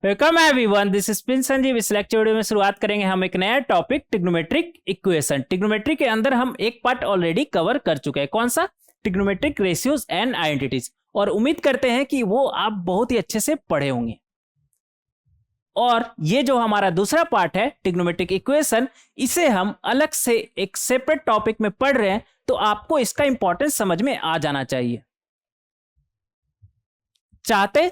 Welcome everyone, this is Prince Sanjeev. इस lecture video में शुरुआत करेंगे हम एक नया टॉपिक, ट्रिग्नोमेट्रिक इक्वेशन। ट्रिग्नोमेट्री के अंदर हम एक पार्ट ऑलरेडी कवर कर चुके हैं। कौन सा? Trigonometric ratios and identities. और उम्मीद करते हैं कि वो आप बहुत ही अच्छे से पढ़े होंगे। और ये जो हमारा दूसरा पार्ट है ट्रिग्नोमेट्रिक इक्वेशन, इसे हम अलग से एक सेपरेट टॉपिक में पढ़ रहे हैं, तो आपको इसका इंपॉर्टेंस समझ में आ जाना चाहिए। चाहते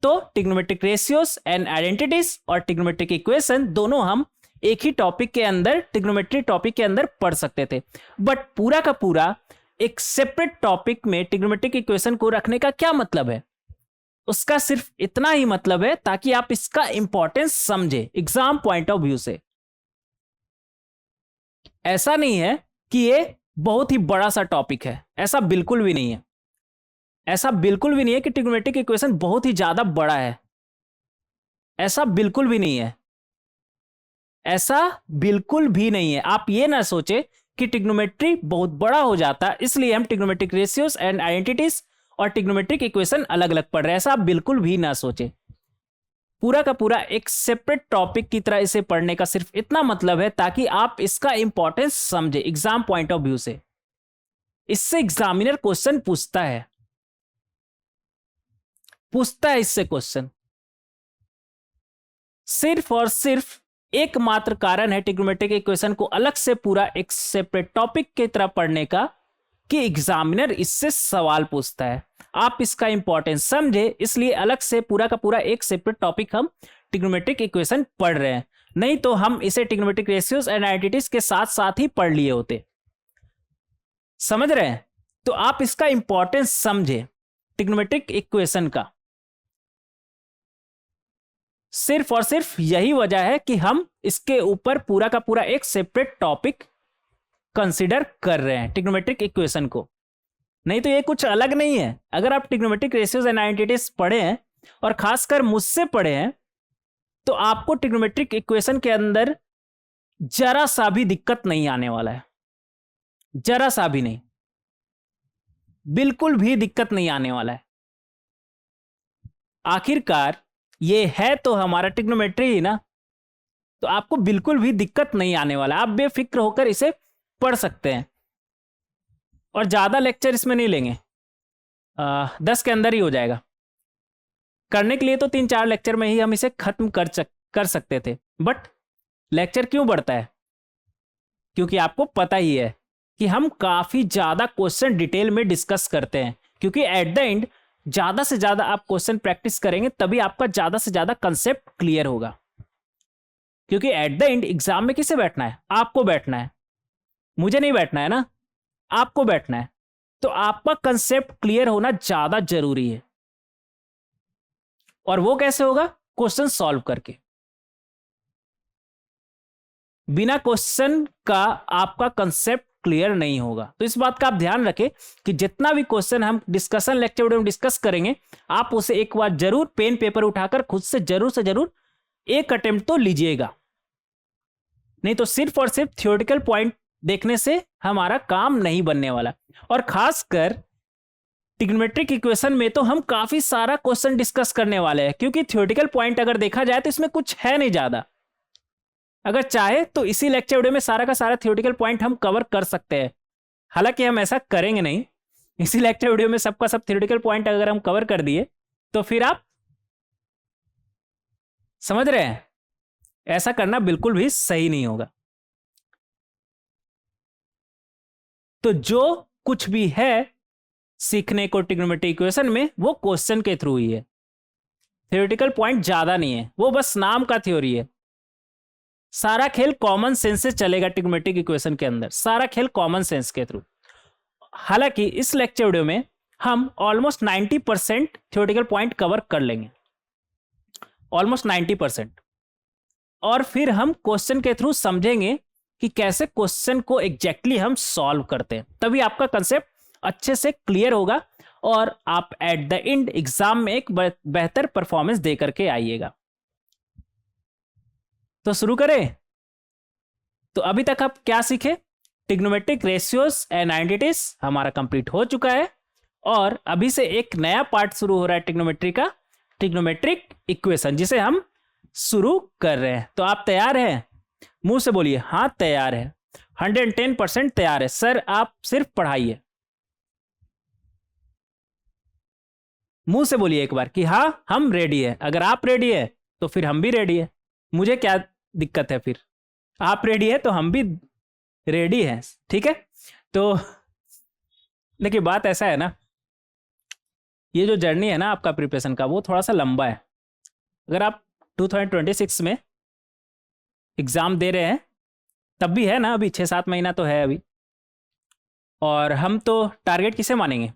तो ट्रिग्नोमेट्रिक रेशियोज एंड आइडेंटिटीज और ट्रिग्नोमेट्रिक इक्वेशन दोनों हम एक ही टॉपिक के अंदर, ट्रिग्नोमेट्री टॉपिक के अंदर पढ़ सकते थे। बट पूरा का पूरा एक सेपरेट टॉपिक में ट्रिग्नोमेट्रिक इक्वेशन को रखने का क्या मतलब है? उसका सिर्फ इतना ही मतलब है ताकि आप इसका इंपॉर्टेंस समझे एग्जाम पॉइंट ऑफ व्यू से। ऐसा नहीं है कि ये बहुत ही बड़ा सा टॉपिक है, ऐसा बिल्कुल भी नहीं है। ऐसा बिल्कुल भी नहीं है कि ट्रिग्नोमेट्रिक इक्वेशन बहुत ही ज्यादा बड़ा है, ऐसा बिल्कुल भी नहीं है। ऐसा बिल्कुल भी नहीं है। आप ये ना सोचे कि ट्रिग्नोमेट्री बहुत बड़ा हो जाता इसलिए हम ट्रिग्नोमेट्रिक रेशियोज एंड आइडेंटिटीज और ट्रिग्नोमेट्रिक इक्वेशन अलग अलग पढ़ रहे हैं, ऐसा आप बिल्कुल भी ना सोचे। पूरा का पूरा एक सेपरेट टॉपिक की तरह इसे पढ़ने का सिर्फ इतना मतलब है ताकि आप इसका इंपॉर्टेंस समझे एग्जाम पॉइंट ऑफ व्यू से। इससे एग्जामिनर क्वेश्चन पूछता है इससे क्वेश्चन। सिर्फ और सिर्फ एकमात्र कारण है ट्रिग्नोमेट्रिक इक्वेशन को अलग से पूरा एक सेपरेट टॉपिक की तरह पढ़ने का कि एग्जामिनर इससे सवाल पूछता है। आप इसका इंपॉर्टेंस समझे, इसलिए अलग से पूरा का पूरा एक सेपरेट टॉपिक हम ट्रिग्नोमेट्रिक इक्वेशन पढ़ रहे हैं। नहीं तो हम इसे ट्रिग्नोमेट्रिक रेशियोज एंड आइडेंटिटीज के साथ साथ ही पढ़ लिए होते। समझ रहे हैं? तो आप इसका इंपॉर्टेंस समझे ट्रिग्नोमेट्रिक इक्वेशन का। सिर्फ और सिर्फ यही वजह है कि हम इसके ऊपर पूरा का पूरा एक सेपरेट टॉपिक कंसीडर कर रहे हैं ट्रिग्नोमेट्रिक इक्वेशन को। नहीं तो ये कुछ अलग नहीं है। अगर आप ट्रिग्नोमेट्रिक रेशियोज एंड आइडेंटिटीज पढ़े हैं और खासकर मुझसे पढ़े हैं, तो आपको ट्रिग्नोमेट्रिक इक्वेशन के अंदर जरा सा भी दिक्कत नहीं आने वाला है। जरा सा भी नहीं, बिल्कुल भी दिक्कत नहीं आने वाला है। आखिरकार ये है तो हमारा ट्रिग्नोमेट्री ही ना, तो आपको बिल्कुल भी दिक्कत नहीं आने वाला। आप बेफिक्र होकर इसे पढ़ सकते हैं और ज्यादा लेक्चर इसमें नहीं लेंगे। 10 के अंदर ही हो जाएगा। करने के लिए तो 3-4 लेक्चर में ही हम इसे खत्म कर सकते थे, बट लेक्चर क्यों बढ़ता है? क्योंकि आपको पता ही है कि हम काफी ज्यादा क्वेश्चन डिटेल में डिस्कस करते हैं। क्योंकि एट द एंड ज्यादा से ज्यादा आप क्वेश्चन प्रैक्टिस करेंगे तभी आपका ज्यादा से ज्यादा कंसेप्ट क्लियर होगा। क्योंकि एट द एंड एग्जाम में किसे बैठना है? आपको बैठना है, मुझे नहीं बैठना है ना, आपको बैठना है। तो आपका कंसेप्ट क्लियर होना ज्यादा जरूरी है। और वो कैसे होगा? क्वेश्चन सॉल्व करके। बिना क्वेश्चन का आपका कंसेप्ट क्लियर नहीं होगा। तो इस बात का आप ध्यान रखें कि जितना भी क्वेश्चन हम डिस्कशन लेक्चर वीडियो में डिस्कस करेंगे, आप उसे एक बार जरूर पेन पेपर उठाकर खुद से जरूर एक अटेम्प्ट तो लीजिएगा। नहीं तो सिर्फ और सिर्फ थियोरेटिकल पॉइंट देखने से हमारा काम नहीं बनने वाला। और खासकर ट्रिग्नोमेट्रिक इक्वेशन में तो हम काफी सारा क्वेश्चन डिस्कस करने वाले हैं, क्योंकि थियोरेटिकल पॉइंट अगर देखा जाए तो इसमें कुछ है नहीं ज्यादा। अगर चाहे तो इसी लेक्चर वीडियो में सारा का सारा थियोरेटिकल पॉइंट हम कवर कर सकते हैं। हालांकि हम ऐसा करेंगे नहीं। इसी लेक्चर वीडियो में सबका सब थियोरेटिकल पॉइंट अगर हम कवर कर दिए तो फिर आप समझ रहे हैं, ऐसा करना बिल्कुल भी सही नहीं होगा। तो जो कुछ भी है सीखने को ट्रिग्नोमेट्रिक इक्वेशन में, वो क्वेश्चन के थ्रू ही है। थियोरेटिकल पॉइंट ज्यादा नहीं है, वो बस नाम का थ्योरी है। सारा खेल कॉमन सेंस से चलेगा ट्रिग्नोमेट्रिक इक्वेशन के अंदर, सारा खेल कॉमन सेंस के थ्रू। हालांकि इस लेक्चर वीडियो में हम ऑलमोस्ट 90% थियोरेटिकल पॉइंट कवर कर लेंगे, ऑलमोस्ट 90%। और फिर हम क्वेश्चन के थ्रू समझेंगे कि कैसे क्वेश्चन को एग्जैक्टली हम सॉल्व करते हैं। तभी आपका कंसेप्ट अच्छे से क्लियर होगा और आप एट द एंड एग्जाम में एक बेहतर परफॉर्मेंस दे करके आइएगा। तो शुरू करें। तो अभी तक आप क्या सीखे? ट्रिग्नोमेट्रिक रेशियोज एंड आइडेंटिटीज हमारा कंप्लीट हो चुका है और अभी से एक नया पार्ट शुरू हो रहा है ट्रिग्नोमेट्री का, ट्रिग्नोमेट्रिक इक्वेशन जिसे हम शुरू कर रहे हैं। तो आप तैयार हैं? मुंह से बोलिए हाँ तैयार है, 110% तैयार है। सर आप सिर्फ पढ़ाइए, मुंह से बोलिए एक बार कि हाँ हम रेडी है। अगर आप रेडी है तो फिर हम भी रेडी है, मुझे क्या दिक्कत है फिर? आप रेडी है तो हम भी रेडी हैं, ठीक है। तो देखिए बात ऐसा है ना, ये जो जर्नी है ना आपका प्रिपरेशन का, वो थोड़ा सा लंबा है। अगर आप 2026 में एग्जाम दे रहे हैं तब भी है ना, अभी 6-7 महीना तो है अभी। और हम तो टारगेट किसे मानेंगे?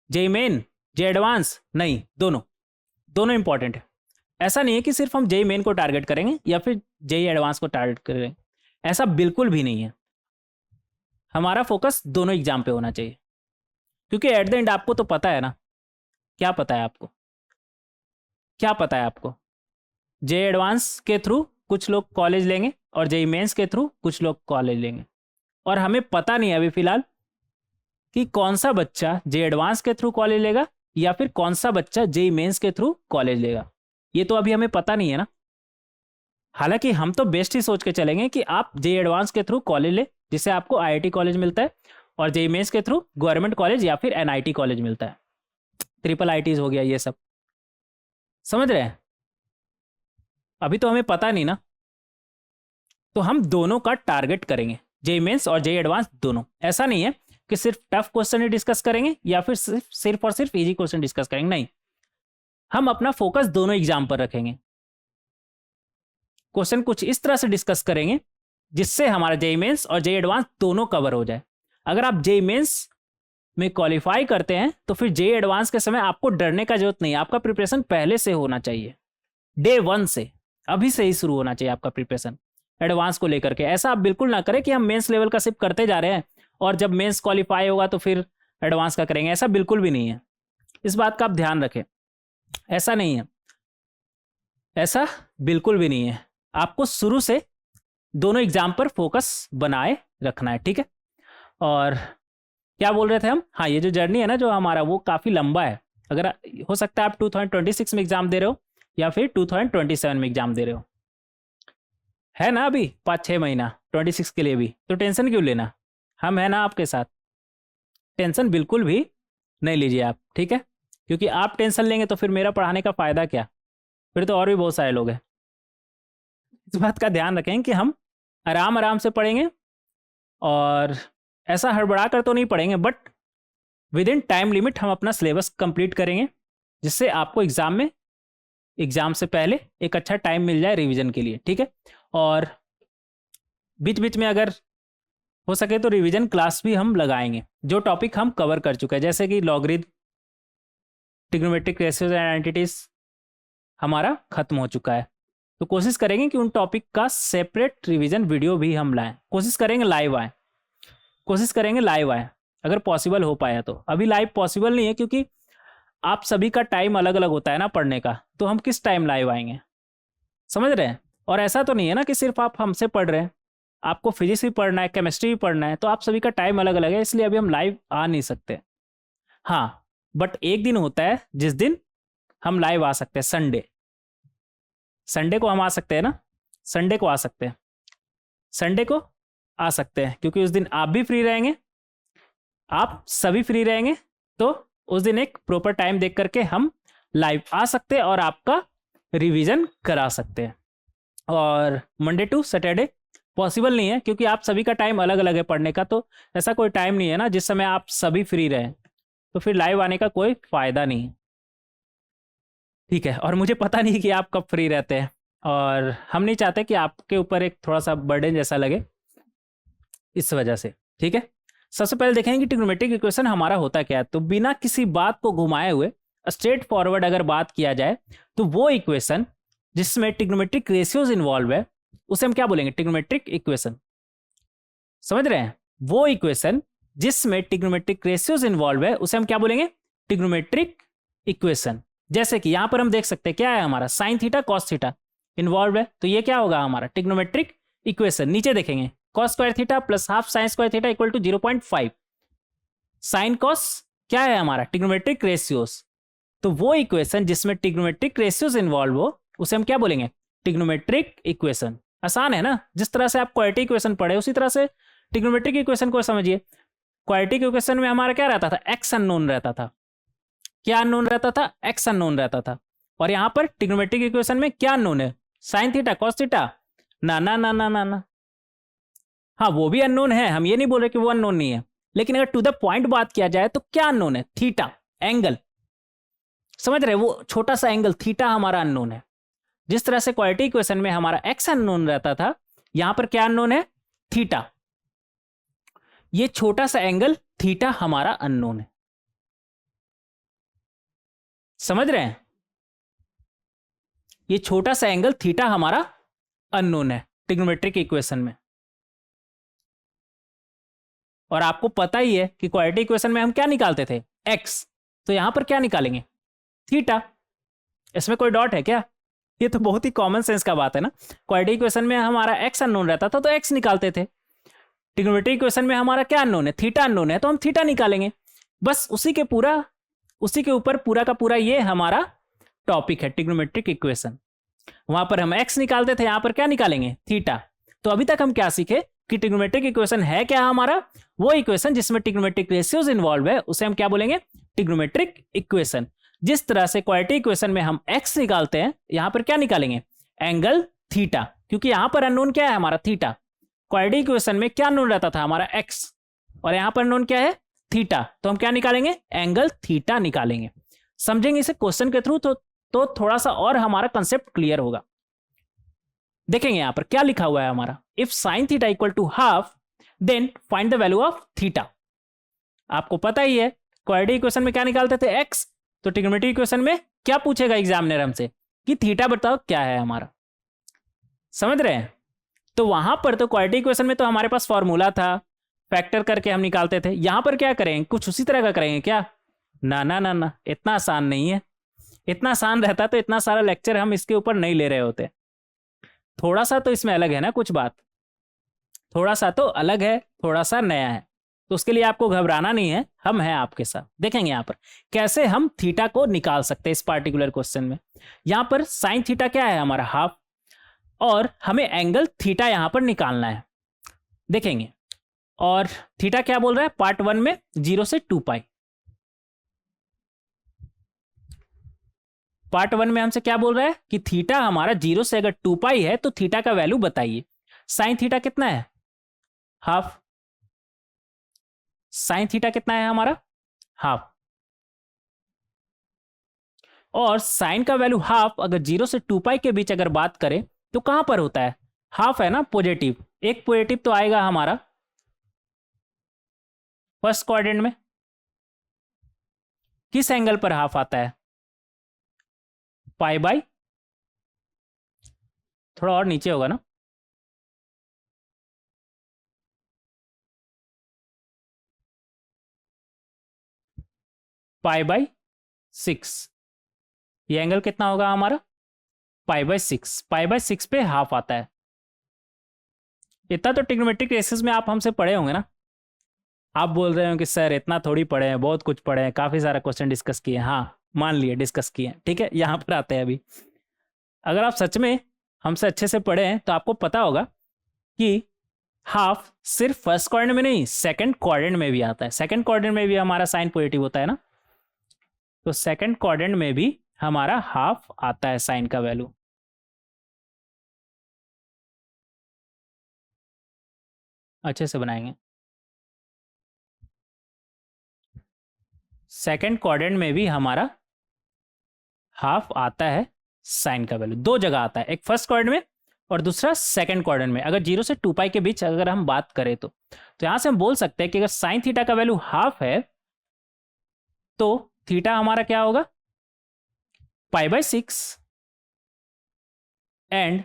जेई मेन, जे एडवांस? नहीं, दोनों, दोनों इंपॉर्टेंट है। ऐसा नहीं है कि सिर्फ हम जेई मेन को टारगेट करेंगे या फिर जेई एडवांस को टारगेट करेंगे, ऐसा बिल्कुल भी नहीं है। हमारा फोकस दोनों एग्जाम पे होना चाहिए, क्योंकि एट द एंड आपको तो पता है ना, क्या पता है आपको? क्या पता है आपको? जे एडवांस के थ्रू कुछ लोग कॉलेज लेंगे और जेई मेंस के थ्रू कुछ लोग कॉलेज लेंगे, और हमें पता नहीं है अभी फिलहाल कि कौन सा बच्चा जे एडवांस के थ्रू कॉलेज लेगा या फिर कौन सा बच्चा जेई मेंस के थ्रू कॉलेज लेगा, ये तो अभी हमें पता नहीं है ना। हालांकि हम तो बेस्ट ही सोच के चलेंगे कि आप जे एडवांस के थ्रू कॉलेज ले, जिससे आपको आईआईटी कॉलेज मिलता है, और जेई मेंस के थ्रू गवर्नमेंट कॉलेज या फिर एनआईटी कॉलेज मिलता है, ट्रिपल आईटीज हो गया, ये सब समझ रहे हैं। अभी तो हमें पता नहीं ना, तो हम दोनों का टारगेट करेंगे, जेई मेंस और जेई एडवांस दोनों। ऐसा नहीं है कि सिर्फ टफ क्वेश्चन ही डिस्कस करेंगे या फिर सिर्फ और सिर्फ इजी क्वेश्चन डिस्कस करेंगे, नहीं, हम अपना फोकस दोनों एग्जाम पर रखेंगे। क्वेश्चन कुछ इस तरह से डिस्कस करेंगे जिससे हमारा जेई मेंस और जेई एडवांस दोनों कवर हो जाए। अगर आप जेई मेंस में क्वालिफाई करते हैं तो फिर जेई एडवांस के समय आपको डरने का जरूरत नहीं, आपका प्रिपरेशन पहले से होना चाहिए, डे 1 से, अभी से ही शुरू होना चाहिए आपका प्रिपरेशन एडवांस को लेकर के। ऐसा आप बिल्कुल ना करें कि हम मेंस लेवल का सिर्फ करते जा रहे हैं और जब मेंस क्वालिफाई होगा तो फिर एडवांस का करेंगे, ऐसा बिल्कुल भी नहीं है। इस बात का आप ध्यान रखें, ऐसा नहीं है, ऐसा बिल्कुल भी नहीं है। आपको शुरू से दोनों एग्जाम पर फोकस बनाए रखना है, ठीक है। और क्या बोल रहे थे हम? हाँ, ये जो जर्नी है ना जो हमारा, वो काफ़ी लंबा है। अगर हो सकता है आप 2026 में एग्जाम दे रहे हो या फिर 2027 में एग्जाम दे रहे हो, है ना अभी 5-6 महीना 26 के लिए भी, तो टेंशन क्यों लेना, हम है ना आपके साथ। टेंशन बिल्कुल भी नहीं लीजिए आप, ठीक है, क्योंकि आप टेंशन लेंगे तो फिर मेरा पढ़ाने का फ़ायदा क्या, फिर तो और भी बहुत सारे लोग हैं। इस बात का ध्यान रखें कि हम आराम आराम से पढ़ेंगे, और ऐसा हड़बड़ा कर तो नहीं पढ़ेंगे, but with in time limit हम अपना सिलेबस कंप्लीट करेंगे, जिससे आपको एग्जाम में, एग्जाम से पहले एक अच्छा टाइम मिल जाए रिवीजन के लिए, ठीक है। और बीच बीच में अगर हो सके तो रिवीजन क्लास भी हम लगाएंगे, जो टॉपिक हम कवर कर चुके हैं, जैसे कि logarithm, trigonometric ratios and identities हमारा खत्म हो चुका है। तो कोशिश करेंगे कि उन टॉपिक का सेपरेट रिवीजन वीडियो भी हम लाएं, कोशिश करेंगे लाइव आए, कोशिश करेंगे लाइव आए अगर पॉसिबल हो पाया तो। अभी लाइव पॉसिबल नहीं है क्योंकि आप सभी का टाइम अलग अलग होता है ना पढ़ने का, तो हम किस टाइम लाइव आएंगे, समझ रहे हैं। और ऐसा तो नहीं है ना कि सिर्फ आप हमसे पढ़ रहे हैं, आपको फिजिक्स भी पढ़ना है, केमिस्ट्री भी पढ़ना है, तो आप सभी का टाइम अलग अलग है, इसलिए अभी हम लाइव आ नहीं सकते। हाँ, बट एक दिन होता है जिस दिन हम लाइव आ सकते हैं, संडे, संडे को हम आ सकते हैं ना, संडे को आ सकते हैं, संडे को आ सकते हैं, क्योंकि उस दिन आप भी फ्री रहेंगे, आप सभी फ्री रहेंगे, तो उस दिन एक प्रॉपर टाइम देख करके हम लाइव आ सकते हैं और आपका रिवीजन करा सकते हैं। और मंडे टू सैटरडे पॉसिबल नहीं है क्योंकि आप सभी का टाइम अलग अलग है पढ़ने का, तो ऐसा कोई टाइम नहीं है ना जिस समय आप सभी फ्री रहें, तो फिर लाइव आने का कोई फायदा नहीं है, ठीक है। और मुझे पता नहीं कि आप कब फ्री रहते हैं, और हम नहीं चाहते कि आपके ऊपर एक थोड़ा सा बर्डन जैसा लगे, इस वजह से, ठीक है। सबसे पहले देखेंगे कि ट्रिग्नोमेट्रिक इक्वेशन हमारा होता क्या है। तो बिना किसी बात को घुमाए हुए स्ट्रेट फॉरवर्ड अगर बात किया जाए तो वो इक्वेशन जिसमें ट्रिग्नोमेट्रिक रेशियोज इन्वॉल्व है उसे हम क्या बोलेंगे, ट्रिग्नोमेट्रिक इक्वेशन, समझ रहे हैं। वो इक्वेशन जिसमें ट्रिग्नोमेट्रिक रेशियोज इन्वॉल्व है उसे हम क्या बोलेंगे, ट्रिग्नोमेट्रिक इक्वेशन। जैसे कि यहां पर हम देख सकते हैं क्या है हमारा, sine theta cos theta involve है, तो ये क्या होगा हमारा ट्रिग्नोमेट्रिक इक्वेशन। नीचे देखेंगे cos square theta plus half sine square theta equal to 0.5, sine cos क्या है हमारा, ट्रिग्नोमेट्रिक रेशियोज, तो वो इक्वेशन जिसमें ट्रिग्नोमेट्रिक रेशियोज इन्वॉल्व हो उसे हम क्या बोलेंगे? Trigonometric equation. आसान है ना? जिस तरह से आप क्वाड्रेटिक इक्वेशन पढ़े उसी तरह से ट्रिग्नोमेट्रिक इक्वेशन को समझिए। क्वाड्रेटिक इक्वेशन में हमारा क्या रहता था? एक्स अननोन रहता था। क्या अननोन रहता था? एक्स अननोन रहता था। और यहां पर ट्रिग्नोमेट्रिक इक्वेशन में क्या अननोन है? Sine theta, cos theta? ना ना ना ना ना ना। हाँ, वो भी अननोन है, हम ये नहीं बोल रहे कि वो अननोन नहीं है, लेकिन अगर टू द पॉइंट बात किया जाए तो क्या अननोन है? Theta, angle. समझ रहे? वो छोटा सा एंगल थीटा हमारा अननोन है। जिस तरह से क्वाड्रेटिक इक्वेशन में हमारा एक्स अननोन रहता था, यहां पर क्या अननोन है? थीटा। ये छोटा सा एंगल थीटा हमारा अननोन है। समझ रहे हैं? ये छोटा सा एंगल थीटा हमारा अननोन है ट्रिग्नोमेट्रिक इक्वेशन में। और आपको पता ही है कि क्वाड्रेटिक इक्वेशन में हम क्या निकालते थे? एक्स। तो यहां पर क्या निकालेंगे? थीटा। इसमें कोई डॉट है क्या? ये तो बहुत ही कॉमन सेंस का बात है ना। क्वाड्रेटिक इक्वेशन में हमारा एक्स अननोन रहता था तो एक्स निकालते थे। ट्रिग्नोमेट्रिक इक्वेशन में हमारा क्या अननोन है? थीटा अननोन है, तो हम थीटा निकालेंगे। बस उसी के ऊपर पूरा का पूरा ये हमारा टॉपिक है, ट्रिग्नोमेट्रिक इक्वेशन। वहां पर हम एक्स निकालते थे, यहां पर क्या निकालेंगे? थीटा। तो अभी तक हम क्या सीखे कि ट्रिग्नोमेट्रिक इक्वेशन है क्या हमारा? वो इक्वेशन जिसमें ट्रिग्नोमेट्रिक रेशियोज इन्वॉल्व है उसे हम क्या बोलेंगे? Trigonometric equation. जिस तरह से क्वाड्रेटिक इक्वेशन में हम एक्स निकालते हैं, यहां पर क्या निकालेंगे? एंगल थीटा, क्योंकि यहां पर अननोन क्या है? हमारा थीटा। क्वाड्रेटिक इक्वेशन में क्या अननोन रहता था? हमारा एक्स। और यहां पर अननोन क्या है? थीटा। तो हम क्या निकालेंगे? एंगल थीटा निकालेंगे। समझेंगे इसे क्वेश्चन के थ्रू तो थोड़ा सा और हमारा कंसेप्ट क्लियर होगा। देखेंगे यहां पर क्या लिखा हुआ है हमारा, if sine theta equal to half then find the value of theta. आपको पता ही है क्वाड्रेटिक इक्वेशन में क्या निकालते थे? एक्स। तो ट्रिग्नोमेट्रिक इक्वेशन में क्या पूछेगा एग्जामिनर हमसे कि थीटा बताओ क्या है हमारा। समझ रहे हैं? तो वहां पर तो क्वाड्रेटिक इक्वेशन में तो हमारे पास फॉर्मूला था, फैक्टर करके हम निकालते थे। यहां पर क्या करेंगे? कुछ उसी तरह का करेंगे क्या? ना ना ना ना, इतना आसान नहीं है। इतना आसान रहता तो इतना सारा लेक्चर हम इसके ऊपर नहीं ले रहे होते। थोड़ा सा तो इसमें अलग है ना, कुछ बात थोड़ा सा तो अलग है, थोड़ा सा नया है। तो उसके लिए आपको घबराना नहीं है, हम हैं आपके साथ। देखेंगे यहाँ पर कैसे हम थीटा को निकाल सकते हैं इस पार्टिकुलर क्वेश्चन में। यहाँ पर साइन थीटा क्या है? हमारा हाफ। और हमें एंगल थीटा यहाँ पर निकालना है। देखेंगे। और थीटा क्या बोल रहा है पार्ट 1 में? 0 से 2 पाई। पार्ट 1 में हमसे क्या बोल रहा है कि थीटा हमारा 0 से अगर 2 पाई है तो थीटा का वैल्यू बताइए। साइन थीटा कितना है? हाफ। साइन थीटा कितना है हमारा? हाफ। और साइन का वैल्यू हाफ अगर 0 से 2 पाई के बीच अगर बात करें तो कहां पर होता है? हाफ है ना पॉजिटिव। एक पॉजिटिव तो आएगा हमारा फर्स्ट क्वाड्रेंट में। किस एंगल पर हाफ आता है? पाई बाई, थोड़ा और नीचे होगा ना, पाई बाई 6। ये एंगल कितना होगा हमारा? पाई बाई 6। पाई बाई 6 पे हाफ आता है। इतना तो ट्रिग्नोमेट्रिक रेशियोज में आप हमसे पढ़े होंगे ना। आप बोल रहे हो कि सर इतना थोड़ी पढ़े हैं, बहुत कुछ पढ़े हैं, काफी सारा क्वेश्चन डिस्कस किए हैं। हाँ, मान लिए डिस्कस किए हैं, ठीक है। यहाँ पर आते हैं अभी। अगर आप सच में हमसे अच्छे से पढ़े हैं तो आपको पता होगा कि हाफ सिर्फ फर्स्ट क्वाड्रेंट में नहीं, सेकंड क्वाड्रेंट में भी आता है। सेकंड क्वाड्रेंट में भी हमारा साइन पॉजिटिव होता है ना, तो सेकंड क्वाड्रेंट में भी हमारा हाफ आता है साइन का वैल्यू। अच्छे से बनाएंगे। सेकंड क्वाड्रेंट में भी हमारा हाफ आता है साइन का वैल्यू। दो जगह आता है, एक फर्स्ट क्वाड्रेंट में और दूसरा सेकंड क्वाड्रेंट में। अगर 0 से 2 पाई के बीच अगर हम बात करें तो यहां से हम बोल सकते हैं कि अगर साइन थीटा का वैल्यू हाफ है तो थीटा हमारा क्या होगा? पाई by 6 and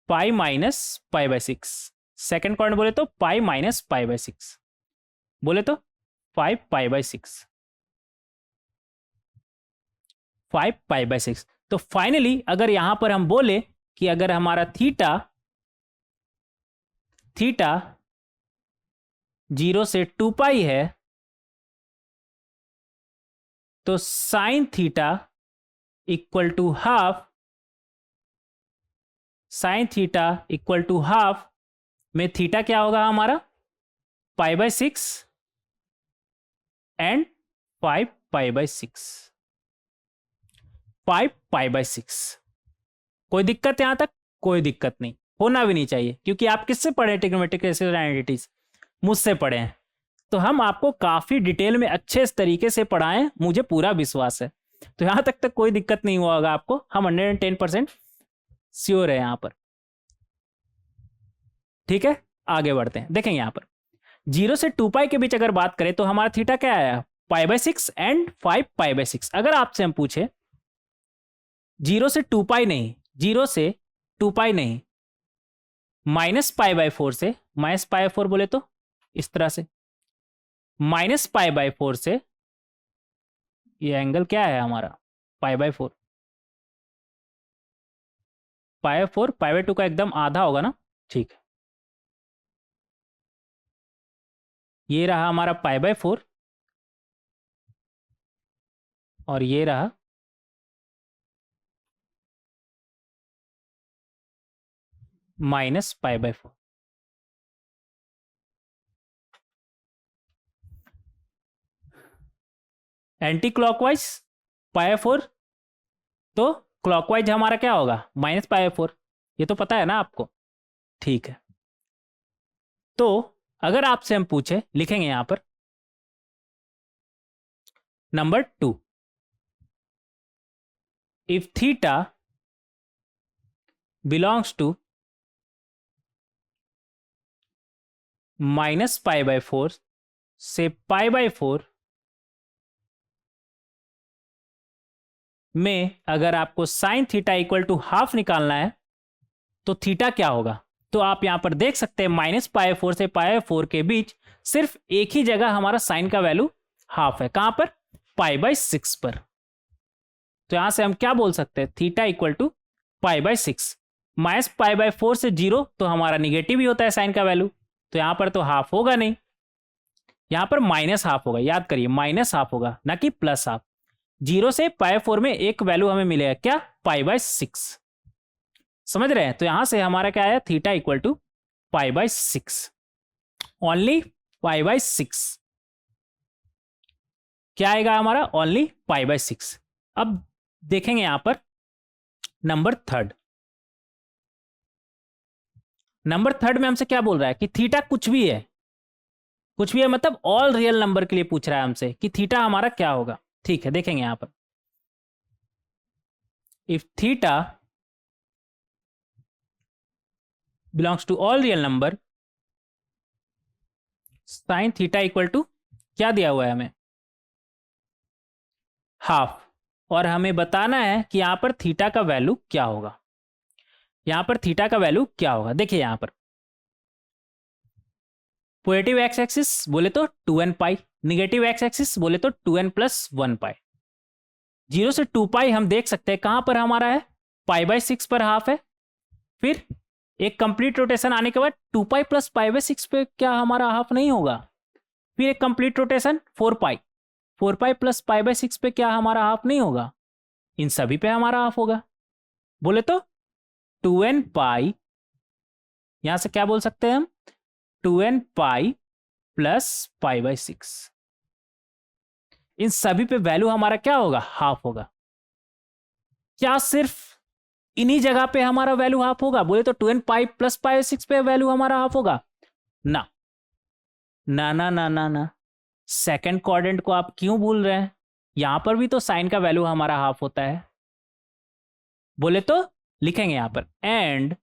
pi minus pi by 6। Second quadrant बोले तो पाई माइनस पाई बाई 6, बोले तो 5 पाई बाई 6, 5 पाई बाई 6। तो फाइनली अगर यहां पर हम बोले कि अगर हमारा थीटा 0 से 2 पाई है तो sine theta equal to half, sine theta equal to half में थीटा क्या होगा हमारा, π/6 एंड 5π/6, 5π/6। कोई दिक्कत यहां तक? कोई दिक्कत नहीं, होना भी नहीं चाहिए, क्योंकि आप किससे पढ़े ट्रिग्नोमेट्रिक रेशियो आइडेंटिटीज? मुझसे पढ़े हैं। तो हम आपको काफी डिटेल में अच्छे तरीके से पढ़ाएं, मुझे पूरा विश्वास है। तो यहां तक कोई दिक्कत नहीं हुआ होगा आपको, हम 110% श्योर है यहां पर। ठीक है, आगे बढ़ते हैं। देखेंगे यहां पर 0 से 2π के बीच अगर बात करें तो हमारा थीटा क्या आया, π/6 एंड 5π/6। अगर आपसे हम पूछे 0 से 2π नहीं, 0 से 2π नहीं, -π/4 से, -π/4 बोले तो इस तरह से, -π/4 से, ये एंगल क्या है हमारा, π/4, π/4 π/2 का एकदम आधा होगा ना, ठीक है। ये रहा हमारा π/4 और ये रहा -π/4। एंटी क्लॉकवाइज π/4, तो क्लॉकवाइज हमारा क्या होगा, -π/4, ये तो पता है ना आपको, ठीक है। तो अगर आपसे हम पूछे, लिखेंगे यहां पर नंबर 2, इफ थीटा बिलोंग्स टू -π/4 से π/4 में अगर आपको sine theta equal to half निकालना है तो थीटा क्या होगा। तो आप यहां पर देख सकते हैं -π/4 से π/4 के बीच सिर्फ एक ही जगह हमारा साइन का वैल्यू हाफ है, कहां पर, π/6 पर। तो यहां से हम क्या बोल सकते हैं, थीटा इक्वल टू π/6, -π/4 से 0 तो हमारा निगेटिव ही होता है साइन का वैल्यू, तो यहां पर तो हाफ होगा नहीं, यहां पर माइनस हाफ होगा, याद करिए माइनस हाफ होगा ना कि प्लस हाफ। 0 से π/4 में एक वैल्यू हमें मिलेगा क्या, π/6, समझ रहे हैं। तो यहां से हमारा क्या आया, थीटा इक्वल टू π/6, ओनली π/6, क्या आएगा हमारा, ओनली π/6। अब देखेंगे यहां पर नंबर थर्ड, नंबर थर्ड में हमसे क्या बोल रहा है कि थीटा कुछ भी है, कुछ भी है मतलब ऑल रियल नंबर के लिए पूछ रहा है हमसे कि थीटा हमारा क्या होगा। ठीक है, देखेंगे यहां पर, if theta belongs to all real number, sine theta equal to क्या दिया हुआ है हमें, हाफ, और हमें बताना है कि यहां पर थीटा का वैल्यू क्या होगा, यहां पर थीटा का वैल्यू क्या होगा। देखिए यहां पर पॉजिटिव एक्स एक्सिस बोले तो 2n π, निगेटिव एक्स एक्सिस बोले तो 2n+1π। 0 से 2π हम देख सकते हैं कहां पर हमारा है, π/6 पर हाफ है, फिर एक कंप्लीट रोटेशन आने के बाद 2π + π/6 पे क्या हमारा हाफ नहीं होगा, फिर एक कंप्लीट रोटेशन 4π, 4π + π/6 पे क्या हमारा हाफ नहीं होगा, इन सभी पे हमारा हाफ होगा। बोले तो 2n π, यहां से क्या बोल सकते हैं हम, 2n π + π/6, इन सभी पे वैल्यू हमारा क्या होगा, हाफ होगा। क्या सिर्फ इन्हीं जगह पे हमारा वैल्यू हाफ होगा, बोले तो 2n π + π/6 पे वैल्यू हमारा हाफ होगा ना, ना ना ना ना ना, सेकंड क्वाड्रेंट को आप क्यों भूल रहे हैं, यहां पर भी तो साइन का वैल्यू हमारा हाफ होता है। बोले तो लिखेंगे यहां पर an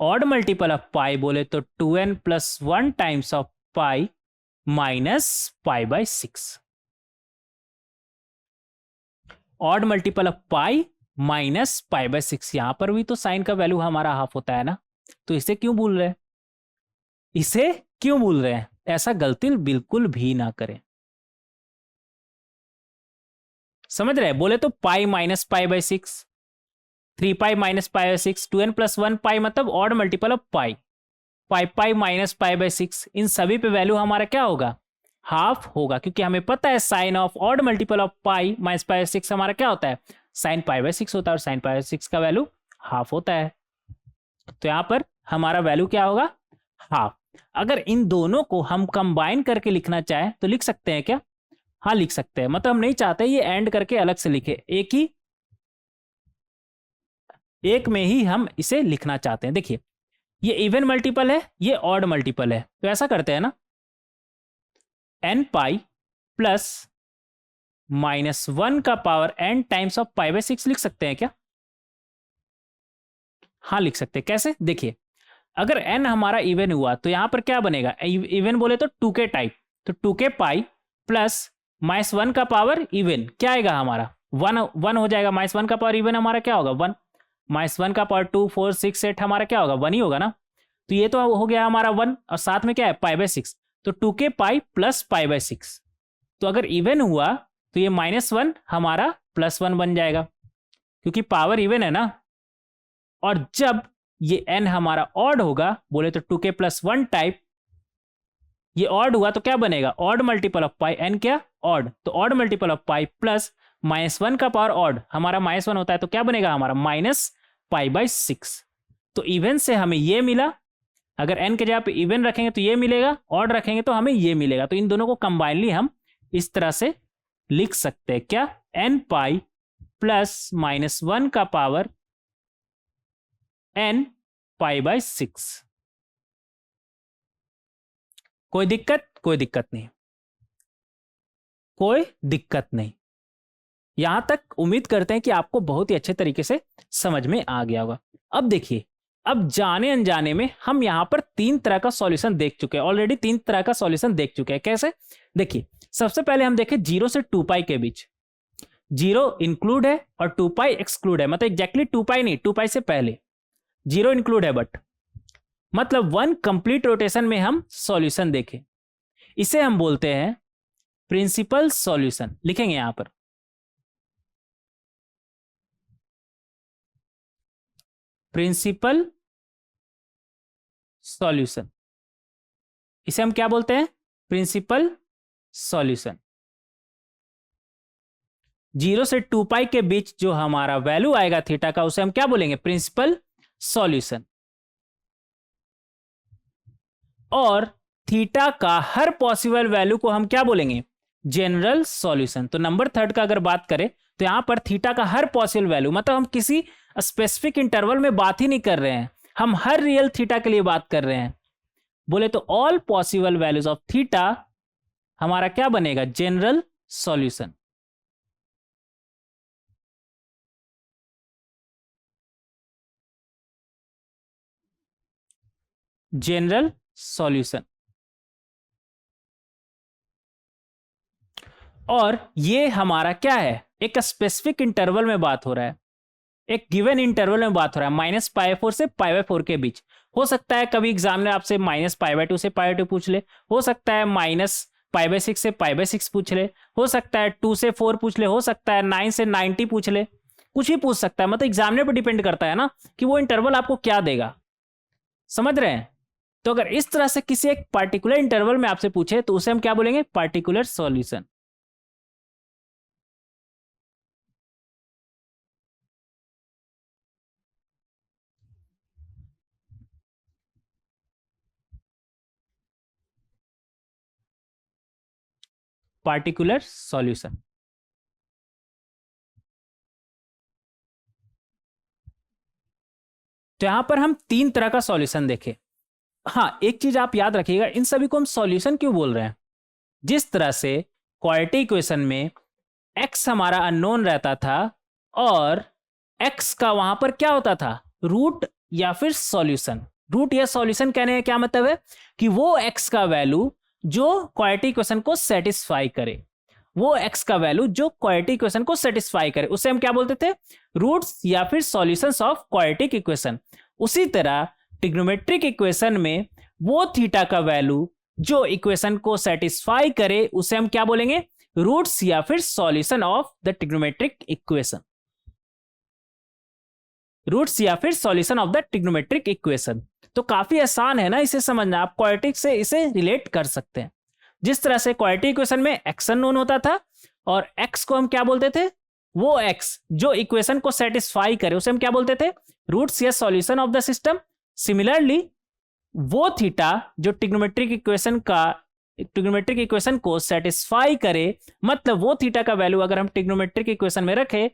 odd multiple of pi, बोले तो 2n+1 times of pi - π/6, odd multiple of pi - π/6, यहां पर भी तो साइन का वैल्यू हमारा हाफ होता है ना, तो इसे क्यों भूल रहे हैं, इसे क्यों भूल रहे हैं, ऐसा गलती बिल्कुल भी ना करें, समझ रहे हैं। बोले तो पाई - π/6, 3π - π/6, 2n+1 पाई मतलब ऑड मल्टीपल ऑफ पाई, पाई - π/6, इन सभी पे वैल्यू हमारा क्या होगा, हाफ होगा, क्योंकि हमें पता है sine of odd multiple of pi minus pi 6 हमारा क्या होता है, साइन पाई बाय 6 होता है, और साइन पाई बाय 6 का वैल्यू हाफ होता है। तो यहां पर हमारा वैल्यू क्या होगा, हाफ। अगर इन दोनों को हम कंबाइन करके लिखना चाहें तो लिख सकते हैं क्या, हाँ लिख सकते हैं। मतलब हम नहीं चाहते ये एंड करके अलग से लिखे, एक में ही हम इसे लिखना चाहते हैं। देखिए ये इवन मल्टीपल है, ये ऑड मल्टीपल है, तो ऐसा करते हैं ना, n पाई प्लस -1 का power n times of pi by 6 लिख सकते हैं क्या, हाँ लिख सकते हैं। कैसे, देखिए अगर n हमारा इवन हुआ तो यहां पर क्या बनेगा, इवन बोले तो 2k टाइप, तो 2k पाई प्लस -1 का पावर इवन क्या आएगा हमारा, 1 हो जाएगा। -1 का पावर इवन हमारा क्या होगा, 1, -1 का पावर 2 4 6 8 हमारा क्या होगा, 1 ही होगा ना। तो ये तो हो गया हमारा 1, और साथ में क्या है, पाई बाय 6, तो 2k पाई प्लस पाई बाय 6। तो अगर इवन हुआ तो ये -1 हमारा +1 बन जाएगा, क्योंकि पावर इवन है ना। और जब ये n हमारा ऑड होगा, बोले तो 2k + 1 टाइप, ये ऑड हुआ तो क्या बनेगा, odd multiple of pi, n क्या ऑड, तो odd multiple of pi plus -1 का पावर ऑड, हमारा -1 होता है, तो क्या बनेगा हमारा -पाई/6। तो इवन से हमें ये मिला, अगर n के जगह पे इवन रखेंगे तो ये मिलेगा, ऑड रखेंगे तो हमें ये मिलेगा। तो इन दोनों को कंबाइनली हम इस तरह से लिख सकते हैं क्या, n पाई प्लस -1 का पावर n पाई/6। कोई दिक्कत, कोई दिक्कत नहीं, कोई दिक्कत नहीं। यहां तक उम्मीद करते हैं कि आपको बहुत ही अच्छे तरीके से समझ में आ गया होगा। अब देखिए, अब जाने अनजाने में हम यहां पर 3 तरह का सॉल्यूशन देख चुके हैं, ऑलरेडी 3 तरह का सॉल्यूशन देख चुके हैं। कैसे, देखिए सबसे पहले हम देखें 0 से 2 पाई के बीच, 0 इंक्लूड है और 2 पाई एक्सक्लूड है, मतलब एग्जैक्टली 2 पाई नहीं, 2 पाई से पहले 0 इंक्लूड है, बट मतलब 1 कंप्लीट रोटेशन में हम सॉल्यूशन देखें। इसे हम बोलते हैं प्रिंसिपल सॉल्यूशन, लिखेंगे यहां पर प्रिंसिपल सॉल्यूशन। इसे हम क्या बोलते हैं, प्रिंसिपल सॉल्यूशन। 0 से 2 पाई के बीच जो हमारा वैल्यू आएगा थीटा का, उसे हम क्या बोलेंगे, प्रिंसिपल सॉल्यूशन। और थीटा का हर पॉसिबल वैल्यू को हम क्या बोलेंगे, जनरल सॉल्यूशन। तो नंबर 3 का अगर बात करें तो यहां पर थीटा का हर पॉसिबल वैल्यू, मतलब हम किसी स्पेसिफिक इंटरवल में बात ही नहीं कर रहे हैं, हम हर रियल थीटा के लिए बात कर रहे हैं। बोले तो all possible values of theta हमारा क्या बनेगा, जनरल सॉल्यूशन। General solution. और ये हमारा क्या है, एक स्पेसिफिक इंटरवल में बात हो रहा है, एक गिवन इंटरवल में बात हो रहा है, -π/4 से π/4 के बीच। हो सकता है कभी एग्जामिनर आपसे -π/2 से π/2 पूछ ले, हो सकता है -π/6 से π/6 पूछ ले, हो सकता है 2 से 4 पूछ ले, हो सकता है 9 से 90 पूछ ले, कुछ भी पूछ सकता है। मतलब एग्जामिनर पर डिपेंड करता है ना कि वो इंटरवल आपको क्या देगा, समझ रहे हैं। तो अगर इस तरह से किसी एक पार्टिकुलर इंटरवल में आपसे पूछे तो उसे हम क्या बोलेंगे, पार्टिकुलर सॉल्यूशन। Particular solution. तो यहां पर हम 3 तरह का सॉल्यूशन देखें। हाँ, एक चीज आप याद रखिएगा, इन सभी को हम सॉल्यूशन क्यों बोल रहे हैं, जिस तरह से क्वाड्रेटिक इक्वेशन में x हमारा अननोन रहता था और x का वहां पर क्या होता था, रूट या फिर सॉल्यूशन। रूट या सॉल्यूशन कहने का क्या मतलब है कि वो x का वैल्यू जो क्वाड्रेटिक इक्वेशन को सेटिस्फाई करे, वो x का वैल्यू जो क्वाड्रेटिक इक्वेशन को सेटिस्फाई करे, उसे हम क्या बोलते थे, रूट्स या फिर सॉल्यूशंस ऑफ क्वाड्रेटिक इक्वेशन। उसी तरह ट्रिग्नोमेट्रिक इक्वेशन में वो थीटा का वैल्यू जो इक्वेशन को सेटिस्फाई करे, उसे हम क्या बोलेंगे, रूट्स या फिर solution of the trigonometric equation. Roots या फिर solution of the trigonometric equation. तो काफी आसान है ना इसे समझना, आप क्वाड्रेटिक से इसे रिलेट कर सकते हैं। जिस तरह से क्वाड्रेटिक इक्वेशन में एक्स अननोन होता था और एक्स को हम क्या बोलते थे, वो एक्स जो इक्वेशन को सेटिस्फाई करे उसे हम क्या बोलते थे, रूट्स या solution of the system. Similarly वो थीटा जो ट्रिग्नोमेट्रिक इक्वेशन को सेटिस्फाई करे, मतलब वो थीटा का वैल्यू अगर हम ट्रिग्नोमेट्रिक इक्वेशन में रखें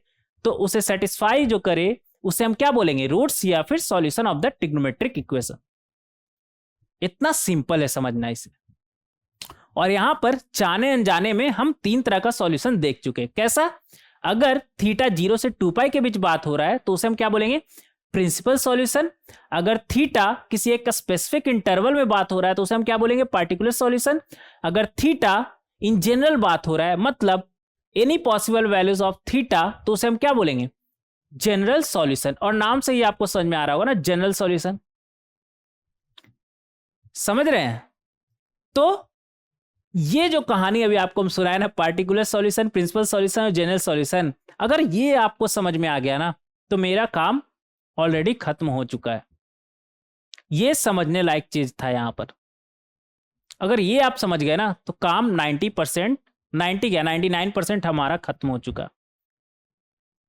तो उसे सेटिस्फाई जो करे उसे हम क्या बोलेंगे, रूट्स या फिर solution of the trigonometric equation. इतना सिंपल है समझना इसे। और यहां पर जाने अनजाने में हम 3 तरह का सॉल्यूशन देख चुके। कैसा, अगर थीटा 0 से 2 पाई के बीच बात हो रहा है तो उसे हम क्या बोलेंगे, प्रिंसिपल सॉल्यूशन। अगर थीटा किसी एक स्पेसिफिक इंटरवल में बात हो रहा है तो उसे हम क्या बोलेंगे, पार्टिकुलर सॉल्यूशन। अगर थीटा इन जनरल बात हो रहा है, मतलब any possible values of theta, तो उसे हम क्या बोलेंगे, जनरल सॉल्यूशन। और नाम से ही आपको समझ में आ रहा होगा ना, जनरल सॉल्यूशन। समझ रहे हैं? तो ये जो कहानी अभी आपको हम सुनाए ना, पार्टिकुलर सॉल्यूशन, प्रिंसिपल सॉल्यूशन और जनरल सॉल्यूशन, अगर ये आपको समझ में आ गया ना तो मेरा काम ऑलरेडी खत्म हो चुका है। ये समझने लायक चीज था यहां पर। अगर ये आप समझ गए ना तो काम 90%, 99% हमारा खत्म हो चुका।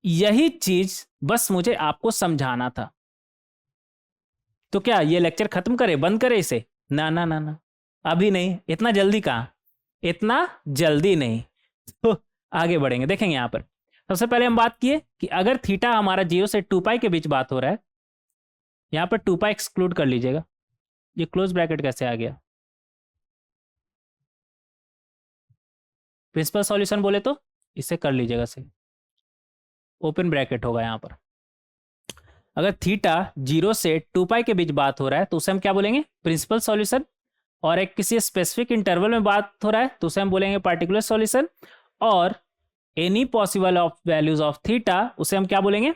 यही चीज बस मुझे आपको समझाना था। तो क्या ये लेक्चर खत्म करे, बंद करे इसे? ना ना ना ना, अभी नहीं, इतना जल्दी कहाँ, इतना जल्दी नहीं। तो आगे बढ़ेंगे, देखेंगे यहां पर। सबसे पहले हम बात किए कि अगर थीटा हमारा 0 से 2 पाई के बीच बात हो रहा है, यहां पर 2 पाई एक्सक्लूड कर लीजिएगा। ये क्लोज ब्रैकेट कैसे आ गया? प्रिंसिपल सॉल्यूशन बोले तो इसे कर लीजिएगा से, ओपन ब्रैकेट होगा यहां पर। अगर थीटा 0 से 2 पाई के बीच बात हो रहा है तो उसे हम क्या बोलेंगे, प्रिंसिपल सॉल्यूशन। और एक किसी स्पेसिफिक इंटरवल में बात हो रहा है तो उसे हम बोलेंगे पार्टिकुलर सॉल्यूशन। और any possible of values of theta, उसे हम क्या बोलेंगे,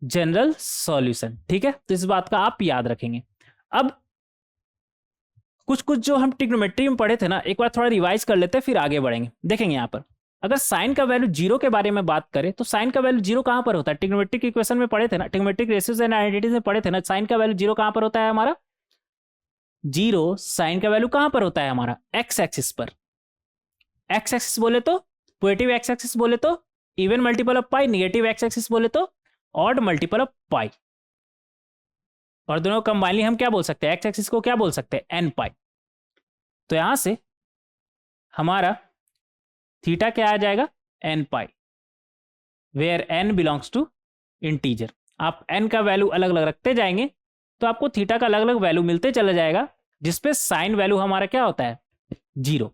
जनरल सॉल्यूशन। ठीक है, तो इस बात का आप याद रखेंगे। अब कुछ कुछ जो हम ट्रिग्नोमेट्री में पढ़े थे ना, एक बार थोड़ा रिवाइज कर लेते हैं फिर आगे बढ़ेंगे। देखेंगे यहाँ पर अगर साइन का वैल्यू 0 के बारे में बात करें तो साइन का वैल्यू 0 कहां पर होता है, ट्रिग्नोमेट्रिक इक्वेशन में पढ़े थे ना, ट्रिग्नोमेट्रिक रेशियोज एंड आइडेंटिटीज में पढ़े थे ना, साइन का वैल्यू 0 कहां पर होता है हमारा, 0 साइन का वैल्यू कहां पर होता है हमारा, एक्स एक्सिस पर। एक्स एक्सिस बोले तो पॉजिटिव एक्स एक्सिस बोले तो even multiple of pi, negative x axis बोले तो ऑड मल्टीपल ऑफ पाई। और दोनों कंबाइनली हम क्या बोल सकते हैं, एक्स एक्सिस को क्या बोल सकते हैं, एन पाई। तो यहां से हमारा थीटा क्या आ जाएगा, n pi, where n belongs to integer. आप एन का वैल्यू अलग अलग रखते जाएंगे तो आपको थीटा का अलग अलग वैल्यू मिलते चला जाएगा, जिसपे साइन वैल्यू हमारा क्या होता है, 0।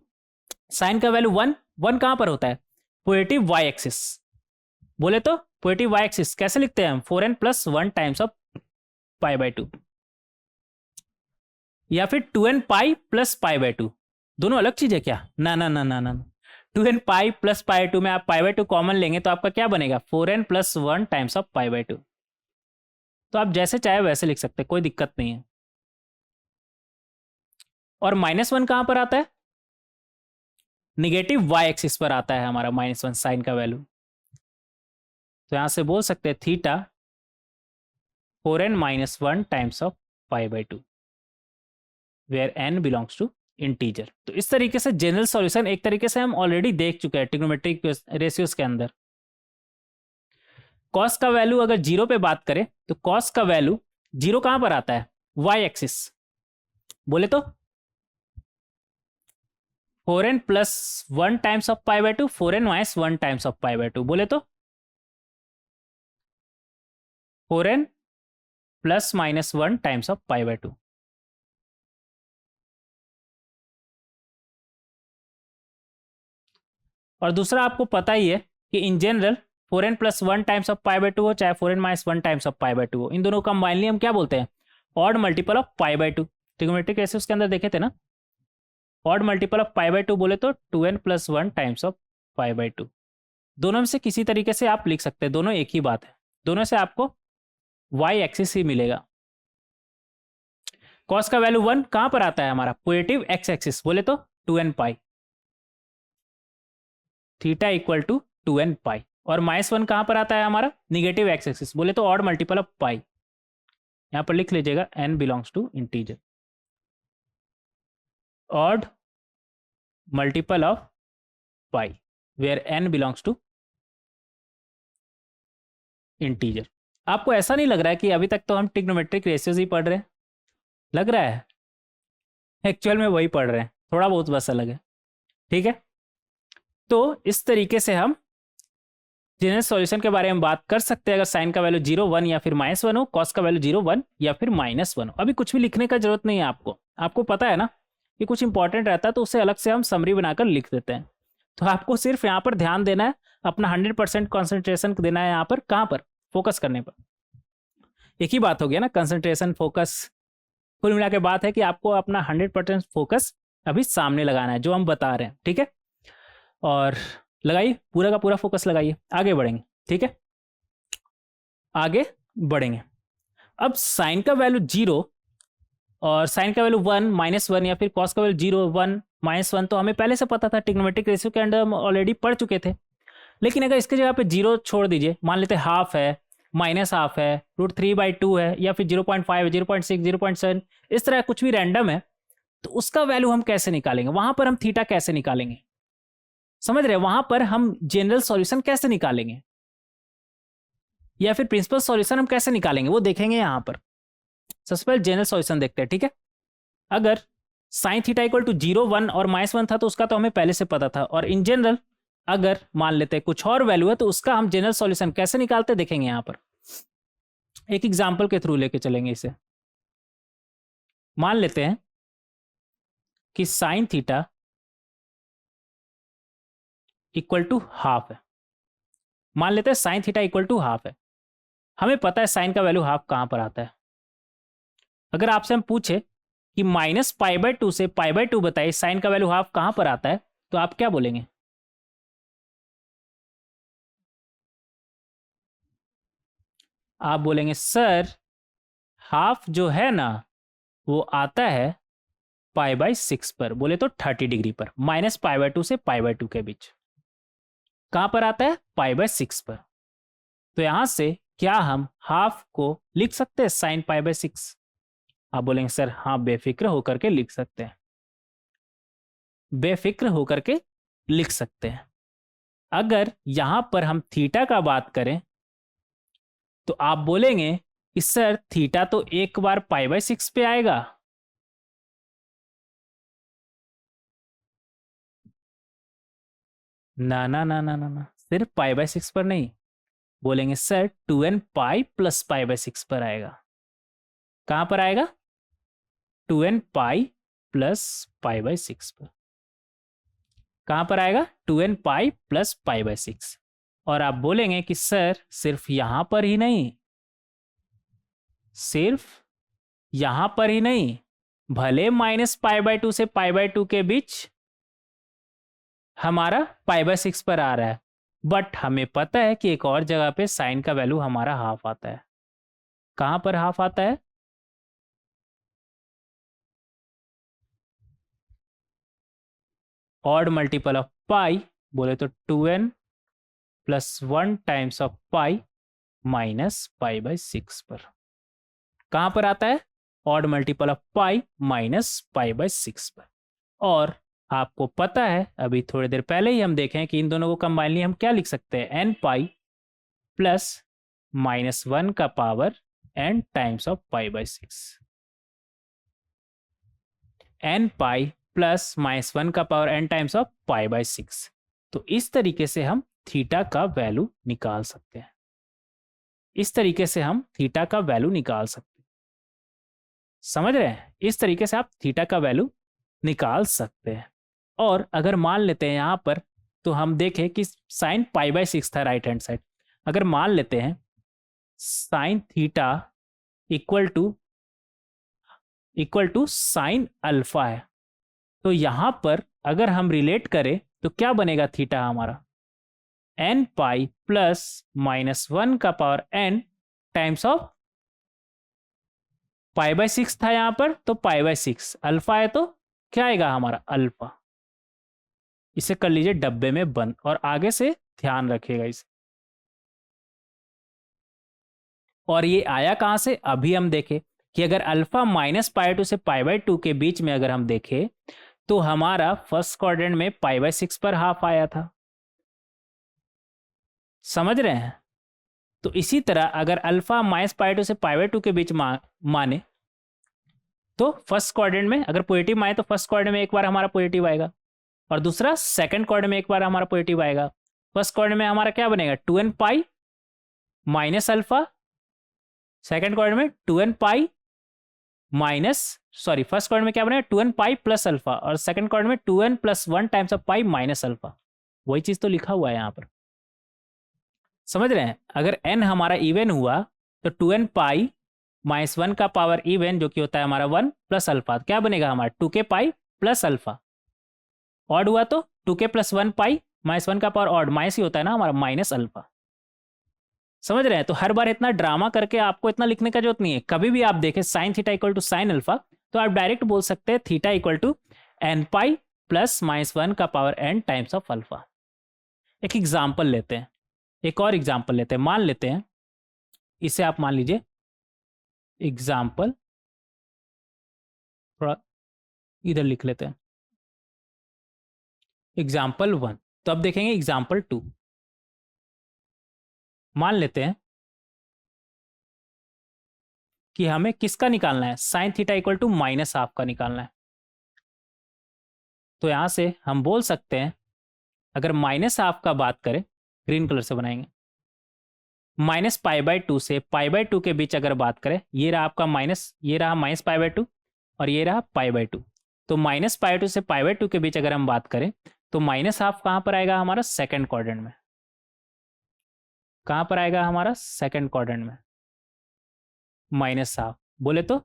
साइन का वैल्यू 1 कहां पर होता है, पॉजिटिव वाई एक्सिस बोले तो पॉजिटिव वाई एक्सिस कैसे लिखते हैं हम, 4n + 1 टाइम्स ऑफ π/2, या फिर 2n पाई प्लस π/2। दोनों अलग चीज है क्या, ना ना ना ना ना, 2n पाई प्लस π/2 में आप π/2 कॉमन लेंगे तो आपका क्या बनेगा, 4n + 1 टाइम्स ऑफ π/2। तो आप जैसे चाहे वैसे लिख सकते हैं, कोई दिक्कत नहीं है। और -1 कहां पर आता है, निगेटिव वाई एक्सिस पर आता है हमारा -1 साइन का वैल्यू। तो यहां से बोल सकते हैं theta 4n - 1 times of π/2 where n belongs to integer. तो इस तरीके से जनरल सॉल्यूशन एक तरीके से हम ऑलरेडी देख चुके हैं ट्रिग्नोमेट्रिक रेशियोज के अंदर। कॉस का वैल्यू अगर 0 पे बात करें तो कॉस का वैल्यू 0 कहां पर आता है, वाई एक्सिस बोले तो 4n + 1 times of π/2, 4n - 1 times of π/2 बोले तो 4n + -1 टाइम्स ऑफ π/2। और दूसरा आपको पता ही है कि in general 4n + 1 times of π/2 हो चाहे 4n - 1 टाइम्स ऑफ π/2 हो, इन दोनों का कंबाइनली हम क्या बोलते हैं, odd multiple of π/2। Trigonometric ratios के अंदर देखे थे ना, ऑड मल्टीपल ऑफ π/2 बोले तो 2n + 1 टाइम्स ऑफ π/2। दोनों में से किसी तरीके से आप लिख सकते हैं, दोनों एक ही बात है, दोनों से आपको वाई एक्सिस ही मिलेगा। कॉस का वैल्यू 1 कहां पर आता है हमारा, पॉजिटिव एक्स एक्सिस बोले तो 2n pi, theta equal to 2n pi. और -1 कहां पर आता है हमारा, निगेटिव एक्स एक्सिस बोले तो ऑड मल्टीपल ऑफ पाई। यहां पर लिख लीजिएगा n belongs to integer, odd multiple of pi where n belongs to integer. आपको ऐसा नहीं लग रहा है कि अभी तक तो हम ट्रिग्नोमेट्रिक रेशियोज ही पढ़ रहे हैं? लग रहा है एक्चुअल में वही पढ़ रहे हैं, थोड़ा बहुत बस अलग है। ठीक है, तो इस तरीके से हम जनरल सॉल्यूशन के बारे में बात कर सकते हैं। अगर साइन का वैल्यू 0 1 या फिर -1 हो, कॉस का वैल्यू 0 1 या फिर -1 हो। अभी कुछ भी लिखने का जरूरत नहीं है आपको, आपको पता है ना कि कुछ इंपॉर्टेंट रहता है तो उसे अलग से हम समरी बनाकर लिख देते हैं। तो आपको सिर्फ यहाँ पर ध्यान देना है, अपना 100% कॉन्सेंट्रेशन देना है यहाँ पर, कहाँ पर, फोकस करने पर। एक ही बात हो गया ना, कंसंट्रेशन फोकस, कुल मिला के बात है कि आपको अपना 100% फोकस अभी सामने लगाना है जो हम बता रहे हैं। ठीक है, और लगाइए पूरा का पूरा फोकस लगाइए, आगे बढ़ेंगे। ठीक है, आगे बढ़ेंगे। अब साइन का वैल्यू 0 और साइन का वैल्यू 1 -1 या फिर कॉस का वैल्यू 0 1 -1 तो हमें पहले से पता था, ट्रिग्नोमेट्रिक रेशियो के अंदर हम ऑलरेडी पढ़ चुके थे। लेकिन अगर इसके जगह पे 0 छोड़ दीजिए, मान लेते हैं हाफ है, -हाफ है, √3/2 है, या फिर 0.5 है, 0.6, 0.7, इस तरह कुछ भी रैंडम है, तो उसका वैल्यू हम कैसे निकालेंगे? वहां पर हम थीटा कैसे निकालेंगे? समझ रहे हैं? वहां पर हम जनरल सॉल्यूशन कैसे निकालेंगे या फिर प्रिंसिपल सॉल्यूशन हम कैसे निकालेंगे, वो देखेंगे यहां पर। सबसे पहले जनरल सॉल्यूशन देखते हैं। ठीक है, अगर साइन थीटा इक्वल टू 0 1 और -1 था तो उसका तो हमें पहले से पता था, और इन जनरल अगर मान लेते हैं कुछ और वैल्यू है तो उसका हम जनरल सॉल्यूशन कैसे निकालते देखेंगे यहां पर। एक एग्जांपल के थ्रू लेके चलेंगे इसे। मान लेते हैं कि sine theta equal to half है। मान लेते हैं sine theta equal to half है। हमें पता है साइन का वैल्यू हाफ कहां पर आता है। अगर आपसे हम पूछे कि -π/2 से π/2 बताइए साइन का वैल्यू हाफ कहां पर आता है, तो आप क्या बोलेंगे? आप बोलेंगे सर हाफ जो है ना वो आता है π/6 पर। बोले तो 30 डिग्री पर, -π/2 से π/2 के बीच। कहां पर आता है? π/6 पर। तो यहां से क्या हम हाफ को लिख सकते हैं साइन π/6? आप बोलेंगे सर हाँ, बेफिक्र होकर के लिख सकते हैं, बेफिक्र होकर के लिख सकते हैं। अगर यहां पर हम थीटा का बात करें तो आप बोलेंगे कि सर थीटा तो एक बार π/6 पे आएगा। ना ना ना ना ना ना, सिर्फ π/6 पर नहीं, बोलेंगे सर 2n पाई प्लस π/6 पर आएगा। कहां पर आएगा? 2n पाई प्लस π/6 पर। कहां पर आएगा? 2n pi plus π/6। और आप बोलेंगे कि सर सिर्फ यहां पर ही नहीं, सिर्फ यहां पर ही नहीं, भले -π/2 से π/2 के बीच हमारा π/6 पर आ रहा है, बट हमें पता है कि एक और जगह पे साइन का वैल्यू हमारा हाफ आता है। कहां पर हाफ आता है? ऑड मल्टीपल ऑफ पाई, बोले तो 2n plus 1 times of pi minus π/6 पर। कहां पर आता है? Odd multiple of pi minus π/6 पर। और आपको पता है अभी थोड़ी देर पहले ही हम देखें कि इन दोनों को कंबाइनली हम क्या लिख सकते हैं? n पाई प्लस -1 का power n times of π/6। n pi plus -1 का पावर n टाइम्स ऑफ π/6। तो इस तरीके से हम थीटा का वैल्यू निकाल सकते हैं। इस तरीके से हम थीटा का वैल्यू निकाल सकते हैं। समझ रहे हैं? इस तरीके से आप थीटा का वैल्यू निकाल सकते हैं। और अगर मान लेते हैं यहाँ पर, तो हम देखें कि साइन π/6 था राइट हैंड साइड। अगर मान लेते हैं sine theta equal to sine alpha है, तो यहां पर अगर हम रिलेट करें तो क्या बनेगा थीटा हमारा? n पाई प्लस -1 का पावर n टाइम्स ऑफ π/6 था यहां पर, तो π/6 अल्फा है तो क्या आएगा हमारा? अल्फा। इसे कर लीजिए डब्बे में बंद और आगे से ध्यान रखिएगा इसे। और ये आया कहां से? अभी हम देखें कि अगर अल्फा -π/2 से π/2 के बीच में अगर हम देखें तो हमारा फर्स्ट क्वाड्रेंट में π/6 पर हाफ आया था। समझ रहे हैं? तो इसी तरह अगर अल्फा -π/2 से π/2 के बीच माने तो फर्स्ट क्वाड्रेंट में अगर पॉजिटिव माने तो फर्स्ट क्वाड्रेंट में एक बार हमारा पॉजिटिव आएगा और दूसरा सेकंड क्वाड्रेंट में एक बार हमारा पॉजिटिव आएगा। फर्स्ट क्वाड्रेंट में हमारा क्या बनेगा 2n π minus alpha, second quadrant में 2n π माइनस फर्स्ट क्वाड्रेंट में क्या बनेगा 2n π प्लस अल्फा और सेकंड क्वाड्रेंट में 2n + 1 times of π minus alpha. वही चीज तो लिखा हुआ है यहाँ पर। समझ रहे हैं? अगर n हमारा इवन हुआ तो 2n π माइनस 1 का पावर इवन जो कि होता है हमारा 1 प्लस अल्फा, क्या बनेगा हमारा 2k π प्लस अल्फा। ऑड हुआ तो 2k + 1π माइनस 1 का पावर ऑड माइनस ही होता है ना हमारा माइनस अल्फा। समझ रहे हैं? तो हर बार इतना ड्रामा करके आपको इतना लिखने का जरूरत नहीं है। कभी भी आप देखें sin theta equal to sine alpha तो आप डायरेक्ट बोल सकते हैं theta equal to n π plus -1 का power n times of alpha. एक एग्जाम्पल लेते हैं, एक और एग्जाम्पल लेते हैं। मान लेते हैं इसे आप मान लीजिए एग्जाम्पल, थोड़ा इधर लिख लेते हैं एग्जाम्पल 1। तो अब देखेंगे एग्जाम्पल 2। मान लेते हैं कि हमें किसका निकालना है, साइन थीटा इक्वल टू -½ का निकालना है। तो यहां से हम बोल सकते हैं अगर -½ का बात करें, ग्रीन कलर से बनाएंगे, -π/2 से π/2 के बीच अगर बात करें, ये रहा आपका माइनस, ये रहा -π/2 और ये रहा π/2। तो -π/2 से π/2 के बीच अगर हम बात करें तो -½ कहां पर आएगा हमारा सेकंड क्वाड्रेंट में। कहां पर आएगा हमारा सेकंड क्वाड्रेंट में -½ बोले तो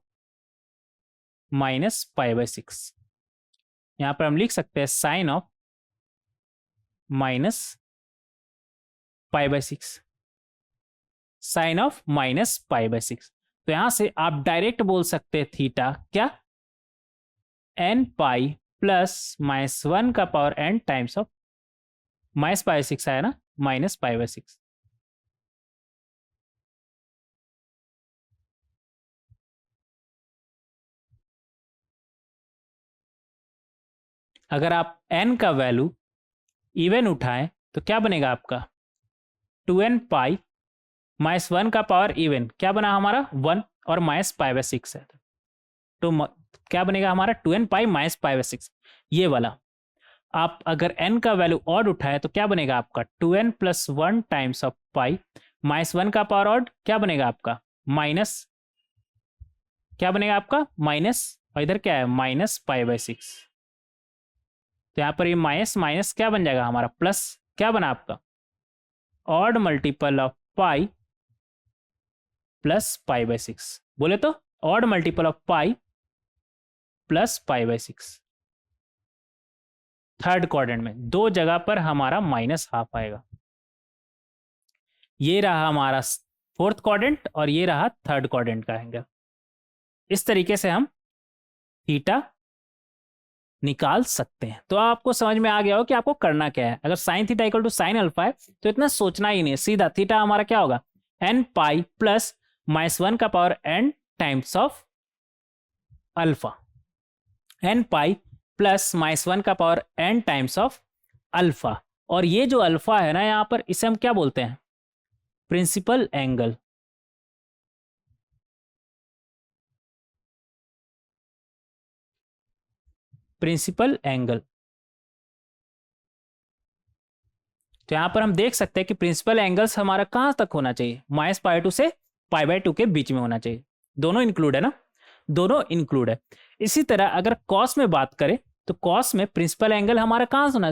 -π/6। यहां पर हम लिख सकते हैं साइन ऑफ -π/6, साइन ऑफ -π/6। तो यहां से आप डायरेक्ट बोल सकते हैं थीटा क्या n π प्लस -1 का पावर n टाइम्स ऑफ -π/6 आया ना -π/6। अगर आप n का वैल्यू इवन उठाएं तो क्या बनेगा आपका 2n π -1 का पावर इवन क्या बना हमारा 1 और -π/6 है। तो क्या बनेगा हमारा 2n π -π/6 ये वाला। आप अगर n का वैल्यू ऑड उठाए तो क्या बनेगा आपका 2n + 1 टाइम्स ऑफ π -1 का पावर ऑड क्या बनेगा आपका माइनस, क्या बनेगा आपका माइनस, और इधर क्या है -π/6। तो यहाँ पर ये माइनस माइनस क्या बन जाएगा हमारा प्लस, क्या बना आपका ऑड मल्टीपल ऑफ π प्लस π/6। बोले तो odd multiple of π plus π/6। Third quadrant में दो जगह पर हमारा -½ आएगा। ये रहा हमारा फोर्थ क्वाड्रेंट और ये रहा थर्ड क्वाड्रेंट का एंगल। इस तरीके से हम थीटा निकाल सकते हैं। तो आपको समझ में आ गया हो कि आपको करना क्या है। अगर sine theta equal to sine alpha है तो इतना सोचना ही नहीं है, सीधा थीटा हमारा क्या होगा n π प्लस -1 का power n times of alpha, n π plus -1 का power n times of alpha. और ये जो अल्फा है ना यहां पर इसे हम क्या बोलते हैं प्रिंसिपल एंगल। Principal angle. तो यहां पर हम देख सकते हैं कि प्रिंसिपल एंगल्स हमारा कहां तक होना चाहिए -π/2 से π/2 के बीच में होना चाहिए। दोनों इंक्लूड है ना, दोनों इंक्लूड है। इसी तरह अगर कॉस में बात करें तो कॉस में प्रिंसिपल एंगल हमारा कहां से होना,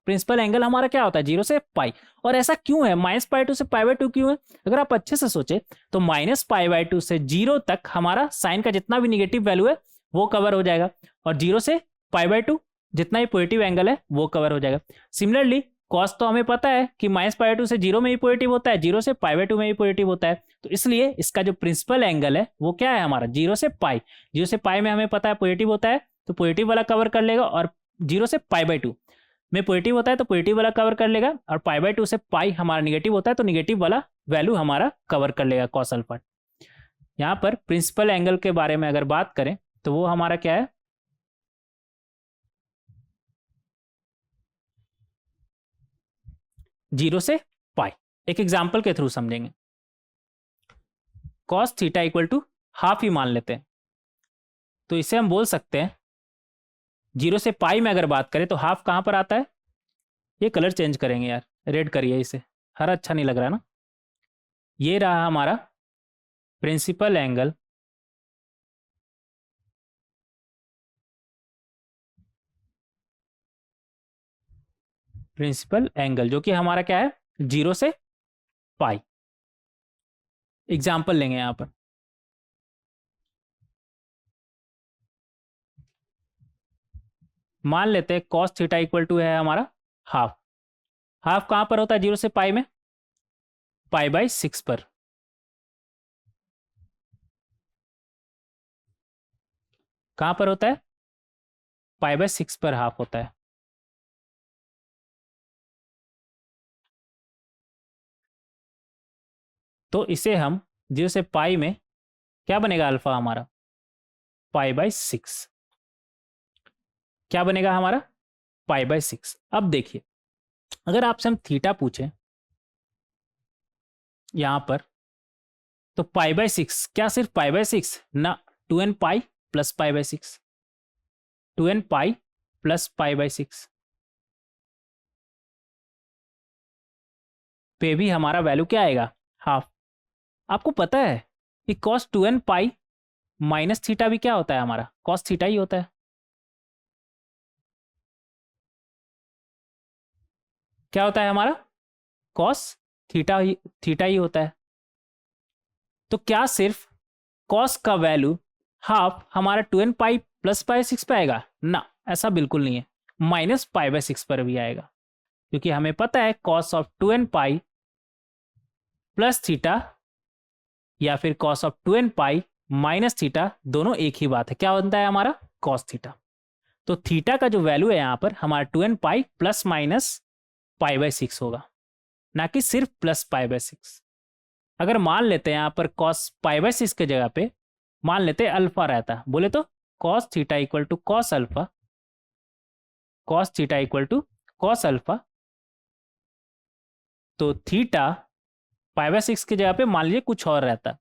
प्रिंसिपल एंगल हमारा क्या होता है 0 से π। और ऐसा क्यों है -π/2 से π/2 क्यों है? अगर आप अच्छे से सोचे तो -π/2 से 0 तक हमारा साइन का जितना भी निगेटिव वैल्यू है वो कवर हो जाएगा और 0 से π/2 जितना भी पॉजिटिव एंगल है वो कवर हो जाएगा। सिमिलरली कॉस तो हमें पता है कि -π/2 से 0 में भी पॉजिटिव होता है, 0 से π/2 में भी पॉजिटिव होता है। तो इसलिए इसका जो प्रिंसिपल एंगल है वो क्या है हमारा 0 से π। 0 से π में हमें पता है पॉजिटिव होता है तो पॉजिटिव वाला कवर कर लेगा, और 0 से π/2 में पॉजिटिव होता है तो पॉजिटिव वाला कवर कर लेगा, और π/2 से π हमारा निगेटिव होता है तो निगेटिव वाला वैल्यू हमारा कवर कर लेगा कॉस अल्फा। यहाँ पर प्रिंसिपल एंगल के बारे में अगर बात करें तो वो हमारा क्या है 0 से पाई। एक एग्जाम्पल के थ्रू समझेंगे। Cos theta equal to half ही मान लेते हैं, तो इसे हम बोल सकते हैं 0 से पाई में अगर बात करें तो हाफ कहां पर आता है, ये कलर चेंज करेंगे यार, रेड करिए इसे, हरा अच्छा नहीं लग रहा ना। ये रहा हमारा प्रिंसिपल एंगल जो कि हमारा क्या है, 0 से पाई। एग्जाम्पल लेंगे यहां पर, मान लेते हैं कॉस थीटा इक्वल टू है हमारा हाफ। हाफ कहां पर होता है 0 से पाई में, पाई बाई 6 पर। कहां पर होता है, पाई बाई 6 पर हाफ होता है। तो इसे हम 0 से पाई में क्या बनेगा अल्फा हमारा, पाई बाई 6। क्या बनेगा हमारा, पाई बाई 6। अब देखिए, अगर आपसे हम थीटा पूछें यहां पर, तो पाई बाई 6 क्या सिर्फ पाई बाई 6 ना, 2n pi plus pi by 6, 2n pi plus pi by 6 पे भी हमारा वैल्यू क्या आएगा, हाफ। आपको पता है कि cos 2n pi minus theta भी क्या होता है हमारा, कॉस थीटा ही होता है। क्या होता है हमारा, कॉस थीटा ही होता है। तो क्या सिर्फ कॉस का वैल्यू हाफ हमारा 2n पाई प्लस पाई 6 पे आएगा ना, ऐसा बिल्कुल नहीं है, माइनस पाई बाई 6 पर भी आएगा, क्योंकि हमें पता है cos of 2n pi plus theta या फिर cos of 2n pi minus theta दोनों एक ही बात है, क्या बनता है हमारा, कॉस थीटा। तो थीटा का जो वैल्यू है यहां पर हमारा 2n pi plus minus pi by 6 होगा, ना कि सिर्फ प्लस पाई बाई 6। अगर मान लेते हैं यहां पर कॉस पाई बाई 6 के जगह पे मान लेते हैं अल्फा रहता, बोले तो cos theta equal to cos alpha, cos theta equal to cos alpha. तो थीटा पाई बाई 6 की जगह पे मान लीजिए कुछ और रहता,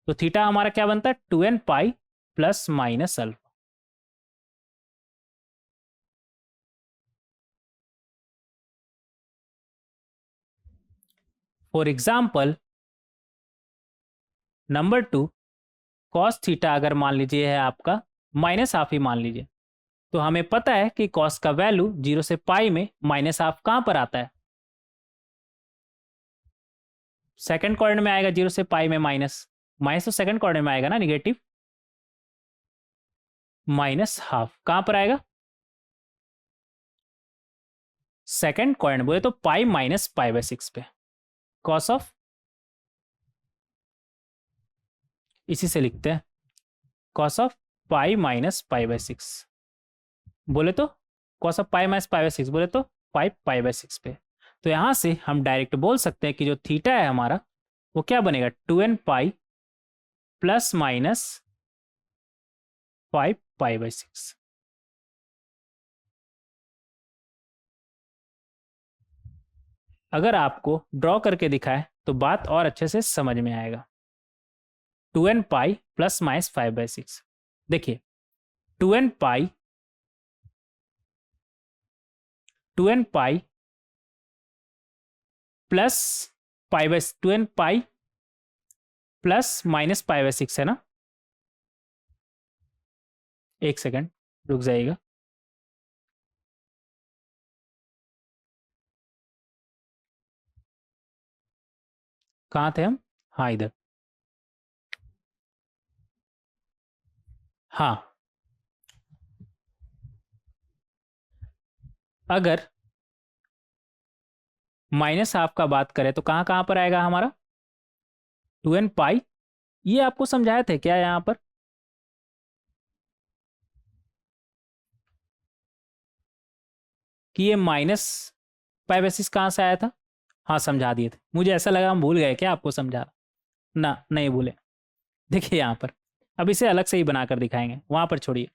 तो थीटा हमारा क्या बनता है, 2n pi plus minus alpha. For example number 2, cos theta अगर मान लीजिए है आपका माइनस हाफ ही मान लीजिए, तो हमें पता है कि कॉस का वैल्यू 0 से पाई में माइनस हाफ कहां पर आता है, सेकंड क्वाड्रेंट में आएगा, 0 से पाई में माइनस, माइनस तो सेकंड क्वाड्रेंट में आएगा ना, निगेटिव, माइनस हाफ कहां पर आएगा, सेकंड क्वाड्रेंट, बोले तो पाई माइनस पाई बाई 6 पे। कॉस ऑफ, इसी से लिखते हैं cos of pi minus pi by 6, बोले तो cos of pi minus pi by 6 बोले तो पाई पाई बाई 6 पे। तो यहां से हम डायरेक्ट बोल सकते हैं कि जो थीटा है हमारा वो क्या बनेगा, 2n pi plus minus pi pi by 6। अगर आपको ड्रॉ करके दिखाए तो बात और अच्छे से समझ में आएगा। 2n पाई प्लस माइनस 5/6, देखिए 2n pi, 2n pi plus pi by, 2n pi plus minus pi by 6 है ना, एक सेकेंड रुक जाइएगा। कहाँ थे हम, हाँ इधर, हाँ अगर माइनस हाफ का बात करें तो कहाँ कहाँ पर आएगा हमारा, 2n पाई, ये आपको समझाए थे क्या यहाँ पर, कि ये माइनस पाई बाई 6 कहाँ से आया था, हाँ समझा दिए थे, मुझे ऐसा लगा हम भूल गए क्या आपको समझा, ना नहीं भूले। देखिए यहाँ पर अब इसे अलग से ही बनाकर दिखाएंगे, वहां पर छोड़िए।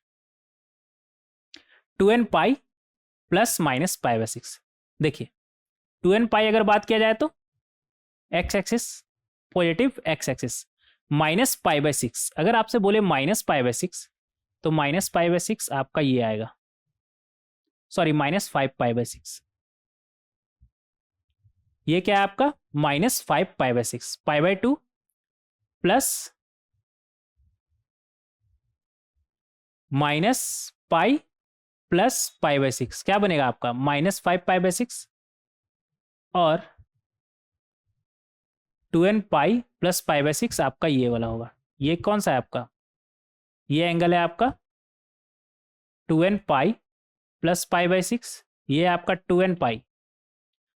2n pi plus minus pi by 6, देखिए 2n पाई अगर बात किया जाए तो x axis positive, x axis minus pi by 6। अगर आपसे बोले माइनस पाई बाय 6 तो माइनस पाई बाय 6 आपका ये आएगा, सॉरी माइनस 5 पाई बाय 6। ये क्या है आपका minus 5 pi by 6, pi by 2 plus minus pi plus pi bye 6 क्या बनेगा आपका माइनस 5 पाई बाय 6 और 2n pi plus pi bye 6 आपका ये वाला होगा। ये कौन सा है आपका, ये एंगल है आपका 2n pi plus pi bye 6, ये आपका 2n पाई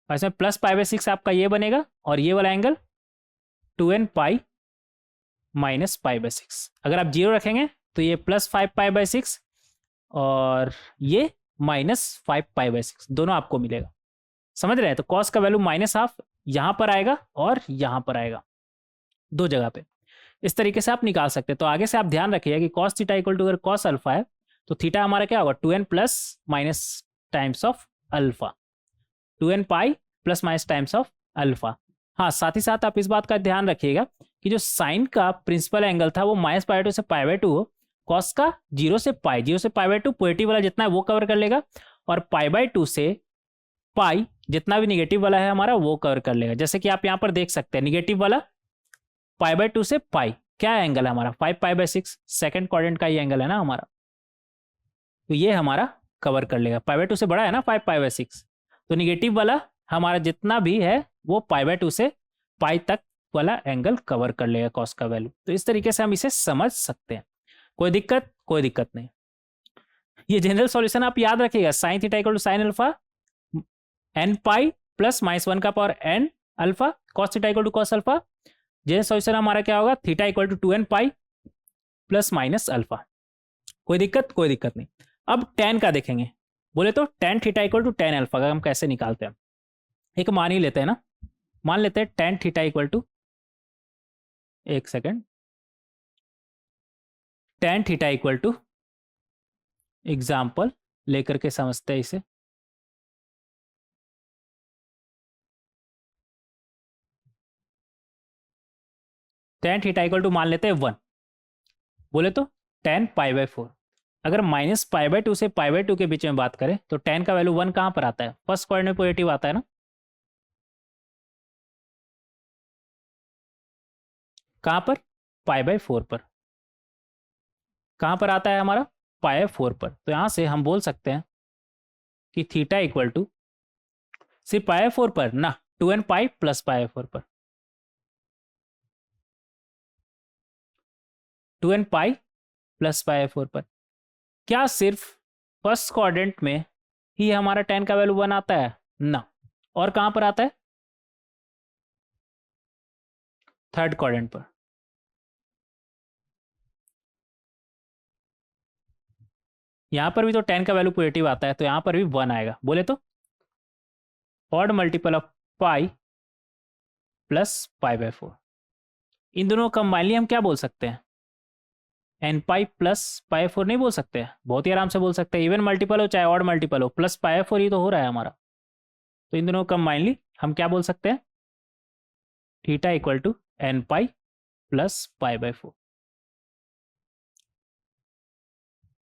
और इसमें प्लस पाई बाय 6 आपका ये बनेगा और ये वाला angle 2n pi minus pi by 6। अगर आप जीरो रखेंगे तो ये प्लस 5 पाई बाय 6 और ये माइनस 5 पाई बाय 6 दोनों आपको मिलेगा। समझ रहे हैं? तो कॉस का वैल्यू माइनस हाफ यहां पर आएगा और यहां पर आएगा, दो जगह पे। इस तरीके से आप निकाल सकते हैं। तो आगे से आप ध्यान रखिएगा कि कॉस थीटा इक्वल टू अगर कॉस अल्फा है तो थीटा हमारा क्या होगा 2n plus minus times of alpha, 2n pi plus minus times of alpha. हाँ, साथ ही साथ आप इस बात का ध्यान रखिएगा कि जो साइन का प्रिंसिपल एंगल था वो माइनस पाई बाय 2 से पाई बाय 2 हो, कॉस का 0 से पाई बाय 2 पॉजिटिव वाला जितना है वो कवर कर लेगा और पाई बाय 2 से पाई जितना भी निगेटिव वाला है हमारा वो कवर कर लेगा। जैसे कि आप यहाँ पर देख सकते हैं निगेटिव वाला पाई बाय 2 से पाई क्या एंगल है हमारा 5 पाई बाय 6, सेकंड क्वाड्रेंट का ये एंगल है ना हमारा, तो ये हमारा कवर कर लेगा। पाई बाय 2 से बड़ा है ना 5 पाई बाय 6, तो निगेटिव वाला हमारा जितना भी है वो पाई बाय 2 से पाई तक वाला एंगल कवर कर लेगा कॉस का वैल्यू। तो इस तरीके से हम इसे समझ सकते हैं। कोई दिक्कत नहीं। ये जनरल सॉल्यूशन आप याद रखिएगा, sine theta equal to sine alpha n pi plus minus 1 का power n alpha, cos theta equal to cos alpha. General solution हमारा क्या होगा theta equal to 2n pi plus minus alpha. कोई दिक्कत नहीं। अब tan का देखेंगे, बोले तो tan theta equal to tan alpha का हम कैसे निकालते हैं। एक मान ही लेते हैं ना, मान लेते हैं tan थीटा इक्वल टू, एक second, tan theta equal to example लेकर के समझते हैं इसे। tan थीटा इक्वल टू मान लेते हैं 1, बोले तो tan पाई बाय 4। अगर माइनस पाई बाय 2 से पाई बाय 2 के बीच में बात करें तो tan का वैल्यू 1 कहां पर आता है, फर्स्ट क्वाड्रेंट में पॉजिटिव आता है ना, कहां पर पाई बाय 4 पर, कहां पर आता है हमारा पाई बाय 4 पर। तो यहां से हम बोल सकते हैं कि थीटा इक्वल टू सिर्फ पाई बाय 4 पर ना 2n pi plus pi by 4 पर, 2n pi plus pi by 4 पर। क्या सिर्फ फर्स्ट क्वाड्रेंट में ही हमारा tan का वैल्यू 1 आता है ना, और कहां पर आता है थर्ड क्वाड्रेंट पर। यहां पर भी तो tan का वैल्यू पॉजिटिव आता है तो यहां पर भी 1 आएगा, बोले तो odd multiple of pi plus pi by 4। इन दोनों का कंबाइनली हम क्या बोल सकते हैं एन पाई प्लस पाई 4 नहीं बोल सकते हैं, बहुत ही आराम से बोल सकते हैं। इवन मल्टीपल हो चाहे ऑड मल्टीपल हो, प्लस पाई 4 ही तो हो रहा है हमारा। तो इन दोनों का कंबाइनली हम क्या बोल सकते हैं theta equal to n pi plus pi by 4,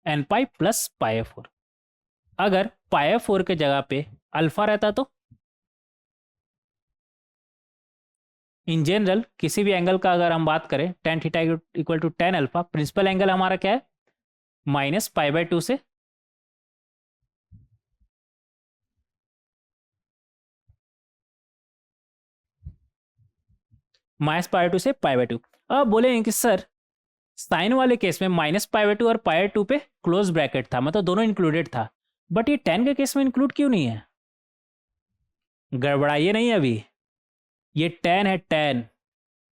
n pi plus pi 4। अगर पाई 4 के जगह पे अल्फा रहता तो इन जनरल किसी भी एंगल का अगर हम बात करें tan theta equal to tan alpha, principal angle हमारा क्या है माइनस पाई बाय 2 से माइनस पाई बाय 2 से पाई बाय 2। अब बोले कि सर साइन वाले केस में माइनस पाई बाय 2 और पाई बाय 2 पे क्लोज ब्रैकेट था, मतलब दोनों इंक्लूडेड था, बट ये tan के केस में इंक्लूड क्यों नहीं है, गड़बड़ाइए नहीं अभी। ये tan है,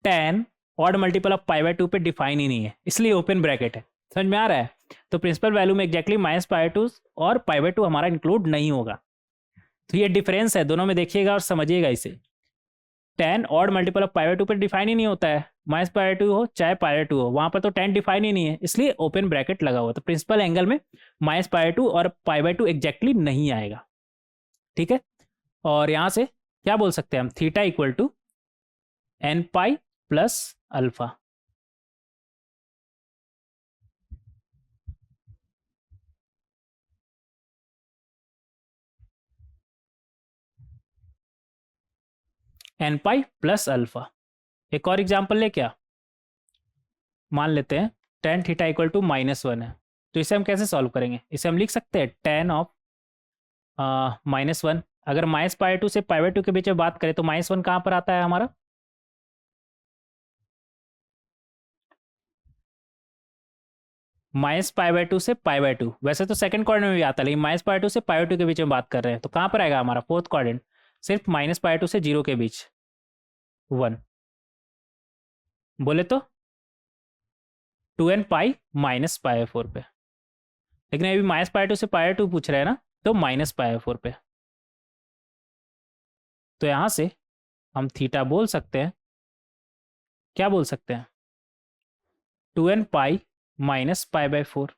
tan odd multiple of pi by 2 पे डिफाइन ही नहीं है, इसलिए ओपन ब्रैकेट है। समझ में आ रहा है? तो प्रिंसिपल वैल्यू में एग्जैक्टली माइनस पाई बाय 2 और पाई बाय 2 हमारा इंक्लूड नहीं होगा। तो ये डिफरेंस है दोनों में, देखिएगा और समझिएगा इसे। tan odd multiple of pi by 2 पे डिफाइन ही नहीं होता है, माइनस पाई बाय 2 हो चाहे पाई बाय 2 हो, वहां पर तो tan डिफाइन ही नहीं है, इसलिए ओपन ब्रैकेट लगा हुआ। तो प्रिंसिपल एंगल में माइनस पाई बाय 2 और पाई बाय 2 एग्जैक्टली नहीं आएगा, ठीक है। और यहाँ से क्या बोल सकते हैं हम, theta equal to n pi plus alpha. N pi plus alpha. एक और एग्जांपल ले क्या, मान लेते हैं टेन थीटा इक्वल टू -1 है, तो इसे हम कैसे सॉल्व करेंगे, इसे हम लिख सकते हैं टेन ऑफ -1। अगर -π/2 से π/2 के बीच में बात करें तो -1 कहाँ पर आता है हमारा, -π/2 से π/2, वैसे तो सेकंड क्वाड्रेंट में भी आता है, लेकिन -π/2 से π/2 के बीच में बात कर रहे हैं, तो कहाँ पर आएगा हमारा फोर्थ क्वाड्रेंट, सिर्फ -π/2 से 0 के बीच 1, बोले तो 2n पाई -π/4 पे, लेकिन अभी -π/2 से π/2 पूछ रहे हैं ना, तो -π/4 पे। तो यहाँ से हम थीटा बोल सकते हैं, क्या बोल सकते हैं, 2n पाई -π/4।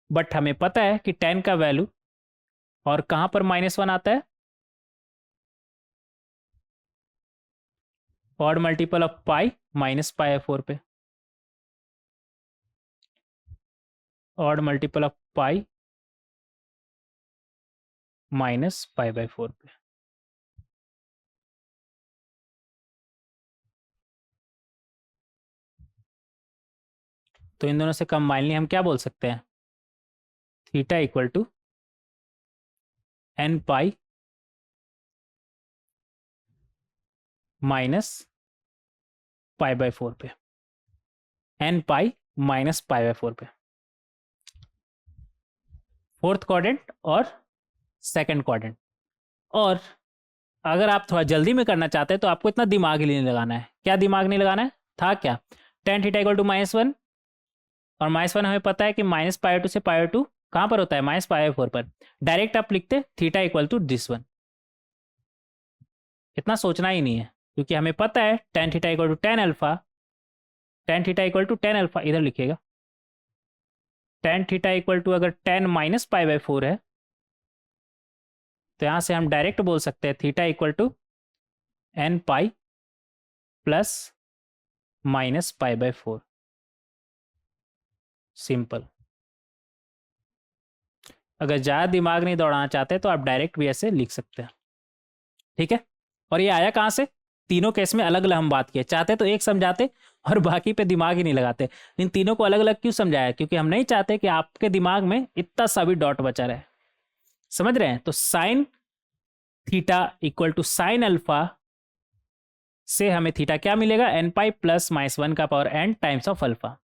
बट हमें पता है कि टेन का वैल्यू और कहाँ पर -1 आता है, ऑड मल्टीपल ऑफ पाई -π/4 पे, ऑड मल्टीपल ऑफ पाई -π/4 पे। तो इन दोनों से कंबाइनली हम क्या बोल सकते हैं, थीटा इक्वल टू एन पाई -π/4 पे, एन पाई -π/4 पे, फोर्थ क्वाड्रेंट और सेकंड क्वाड्रेंट। और अगर आप थोड़ा जल्दी में करना चाहते हैं तो आपको इतना दिमाग ही नहीं लगाना है। क्या दिमाग नहीं लगाना है, था क्या, टेन थीटा इक्वल टू -1, और -1 हमें पता है कि -π/2 से π/2 कहाँ पर होता है, -π/4 पर। डायरेक्ट आप लिखते theta equal to this one, इतना सोचना ही नहीं है, क्योंकि हमें पता है tan theta equal to tan alpha, tan theta equal to tan alpha इधर लिखिएगा, टेन थीटा इक्वल टू अगर टेन -π/4 है, तो यहाँ से हम डायरेक्ट बोल सकते हैं theta equal to n pi plus -π/4, simple. अगर ज़्यादा दिमाग नहीं दौड़ाना चाहते तो आप डायरेक्ट भी ऐसे लिख सकते हैं, ठीक है। और ये आया कहाँ से, तीनों केस में अलग अलग हम बात किए, चाहते तो एक समझाते और बाकी पे दिमाग ही नहीं लगाते, इन तीनों को अलग अलग क्यों समझाया, क्योंकि हम नहीं चाहते कि आपके दिमाग में इतना सा भी डॉट बचा रहे, समझ रहे हैं। तो sine theta equal to sine alpha से हमें थीटा क्या मिलेगा, एन पाई प्लस -1 का power n times of alpha.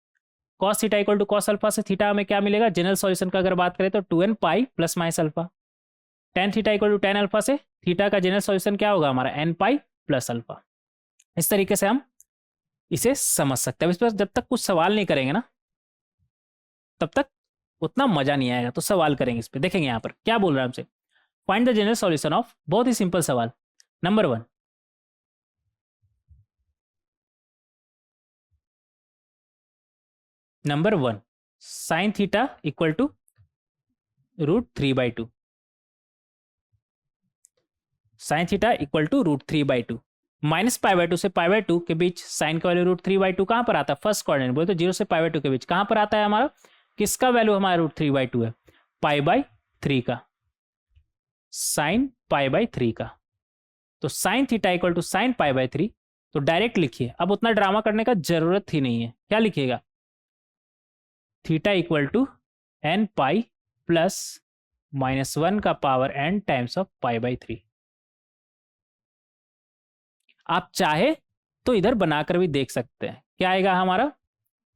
Cos theta equal to cos alpha से थीटा हमें क्या मिलेगा, जनरल सॉल्यूशन का अगर बात करें तो 2n pi plus minus alpha. Tan theta equal to tan alpha से थीटा का जनरल सॉल्यूशन क्या होगा हमारा, एन पाई प्लस अल्फा। इस तरीके से हम इसे समझ सकते हैं। इस पर जब तक कुछ सवाल नहीं करेंगे ना, तब तक उतना मजा नहीं आएगा, तो सवाल करेंगे इस पर। देखेंगे यहाँ पर क्या बोल रहा है हमसे, find the general solution of, बहुत ही सिंपल सवाल। Number 1, number 1 sine theta equal to √3/2, sine theta equal to √3/2। -π/2 से π/2 के बीच साइन का वैल्यू √3/2 कहाँ पर आता है, फर्स्ट क्वाड्रेंट बोले तो 0 से π/2 के बीच कहाँ पर आता है हमारा, किसका वैल्यू हमारा √3/2 है, π/3 का, साइन π/3 का। तो sine theta equal to sine π/3, तो डायरेक्ट लिखिए, अब उतना ड्रामा करने का जरूरत ही नहीं है। क्या लिखिएगा, theta equal to n pi plus -1 का पावर n टाइम्स ऑफ π/3। आप चाहे तो इधर बनाकर भी देख सकते हैं, क्या आएगा हमारा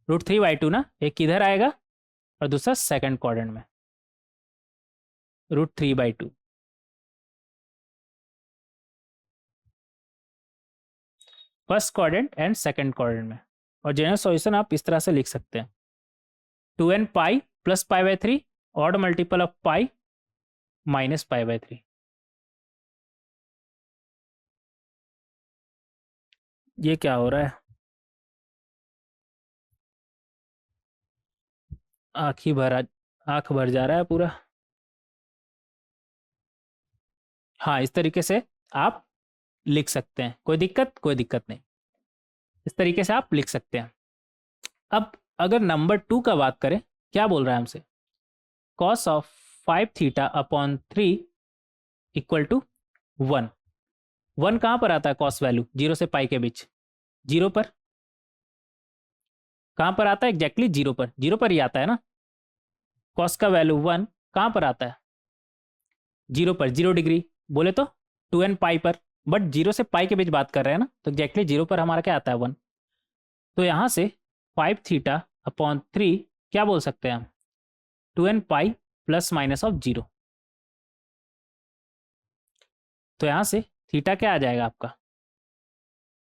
√3/2 ना, एक इधर आएगा और दूसरा सेकंड क्वाड्रेंट में √3/2, first quadrant and second quadrant में। और जनरल सॉल्यूशन आप इस तरह से लिख सकते हैं, 2n pi plus π/3 odd multiple of pi minus π/3। ये क्या हो रहा है, आंख भर जा रहा है पूरा। हाँ, इस तरीके से आप लिख सकते हैं, कोई दिक्कत नहीं। इस तरीके से आप लिख सकते हैं। अब अगर नंबर 2 का बात करें, क्या बोल रहा है हमसे, cos of 5 theta upon 3 equal to 1। 1 कहाँ पर आता है कॉस वैल्यू, 0 से पाई के बीच, 0 पर। कहाँ पर आता है एग्जैक्टली 0 पर, 0 पर ही आता है ना। कॉस का वैल्यू 1 कहाँ पर आता है, 0 पर, 0 डिग्री बोले तो 2n पाई पर, बट 0 से पाई के बीच बात कर रहे हैं ना, तो एग्जैक्टली 0 पर हमारा क्या आता है 1। तो यहाँ से 5 थीटा अपॉन 3 क्या बोल सकते हैं हम, 2n pi plus minus of 0। तो यहाँ से थीटा क्या आ जाएगा आपका,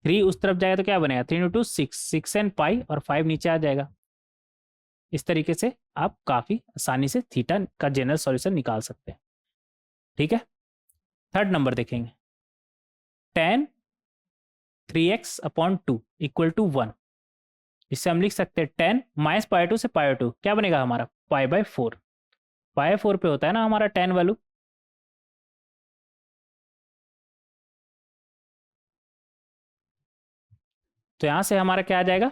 3 उस तरफ जाएगा तो क्या बनेगा, 3 इंटू 6n पाई, और 5 नीचे आ जाएगा। इस तरीके से आप काफ़ी आसानी से थीटा का जनरल सॉल्यूशन निकाल सकते हैं। ठीक है, थर्ड नंबर देखेंगे, tan 3x upon 2 equal to 1। इससे हम लिख सकते हैं tan माइनस पाई 2 से पाई 2 क्या बनेगा हमारा, पाई बाई 4। पाई 4 पे होता है ना हमारा tan वैल्यू। तो यहाँ से हमारा क्या आ जाएगा,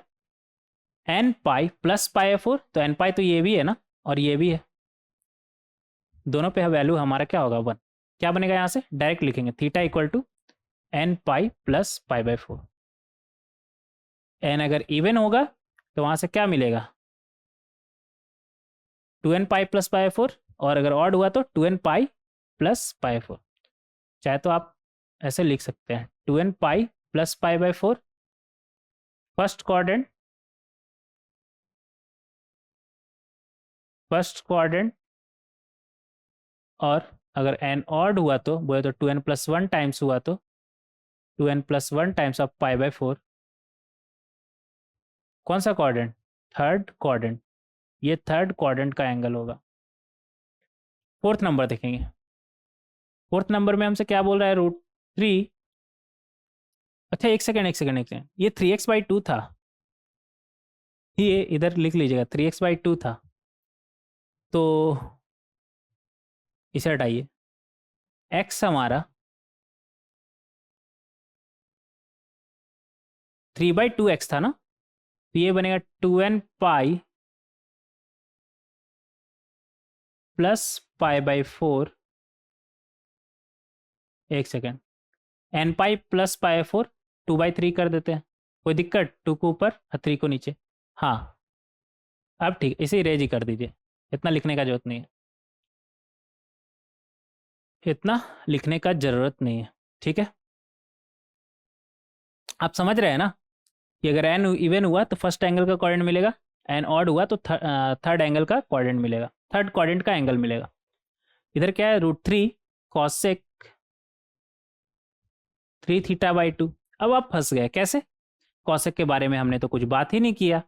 n पाई प्लस पाई 4, तो n पाई तो ये भी है ना, और ये भी है, दोनों पे वैल्यू हमारा क्या होगा 1। क्या बनेगा, यहाँ से डायरेक्ट लिखेंगे theta equal to n pi plus pi by 4। n अगर इवन होगा तो वहाँ से क्या मिलेगा, 2n पाई प्लस पाई 4, और अगर ऑड हुआ तो 2n पाई प्लस पाई 4। चाहे तो आप ऐसे लिख सकते हैं 2n pi plus pi by 4 first quadrant, और अगर n ऑड हुआ तो बोले तो 2n प्लस 1 टाइम्स हुआ तो 2n plus 1 times of pi by 4। कौन सा क्वाड्रेंट, थर्ड क्वाड्रेंट, ये थर्ड क्वाड्रेंट का एंगल होगा। फोर्थ नंबर देखेंगे, फोर्थ नंबर में हमसे क्या बोल रहा है, √3। अच्छा एक सेकेंड, ये 3x/2 था, ये इधर लिख लीजिएगा 3x/2 था, तो इसे हटाइए, x हमारा 3/2x था ना, तो ये बनेगा 2n pi plus pi by 4। एक second, n pi plus pi 4 2/3 कर देते हैं, कोई दिक्कत, 2 को ऊपर और 3 को नीचे। हाँ अब ठीक, इसे इरेज ही कर दीजिए, इतना लिखने का जरूरत नहीं है, इतना लिखने का जरूरत नहीं है। ठीक है, आप समझ रहे हैं ना कि अगर n इवन हुआ तो फर्स्ट एंगल का कोऑर्डिनेट मिलेगा, n ऑड हुआ तो थर्ड एंगल का कोऑर्डिनेट मिलेगा, थर्ड क्वाड्रेंट का एंगल मिलेगा। इधर क्या है, √3 कॉसेक 3 थीटा बाई 2। अब आप फंस गए, कैसे, कॉसेक के बारे में हमने तो कुछ बात ही नहीं किया,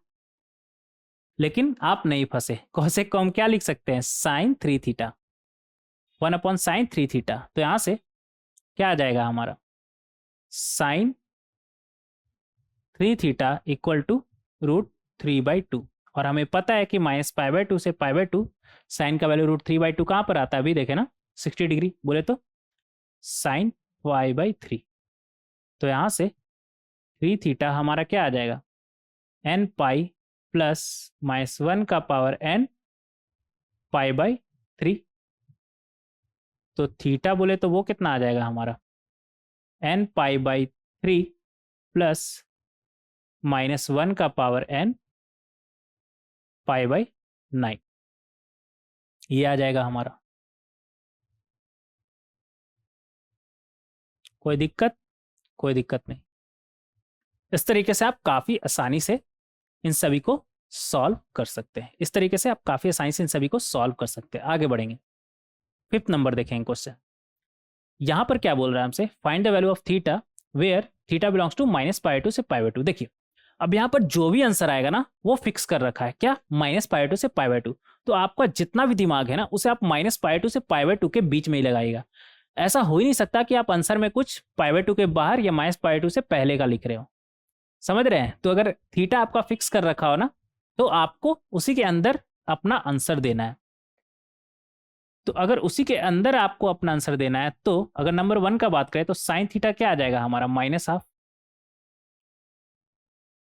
लेकिन आप नहीं फंसे। कॉसेक को हम क्या लिख सकते हैं, साइन 3 थीटा, 1/sin 3 थीटा। तो यहां से क्या आ जाएगा हमारा, साइन 3 थीटा इक्वल टू √3/2। और हमें पता है कि माइनस पाई बाई 2 से पाई बाई 2 साइन का वैल्यू √3/2 कहाँ पर आता है, अभी देखे ना 60 डिग्री, बोले तो साइन y/3। तो यहाँ से 3 थीटा हमारा क्या आ जाएगा, n पाई प्लस माइनस 1 का पावर n पाई बाई 3। तो थीटा बोले तो वो कितना आ जाएगा हमारा, n pi by 3 plus minus 1 का पावर n पाई बाई 9, ये आ जाएगा हमारा। कोई दिक्कत नहीं। इस तरीके से आप काफ़ी आसानी से इन सभी को सॉल्व कर सकते हैं, इस तरीके से आप काफ़ी आसानी से इन सभी को सॉल्व कर सकते हैं। आगे बढ़ेंगे, फिफ्थ नंबर देखेंगे क्वेश्चन। यहाँ पर क्या बोल रहा है हमसे, find the value of theta where theta belongs to minus pi 2 से पाई बाई 2। देखिए अब यहाँ पर जो भी आंसर आएगा ना वो फिक्स कर रखा है, क्या, माइनस पाई 2 से पाई बाई 2। तो आपका जितना भी दिमाग है ना उसे आप माइनस पाई 2 से पाई बाई 2 के बीच में ही लगाइएगा। ऐसा हो ही नहीं सकता कि आप आंसर में कुछ पाई बाई 2 के बाहर या माइनस पाई 2 से पहले का लिख रहे हो, समझ रहे हैं। तो अगर थीटा आपका फिक्स कर रखा हो ना तो आपको उसी के अंदर अपना आंसर देना है। तो अगर उसी के अंदर आपको अपना आंसर देना है, तो अगर नंबर 1 का बात करें तो साइन थीटा क्या आ जाएगा हमारा, -हाफ।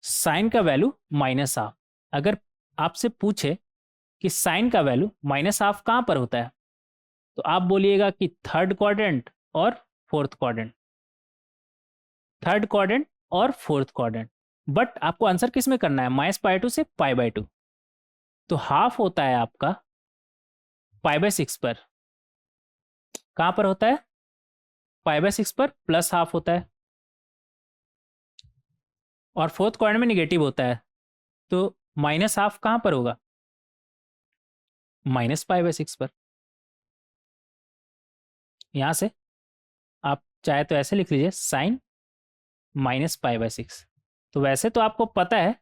साइन का वैल्यू -हाफ। अगर आपसे पूछे कि साइन का वैल्यू -हाफ कहां पर होता है, तो आप बोलिएगा कि थर्ड क्वाड्रेंट और फोर्थ क्वाड्रेंट, थर्ड क्वाड्रेंट और फोर्थ क्वाड्रेंट। बट आपको आंसर किस में करना है, -π/2 से π/2। तो हाफ होता है आपका π/6 पर। कहां पर होता है, π/6 पर, प्लस हाफ होता है। और फोर्थ क्वाड्रेंट में निगेटिव होता है, तो -हाफ कहां पर होगा, -π/6 पर। यहां से आप चाहे तो ऐसे लिख लीजिए, साइन -π/6। तो वैसे तो आपको पता है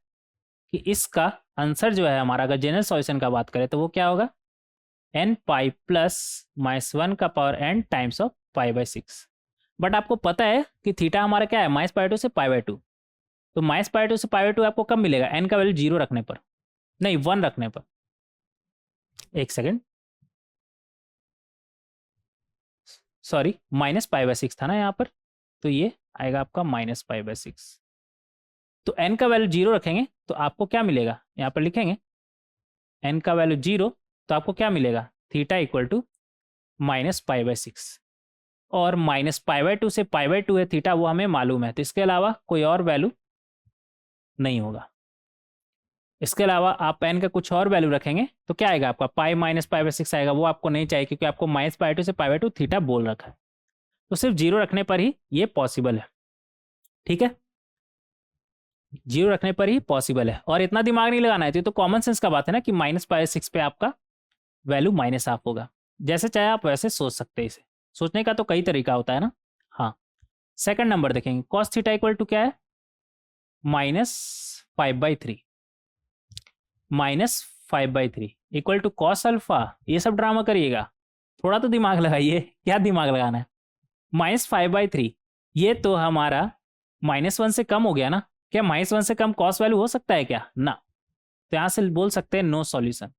कि इसका आंसर जो है हमारा, अगर जनरल सॉल्यूशन का बात करें तो वो क्या होगा, n π प्लस -1 का power n times of π/6। But आपको पता है कि थीटा हमारा क्या है, -π/2 से π/2। तो -π/2 से π/2 आपको कब मिलेगा, n का वैल्यू 0 रखने पर, नहीं 1 रखने पर। एक सेकेंड, सॉरी, -π/6 था ना यहाँ पर, तो ये आएगा आपका -π/6। तो n का वैल्यू 0 रखेंगे तो आपको क्या मिलेगा, यहाँ पर लिखेंगे n का वैल्यू 0, तो आपको क्या मिलेगा, थीटा इक्वल टू -π/6। और -π/2 से π/2 है थीटा, वो हमें मालूम है, तो इसके अलावा कोई और वैल्यू नहीं होगा। इसके अलावा आप n का कुछ और वैल्यू रखेंगे तो क्या आएगा आपका, पाई -π/6 आएगा। वो आपको नहीं चाहिए क्योंकि आपको -π/2 से π/2 थीटा बोल रखा है, तो सिर्फ 0 रखने पर ही ये पॉसिबल है। ठीक है, 0 रखने पर ही पॉसिबल है, और इतना दिमाग नहीं लगाना है। तो कॉमन सेंस का बात है ना कि -π/6 पे आपका वैल्यू -हाफ होगा। जैसे चाहे आप वैसे सोच सकते हैं, इसे सोचने का तो कई तरीका होता है ना। हाँ, सेकंड नंबर देखेंगे, cos थीटा इक्वल टू क्या है, -5/3। -5/3 इक्वल टू cos अल्फा। ये सब ड्रामा करिएगा, थोड़ा तो दिमाग लगाइए। क्या दिमाग लगाना है, -5/3, ये तो हमारा -1 से कम हो गया ना। क्या -1 से कम cos वैल्यू हो सकता है क्या, ना। तो यहां से बोल सकते हैं नो सॉल्यूशन,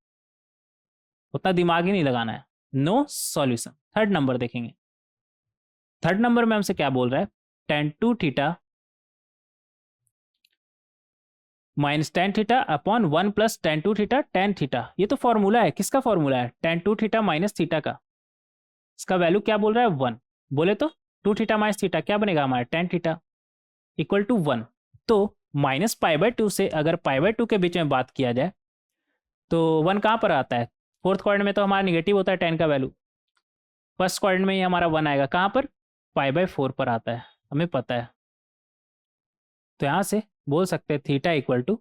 उतना दिमाग ही नहीं लगाना है, नो सॉल्यूशन। थर्ड नंबर देखेंगे, थर्ड नंबर में हमसे क्या बोल रहा है, tan2 theta -tan theta upon 1 plus tan2 theta tan theta. ये तो फॉर्मूला है, किसका फॉर्मूला है, tan2 थीटा माइनस थीटा का। इसका वैल्यू क्या बोल रहा है, 1। बोले तो 2 थीटा माइनस थीटा क्या बनेगा हमारा, tan थीटा इक्वल टू 1। तो -π/2 से अगर π/2 के बीच में बात किया जाए तो 1 कहाँ पर आता है, फोर्थ क्वाड्रेंट में तो हमारा निगेटिव होता है tan का वैल्यू। फर्स्ट क्वाड्रेंट में ही हमारा 1 आएगा, कहाँ पर, π/4 पर आता है, हमें पता है। तो यहाँ से बोल सकते हैं थीटा इक्वल टू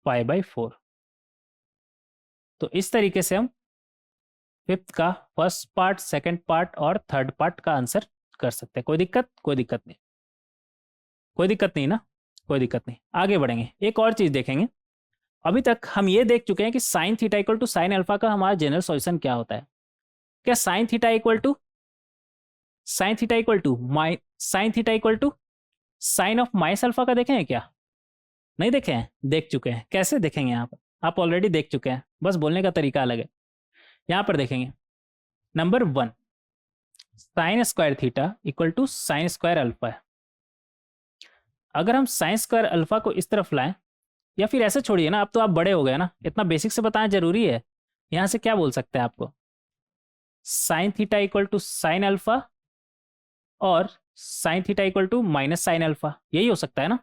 π/4। तो इस तरीके से हम फिफ्थ का फर्स्ट पार्ट, सेकंड पार्ट और थर्ड पार्ट का आंसर कर सकते हैं। कोई दिक्कत, कोई दिक्कत नहीं, कोई दिक्कत नहीं ना, कोई दिक्कत नहीं। आगे बढ़ेंगे, एक और चीज देखेंगे। अभी तक हम ये देख चुके हैं कि sine theta equal to sine alpha का हमारा जनरल सॉल्यूशन क्या होता है। क्या sine theta equal to sine theta equal to sine theta equal to sine of minus alpha का देखें क्या, नहीं देखे हैं, देख चुके हैं। कैसे देखेंगे, यहाँ पर आप ऑलरेडी देख चुके हैं, बस बोलने का तरीका अलग है। यहाँ पर देखेंगे, number 1 sine square theta equal to sine square alpha है। अगर हम साइन स्क्वायर अल्फा को इस तरफ लाएं, या फिर ऐसे छोड़िए ना, अब तो आप बड़े हो गए ना, इतना बेसिक से बताना जरूरी है। यहां से क्या बोल सकते हैं आपको, sine theta equal to sine alpha और sine theta equal to minus sine alpha, यही हो सकता है ना।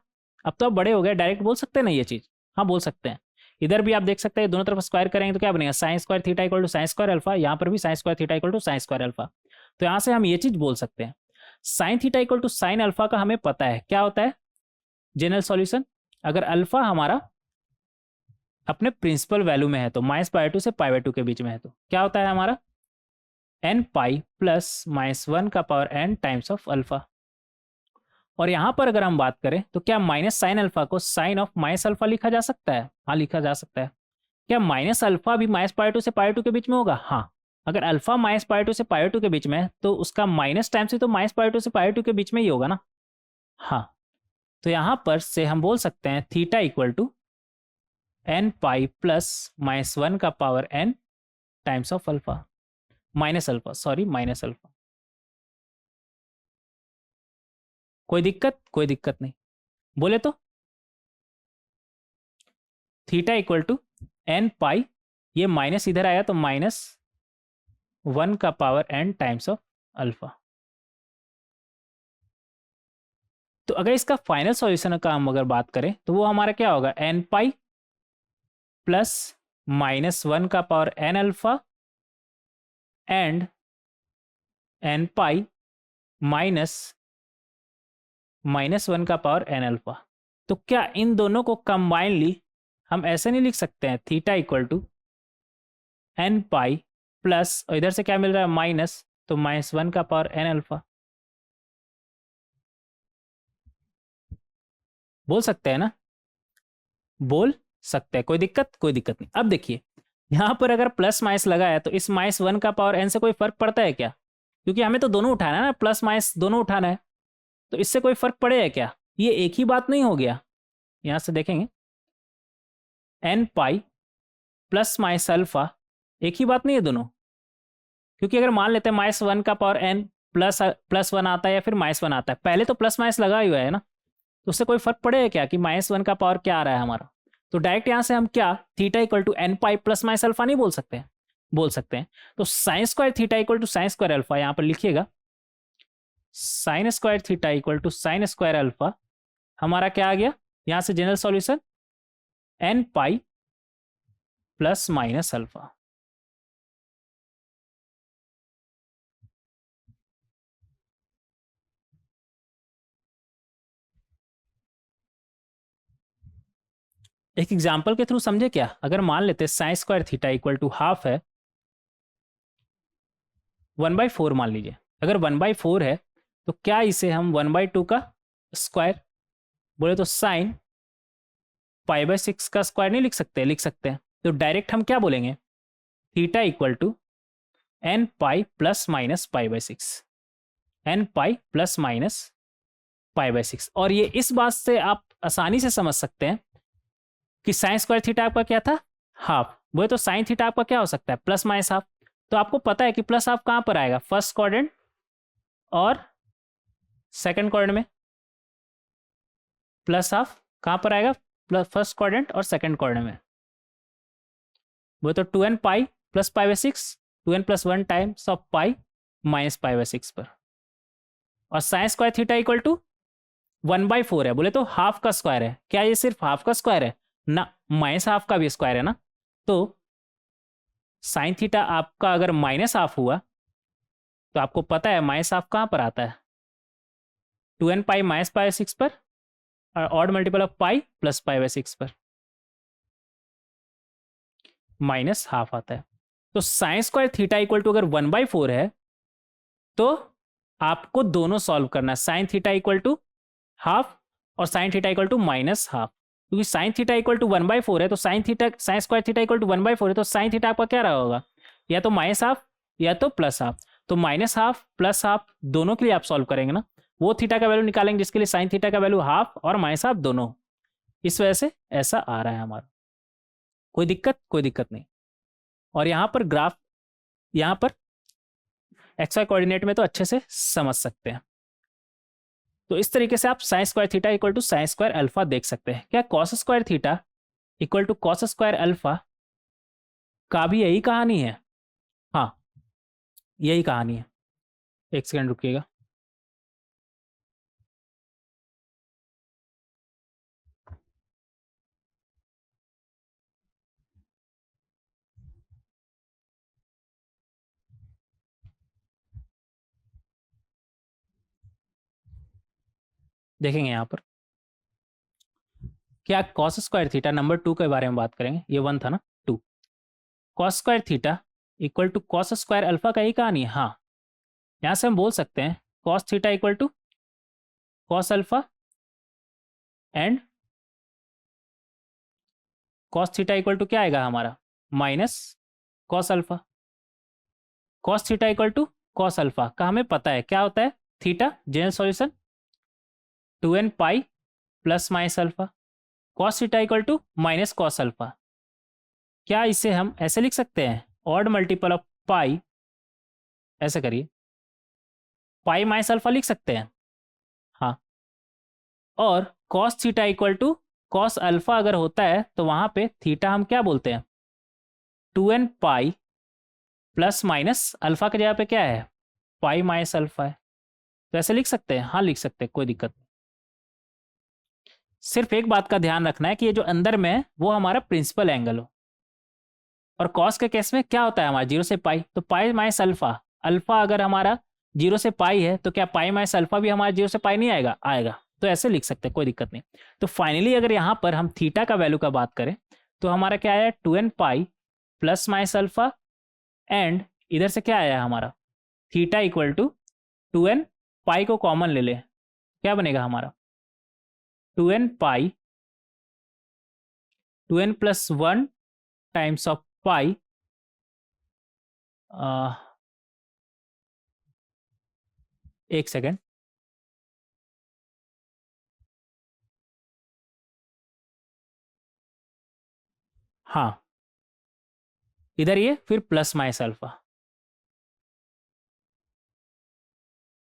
अब तो आप बड़े हो गए, डायरेक्ट बोल सकते हैं ना ये चीज, हाँ बोल सकते हैं। इधर भी आप देख सकते हैं, दोनों तरफ स्क्वायर करेंगे तो क्या बनेगा, sine square theta equal to sine square alpha. यहाँ पर भी sine square theta equal to sine square alpha. तो यहाँ से हम ये चीज बोल सकते हैं, sine theta equal to sine alpha का हमें पता है क्या होता है जनरल सॉल्यूशन। अगर अल्फा हमारा अपने प्रिंसिपल वैल्यू में है तो -π/2 से π/2 के बीच में है, तो क्या होता है हमारा n π प्लस -1 का power n times of alpha. और यहां पर अगर हम बात करें तो क्या माइनस साइन अल्फा को साइन ऑफ माइनस अल्फा लिखा जा सकता है, हाँ लिखा जा सकता है। क्या माइनस अल्फा भी -π/2 से π/2 के बीच में होगा, हाँ। अगर अल्फा -π/2 से π/2 के बीच में है तो उसका माइनस टाइम से तो -π/2 से π/2 के बीच में ही होगा ना, हाँ। तो यहां पर से हम बोल सकते हैं theta equal to n π plus -1 का power n times of alpha. Minus alpha, sorry minus alpha. कोई दिक्कत? कोई दिक्कत नहीं। बोले तो theta equal to n pi, ये माइनस इधर आया तो माइनस 1 का power n times of alpha. तो अगर इसका फाइनल सॉल्यूशन का हम अगर बात करें तो वो हमारा क्या होगा, एन पाई प्लस माइनस 1 का power n alpha and n pi minus 1 का पावर n अल्फा। तो क्या इन दोनों को कंबाइनली हम ऐसे नहीं लिख सकते हैं, theta equal to n pi plus, और इधर से क्या मिल रहा है माइनस, तो माइनस 1 का पावर n अल्फा। बोल सकते हैं ना, बोल सकते हैं, कोई दिक्कत? कोई दिक्कत नहीं। अब देखिए यहां पर अगर प्लस माइनस लगा है तो इस माइनस 1 का पावर n से कोई फर्क पड़ता है क्या? क्योंकि हमें तो दोनों उठाना है ना, प्लस माइनस दोनों उठाना है, तो इससे कोई फर्क पड़ेगा क्या? ये एक ही बात नहीं हो गया? यहां से देखेंगे n pi plus minus alpha, एक ही बात नहीं है दोनों। क्योंकि अगर मान लेते हैं माइनस 1 का पावर n प्लस 1 आता है या फिर माइनस 1 आता है, पहले तो प्लस माइनस लगा हुआ है ना, तो उससे कोई फर्क पड़ेगा क्या कि माइनस 1 का पावर क्या आ रहा है हमारा? तो डायरेक्ट यहां से हम क्या theta equal to n pi plus minus alpha नहीं बोल सकते हैं? बोल सकते हैं। तो sine square theta equal to sine square alpha, यहां पर लिखिएगा sine square theta equal to sine square alpha, हमारा क्या आ गया यहां से general solution, n pi plus minus alpha. एक एग्जाम्पल के थ्रू समझे क्या? अगर मान लेते sine square theta equal to half है 1/4, मान लीजिए अगर 1/4 है तो क्या इसे हम 1/2 का स्क्वायर, बोले तो साइन π/6 का स्क्वायर नहीं लिख सकते? लिख सकते हैं। तो डायरेक्ट हम क्या बोलेंगे, theta equal to n pi plus minus π/6, n pi plus minus π/6। और ये इस बात से आप आसानी से समझ सकते हैं कि साइन स्क्वायर थीटा आपका क्या था, हाफ, वो तो साइन थीटा आपका क्या हो सकता है, प्लस माइनस हाफ। तो आपको पता है कि प्लस हाफ कहां पर आएगा, फर्स्ट क्वाड्रेंट और सेकंड क्वाड्रेंट में। प्लस हाफ कहां पर आएगा, प्लस फर्स्ट क्वाड्रेंट और सेकंड क्वाड्रेंट में। वो तो 2n pi plus π/6, 2n plus 1 times of pi minus π/6 पर। और sine square theta equal to 1/4 है, बोले तो हाफ का स्क्वायर है। क्या ये सिर्फ हाफ का स्क्वायर है ना, माइनस हाफ का भी स्क्वायर है ना। तो साइन थीटा आपका अगर माइनस हाफ हुआ तो आपको पता है माइनस हाफ कहां पर आता है, 2n पाई माइनस π/6 पर, और odd multiple of pi plus π/6 पर माइनस हाफ आता है। तो sine square theta equal to अगर 1/4 है तो आपको दोनों सॉल्व करना है, sine theta equal to half और sine theta equal to minus half. क्योंकि साइन थीटा इक्वल टू 1/4 है तो sine square theta equal to 1/4 है, तो साइन थीटा आपका क्या रहा होगा, या तो माइनस हाफ या तो प्लस हाफ। तो माइनस हाफ प्लस हाफ दोनों के लिए आप सॉल्व करेंगे ना, वो थीटा का वैल्यू निकालेंगे जिसके लिए साइन थीटा का वैल्यू हाफ और माइनस हाफ दोनों। इस वजह से ऐसा आ रहा है हमारा। कोई दिक्कत? कोई दिक्कत नहीं। और यहाँ पर ग्राफ, यहाँ पर एक्स वाई कोऑर्डिनेट में तो अच्छे से समझ सकते हैं। तो इस तरीके से आप sine square theta equal to sine square alpha देख सकते हैं। क्या cos square theta equal to cos square alpha का भी यही कहानी है? हाँ यही कहानी है। एक सेकंड रुकिएगा। देखेंगे यहाँ पर क्या कॉस स्क्वायर थीटा नंबर 2 के बारे में बात करेंगे, ये 1 था ना, 2। Cos square theta equal to cos square alpha का ही कहानी है। हाँ यहाँ से हम बोल सकते हैं cos theta equal to cos alpha and cos theta equal to क्या आएगा हमारा, minus cos alpha. Cos theta equal to cos alpha का हमें पता है क्या होता है, theta general solution 2n pi plus minus alpha. Cos theta equal to minus cos alpha, क्या इसे हम ऐसे लिख सकते हैं, ऑड मल्टीपल ऑफ पाई ऐसे करिए, पाई माइनस अल्फा लिख सकते हैं। हाँ, और cos theta equal to cos alpha अगर होता है तो वहां पे थीटा हम क्या बोलते हैं, 2n pi plus minus alpha की जगह पे क्या है, पाई माइनस अल्फा है। तो ऐसे लिख सकते हैं, हाँ लिख सकते हैं, कोई दिक्कत नहीं। सिर्फ एक बात का ध्यान रखना है कि ये जो अंदर में है वो हमारा प्रिंसिपल एंगल हो। और कॉस के केस में क्या होता है हमारा, जीरो से पाई, तो पाई माइनस अल्फा, अल्फा अगर हमारा जीरो से पाई है तो क्या पाई माइनस अल्फा भी हमारा जीरो से पाई नहीं आएगा, आएगा। तो ऐसे लिख सकते हैं, कोई दिक्कत नहीं। तो फाइनली अगर यहाँ पर हम थीटा का वैल्यू का बात करें तो हमारा क्या आया, 2n pi plus minus alpha, and इधर से क्या आया हमारा, थीटा इक्वल टू 2n पाई को कॉमन ले ले, क्या बनेगा हमारा, 2n pi 2n plus 1 times of pi, एक सेकेंड, हाँ इधर ये फिर प्लस माइनस अल्फा,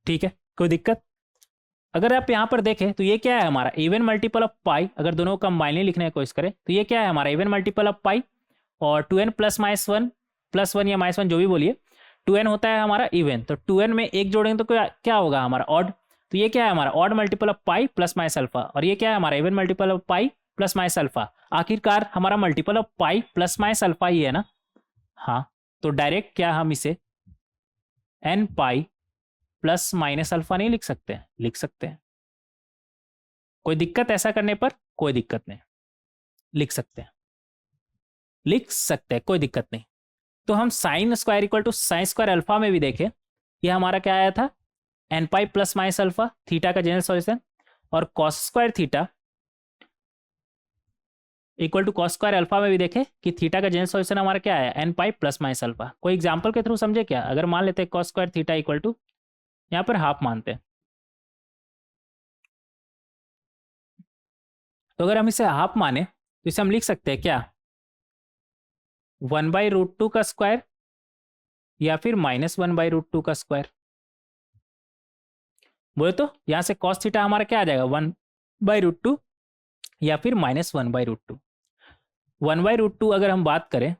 ठीक है कोई दिक्कत। अगर आप यहाँ पर देखें तो ये क्या है हमारा, इवन मल्टीपल ऑफ पाई, अगर दोनों को कंबाइनली लिखने की कोशिश करें तो ये क्या है हमारा, इवन मल्टीपल ऑफ पाई, और 2n plus minus one, plus one या माइनस वन जो भी बोलिए, 2n होता है हमारा इवन, तो 2n में एक जोड़ेंगे तो क्या होगा हमारा, ऑड। तो ये क्या है हमारा, odd multiple of pi plus minus alpha, और ये क्या है हमारा, even multiple of pi plus minus alpha. आखिरकार हमारा multiple of pi plus minus alpha ही है ना। हाँ, तो डायरेक्ट क्या हम इसे n pi plus minus alpha नहीं लिख सकते हैं, लिख सकते हैं, कोई दिक्कत ऐसा करने पर, कोई दिक्कत नहीं, लिख सकते हैं, लिख सकते हैं, कोई दिक्कत नहीं। तो हम sine square equal to sine square alpha में भी देखें, ये हमारा क्या आया था, n pi plus minus alpha, theta का जनरल सॉल्यूशन, और cos square theta equal to cos square alpha में भी देखें कि थीटा का जनरल सॉल्यूशन हमारा क्या आया, n pi plus minus alpha. कोई एग्जांपल के थ्रू समझे क्या, अगर मान लेते हैं cos square theta equal to, यहाँ पर हाफ मानते हैं, तो अगर हम इसे हाफ माने तो इसे हम लिख सकते हैं क्या, 1/√2 का स्क्वायर या फिर -1/√2 का स्क्वायर। बोले तो यहाँ से कॉस थीटा हमारा क्या आ जाएगा, 1/√2 या फिर -1/√2। 1/√2 अगर हम बात करें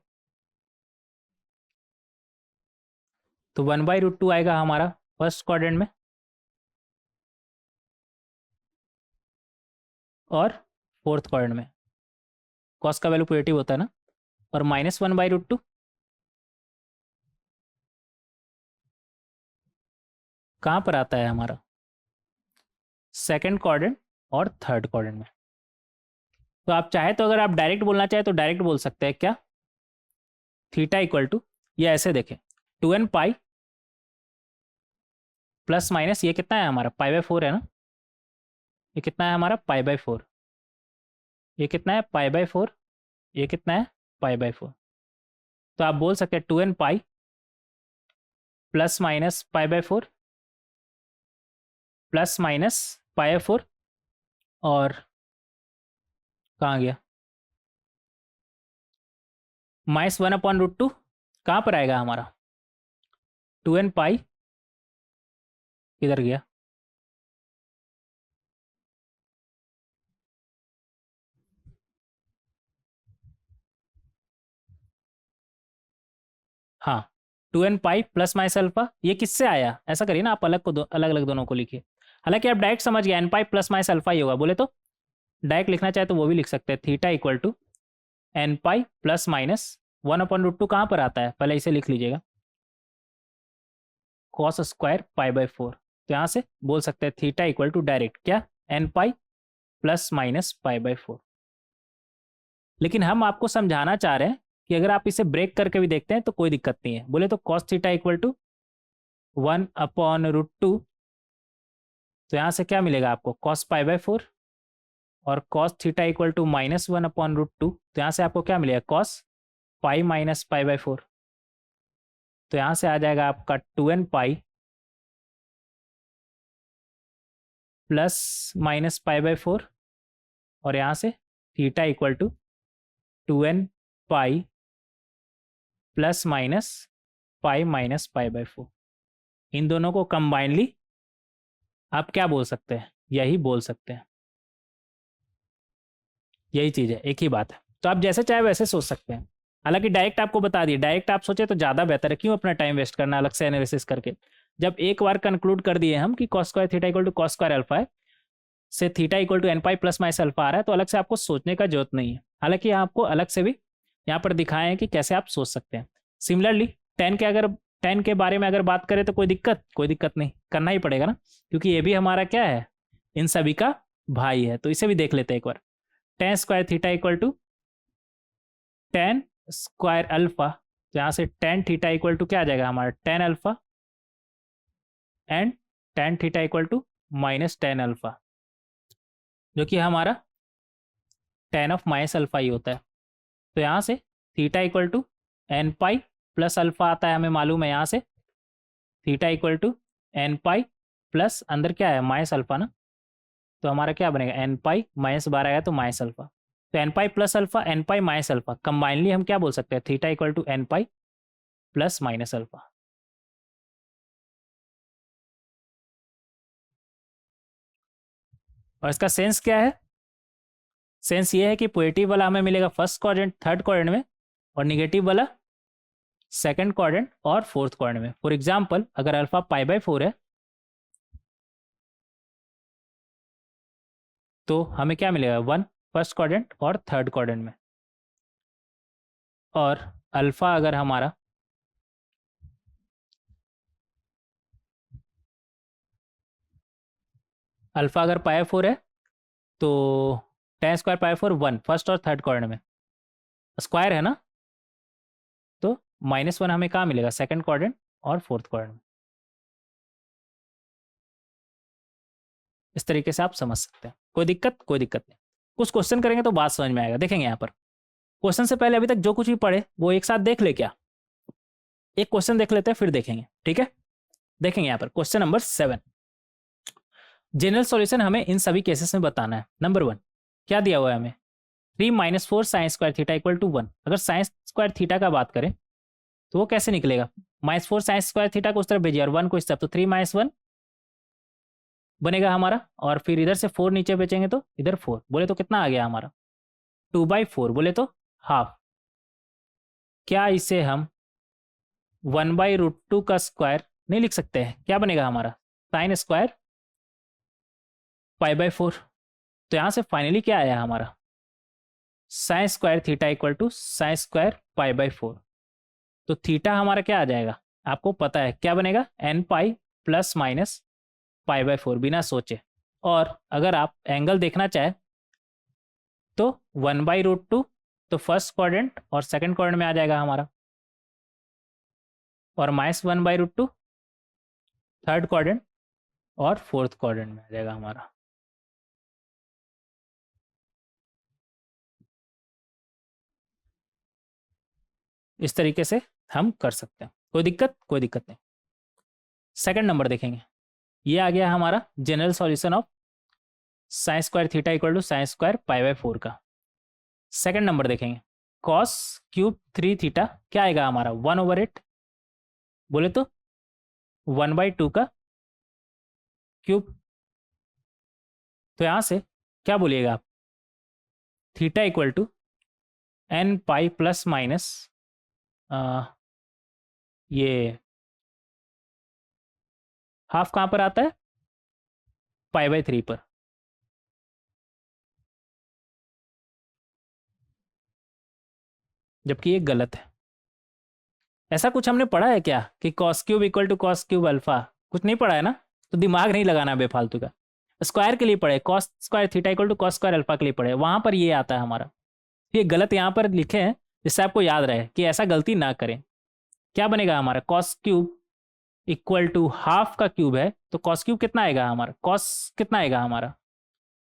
तो 1/√2 आएगा हमारा फर्स्ट क्वाड्रेंट में, और फोर्थ क्वाड्रेंट में, कॉस का वैल्यू पॉजिटिव होता है ना, और -1/√2 कहाँ पर आता है हमारा, सेकंड क्वाड्रेंट और थर्ड क्वाड्रेंट में। तो आप चाहे तो अगर आप डायरेक्ट बोलना चाहे तो डायरेक्ट बोल सकते हैं क्या, थीटा इक्वल टू, ये ऐसे देखें, 2n पाई प्लस माइनस ये कितना है हमारा, पाई/4 है ना, ये कितना है हमारा, पाई/4, ये कितना है, पाई/4, ये कितना है, पाई/4। तो आप बोल सकते हैं 2n pi plus minus pi by four plus minus pi by four, और कहाँ गया, -1/√2 कहाँ पर आएगा हमारा, 2n पाई किधर गया, हाँ 2n pi plus minus alpha, ये किससे आया, ऐसा करिए ना आप, अलग को अलग अलग दोनों को लिखिए। हालांकि आप डायरेक्ट समझ गए, n pi plus minus alpha ही होगा, बोले तो डायरेक्ट लिखना चाहे तो वो भी लिख सकते हैं, theta equal to n pi plus minus 1/√2 कहाँ पर आता है, पहले इसे लिख लीजिएगा, कॉस स्क्वायर पाई/4। तो यहाँ से बोल सकते हैं थीटा इक्वल टू डायरेक्ट क्या, एन पाई प्लस माइनस पाई/4। लेकिन हम आपको समझाना चाह रहे हैं कि अगर आप इसे ब्रेक करके भी देखते हैं तो कोई दिक्कत नहीं है। बोले तो कॉस थीटा इक्वल टू 1/√2, तो यहाँ से क्या मिलेगा आपको, कॉस पाई/4, और कॉस थीटा इक्वल टू -1/√2, तो यहाँ से आपको क्या मिलेगा, कॉस पाई माइनस पाई/4। तो यहाँ से आ जाएगा आपका 2n pi plus minus pi by four, और यहाँ से theta equal to 2n pi plus minus pi minus pi by four. इन दोनों को कंबाइनली आप क्या बोल सकते हैं, यही बोल सकते हैं, यही चीज़ है, एक ही बात है। तो आप जैसे चाहे वैसे सोच सकते हैं। हालांकि डायरेक्ट आपको बता दिए, डायरेक्ट आप सोचे तो ज़्यादा बेहतर है, क्यों अपना टाइम वेस्ट करना अलग से एनालिसिस करके। जब एक बार कंक्लूड कर दिए हम कि cos square theta equal to cos square alpha है, से theta equal to n pi plus minus alpha आ रहा है, तो अलग से आपको सोचने का जरूरत नहीं है। हालांकि आपको अलग से भी यहाँ पर दिखाए हैं कि कैसे आप सोच सकते हैं। सिमिलरली टेन के बारे में अगर बात करें तो कोई दिक्कत नहीं, करना ही पड़ेगा ना, क्योंकि ये भी हमारा क्या है, इन सभी का भाई है। तो इसे भी देख लेते हैं एक बार। Tan square theta equal to tan square alpha, तो यहाँ से टेन थीटा इक्वल टू क्या आ जाएगा हमारा, tan alpha, and tan theta equal to minus tan alpha, जो कि हमारा टेन ऑफ माइनस अल्फा ही होता है। तो यहाँ से theta equal to n pi plus alpha आता है, हमें मालूम है। यहाँ से theta equal to n pi plus अंदर क्या है, माइनस अल्फा ना, तो हमारा क्या बनेगा, एन पाई माइनस 12 आएगा तो माइनस अल्फा। तो n pi plus alpha, n pi minus alpha, combinedly हम क्या बोल सकते हैं, theta equal to n pi plus minus alpha. और इसका सेंस क्या है, सेंस ये है कि पॉजिटिव वाला हमें मिलेगा फर्स्ट क्वाड्रेंट थर्ड क्वाड्रेंट में, और निगेटिव वाला सेकंड क्वाड्रेंट और फोर्थ क्वाड्रेंट में। फॉर एग्जांपल अगर अल्फा पाई बाई 4 है तो हमें क्या मिलेगा, 1 फर्स्ट क्वाड्रेंट और थर्ड क्वाड्रेंट में। और अल्फा अगर हमारा अल्फा अगर पाई 4 है तो टेन स्क्वायर पाई 4 1 फर्स्ट और थर्ड क्वाड्रेंट में, स्क्वायर है ना, तो -1 हमें कहाँ मिलेगा, सेकंड क्वाड्रेंट और फोर्थ क्वाड्रेंट में। इस तरीके से आप समझ सकते हैं, कोई दिक्कत नहीं। कुछ क्वेश्चन करेंगे तो बात समझ में आएगा। देखेंगे यहाँ पर क्वेश्चन से पहले अभी तक जो कुछ भी पढ़े वो एक साथ देख ले क्या, एक क्वेश्चन देख लेते हैं फिर देखेंगे, ठीक है। देखेंगे यहाँ पर क्वेश्चन नंबर 7, जनरल सॉल्यूशन हमें इन सभी केसेस में बताना है। नंबर 1 क्या दिया हुआ है हमें, 3 - 4 sine square theta equal to 1। अगर साइन स्क्वायर थीटा का बात करें तो वो कैसे निकलेगा, -4 साइन स्क्वायर थीटा को उस तरफ भेजिए और 1 को इस तरफ, तो 3 - 1 बनेगा हमारा, और फिर इधर से 4 नीचे बेचेंगे तो इधर 4, बोले तो कितना आ गया हमारा, 2/4, बोले तो हाफ। क्या इसे हम 1/√2 का स्क्वायर नहीं लिख सकते हैं, क्या बनेगा हमारा, साइन स्क्वायर पाई/4। तो यहाँ से फाइनली क्या आया हमारा, sine square theta equal to sine square pi by four. तो थीटा हमारा क्या आ जाएगा, आपको पता है क्या बनेगा, एन पाई प्लस माइनस पाई/4, बिना सोचे। और अगर आप एंगल देखना चाहे तो 1/√2, तो फर्स्ट क्वाड्रेंट और सेकंड क्वाड्रेंट में आ जाएगा हमारा, और -1/√2 थर्ड क्वाड्रेंट और फोर्थ क्वाड्रेंट में आ जाएगा हमारा। इस तरीके से हम कर सकते हैं, कोई दिक्कत नहीं। सेकंड नंबर देखेंगे, ये आ गया हमारा general solution of sine square theta equal to sine square pi by four का। सेकंड नंबर देखेंगे, कॉस क्यूब 3 थीटा क्या आएगा हमारा, 1/8, बोले तो 1/2 का क्यूब। तो यहां से क्या बोलिएगा आप, theta equal to n pi plus minus ये हाफ कहां पर आता है, पाई/3 पर। जबकि ये गलत है। ऐसा कुछ हमने पढ़ा है क्या कि cos cube equal to cos cube alpha, कुछ नहीं पढ़ा है ना, तो दिमाग नहीं लगाना बेफालतू का। स्क्वायर के लिए पढ़े, cos square theta equal to cos square alpha के लिए पढ़े, वहां पर ये आता है हमारा। ये गलत यहाँ पर लिखे हैं, जिससे आपको याद रहे कि ऐसा गलती ना करें। क्या बनेगा हमारा, cos cube equal to half का क्यूब है, तो कॉस क्यूब कितना आएगा हमारा, कॉस कितना आएगा हमारा,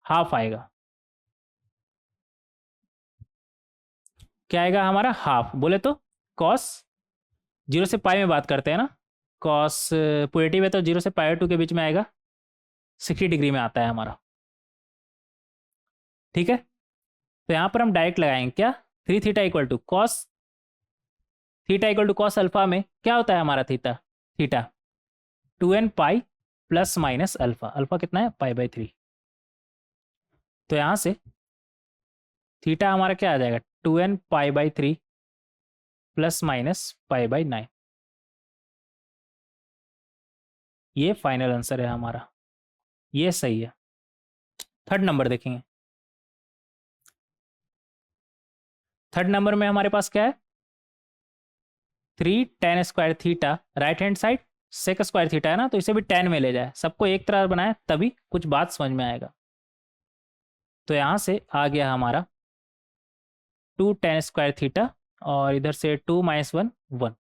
हाफ आएगा। क्या आएगा हमारा, हाफ, बोले तो कॉस 0 से पाई में बात करते हैं ना, कॉस पॉजिटिव है तो 0 से पाई/2 के बीच में आएगा, 60 डिग्री में आता है हमारा, ठीक है। तो यहाँ पर हम डायरेक्ट लगाएंगे क्या, 3 theta equal to cos theta equal to cos alpha में क्या होता है हमारा, theta 2n pi plus minus alpha, alpha कितना है π/3। तो यहां से थीटा हमारा क्या आ जाएगा 2n π/3 प्लस माइनस π/9। ये फाइनल आंसर है हमारा, ये सही है। थर्ड नंबर देखेंगे। थर्ड नंबर में हमारे पास क्या है 3 tan square theta, right hand side sec square theta है ना, तो इसे भी tan में ले जाए, सबको एक तरह बनाए तभी कुछ बात समझ में आएगा। तो यहां से आ गया हमारा 2 tan स्क्वायर थीटा और इधर से 2 - 1 1।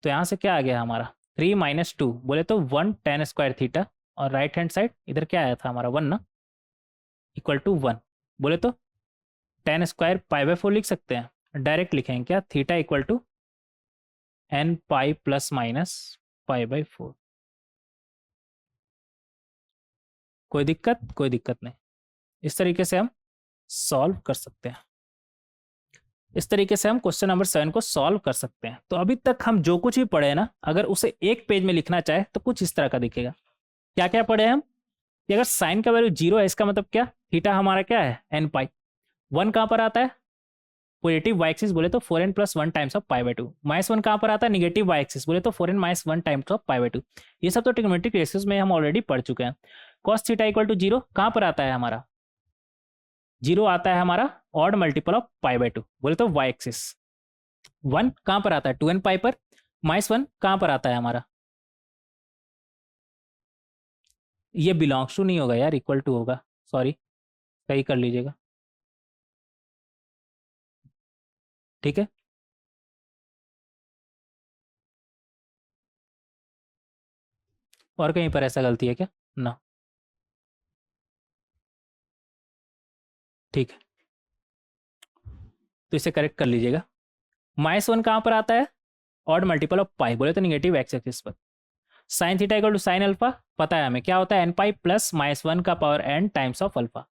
तो यहां से क्या आ गया हमारा 3 - 2 बोले तो 1 tan स्क्वायर थीटा, और राइट हैंड साइड इधर क्या आया था हमारा 1 ना, इक्वल टू 1 बोले तो tan स्क्वायर π/4 लिख सकते हैं, डायरेक्ट लिखेंगे क्या theta equal to n pi plus minus π/4। कोई दिक्कत? कोई दिक्कत नहीं। इस तरीके से हम सॉल्व कर सकते हैं, इस तरीके से हम क्वेश्चन नंबर 7 को सॉल्व कर सकते हैं। तो अभी तक हम जो कुछ भी पढ़े हैं ना, अगर उसे एक पेज में लिखना चाहे तो कुछ इस तरह का दिखेगा। क्या क्या पढ़े हम कि अगर साइन का वैल्यू 0 है, इसका मतलब क्या थीटा हमारा क्या है n पाई। 1 कहाँ पर आता है पॉजिटिव वाई एक्सिस बोले तो 4n + 1 टाइम्स ऑफ π/2। -1 कहाँ पर आता है निगेटिव वाई एक्सिस बोले तो 4n - 1 टाइम्स ऑफ π/2। ये सब तो ट्रिग्नोमेट्रिक रेशियोज में हम ऑलरेडी पढ़ चुके हैं। cos थीटा इक्वल टू 0 कहाँ पर आता है हमारा 0 आता है हमारा ऑड मल्टीपल ऑफ π/2 बोले तो वाई एक्सिस। 1 कहाँ पर आता है 2n पाई पर, -1 कहाँ पर आता है हमारा, ये बिलोंग्स टू नहीं होगा यार, इक्वल टू होगा, सॉरी सही कर लीजिएगा, ठीक है। और कहीं पर ऐसा गलती है क्या ना, ठीक है, तो इसे करेक्ट कर लीजिएगा। -1 कहाँ पर आता है ऑड मल्टीपल ऑफ पाई बोले तो निगेटिव एक्स एक्सिस पर। Sine theta equal to sine alpha पता है हमें क्या होता है n पाई प्लस -1 का power n times of alpha.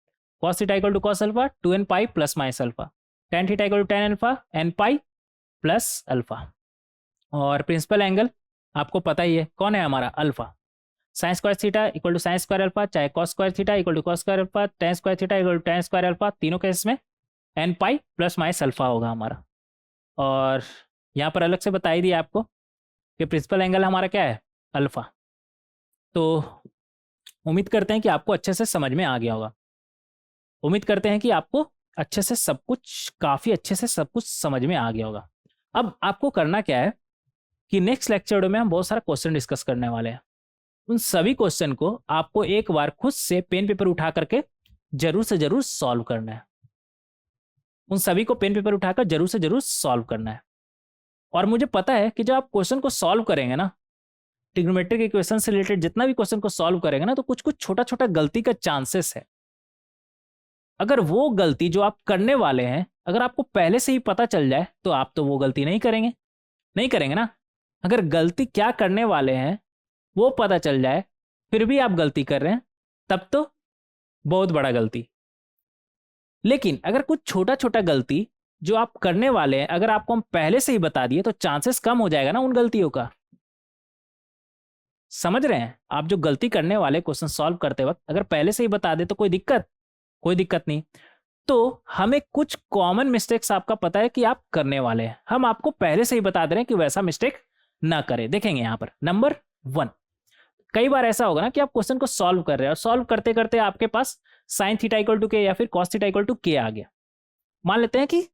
Cos theta equal to cos alpha 2n pi plus minus alpha. tan theta equal to tan alpha n pi plus alpha. और principal angle आपको पता ही है कौन है हमारा alpha. Sine square theta equal to sine square alpha, चाहे cos square theta equal to cos square alpha, tan square theta equal to tan square alpha, तीनों केस में n pi plus minus alpha होगा हमारा। और यहाँ पर अलग से बता ही दिया आपको कि प्रिंसिपल एंगल हमारा क्या है अल्फा। तो उम्मीद करते हैं कि आपको अच्छे से समझ में आ गया होगा, उम्मीद करते हैं कि आपको अच्छे से सब कुछ, काफ़ी अच्छे से सब कुछ समझ में आ गया होगा। अब आपको करना क्या है कि नेक्स्ट लेक्चर में हम बहुत सारा क्वेश्चन डिस्कस करने वाले हैं। उन सभी क्वेश्चन को आपको एक बार खुद से पेन पेपर उठा करके जरूर से जरूर सॉल्व करना है। उन सभी को पेन पेपर उठाकर जरूर से जरूर सॉल्व करना है। और मुझे पता है कि जब आप क्वेश्चन को सॉल्व करेंगे ना, ट्रिग्नोमेट्रिक इक्वेशन से रिलेटेड जितना भी क्वेश्चन को सॉल्व करेंगे ना, तो कुछ कुछ छोटा छोटा गलती का चांसेस है। अगर वो गलती जो आप करने वाले हैं अगर आपको पहले से ही पता चल जाए तो आप तो वो गलती नहीं करेंगे, नहीं करेंगे ना। अगर गलती क्या करने वाले हैं वो पता चल जाए फिर भी आप गलती कर रहे हैं तब तो बहुत बड़ा गलती। लेकिन अगर कुछ छोटा छोटा गलती जो आप करने वाले हैं अगर आपको हम पहले से ही बता दिए तो चांसेस कम हो जाएगा ना उन गलतियों का। समझ रहे हैं आप, जो गलती करने वाले क्वेश्चन सॉल्व करते वक्त अगर पहले से ही बता दे तो कोई दिक्कत नहीं। तो हमें कुछ कॉमन मिस्टेक्स आपका पता है कि आप करने वाले हैं, हम आपको पहले से ही बता दे रहे हैं कि वैसा मिस्टेक ना करें। देखेंगे यहां पर नंबर 1, कई बार ऐसा होगा ना कि आप क्वेश्चन को सॉल्व कर रहे हैं और सॉल्व करते करते आपके पास साइन थीटा इक्वल टू के या फिर कॉस थीटा इक्वल टू के आ गया। मान लेते हैं कि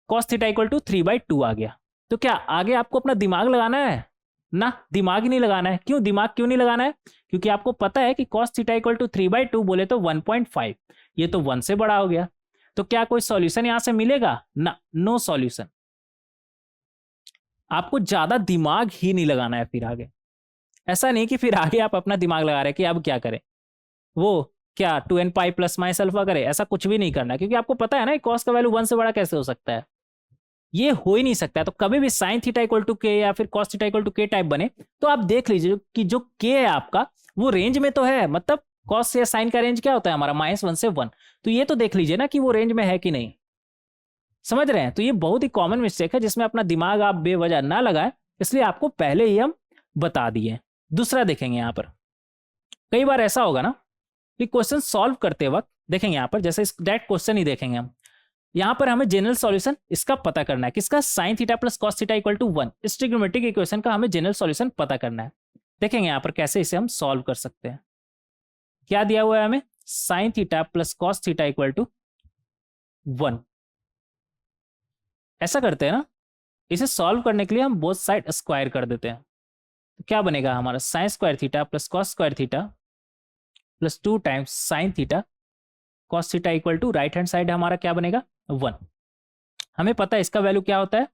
कॉस थीटा इक्वल टू 3/2 आ गया, तो क्या आगे आपको अपना दिमाग लगाना है ना? दिमाग ही नहीं लगाना है। क्यों दिमाग क्यों नहीं लगाना है? क्योंकि आपको पता है कि cos थीटा इक्वल टू 3/2 बोले तो 1.5, ये तो 1 से बड़ा हो गया। तो क्या कोई सॉल्यूशन यहां से मिलेगा ना? No solution. आपको ज्यादा दिमाग ही नहीं लगाना है फिर आगे। ऐसा नहीं कि फिर आगे आप अपना दिमाग लगा रहे हैं कि अब क्या करें, वो क्या 2n pi plus minus alpha करे, ऐसा कुछ भी नहीं करना है। क्योंकि आपको पता है ना cos का वैल्यू 1 से बड़ा कैसे हो सकता है, ये हो ही नहीं सकता है। तो कभी भी साइन थीटा इक्वल टू के या फिर cos थीटा इक्वल टू के टाइप बने तो आप देख लीजिए कि जो के है आपका वो रेंज में तो है, मतलब cos या साइन का रेंज क्या होता है हमारा -1 से 1, तो ये तो देख लीजिए ना कि वो रेंज में है कि नहीं। समझ रहे हैं? तो ये बहुत ही कॉमन मिस्टेक है जिसमें अपना दिमाग आप बेवजह ना लगाएं, इसलिए आपको पहले ही हम बता दिए। दूसरा देखेंगे यहाँ पर, कई बार ऐसा होगा ना कि क्वेश्चन सॉल्व करते वक्त देखेंगे यहाँ पर, जैसे इस डायरेक्ट क्वेश्चन ही देखेंगे हम, यहाँ पर हमें जनरल सॉल्यूशन इसका पता करना है, किसका, sine theta plus cos theta equal to 1, इस ट्रिग्नोमेट्रिक इक्वेशन का हमें जनरल सॉल्यूशन पता करना है। देखेंगे यहाँ पर कैसे इसे हम सॉल्व कर सकते हैं। क्या दिया हुआ है हमें, sine theta plus cos theta equal to 1। ऐसा करते हैं ना, इसे सॉल्व करने के लिए हम बोथ साइड स्क्वायर कर देते हैं। तो क्या बनेगा हमारा, sine square theta plus cos square theta plus 2 times sine theta cos theta equal to, right hand side हमारा क्या बनेगा 1। हमें पता है इसका वैल्यू क्या होता है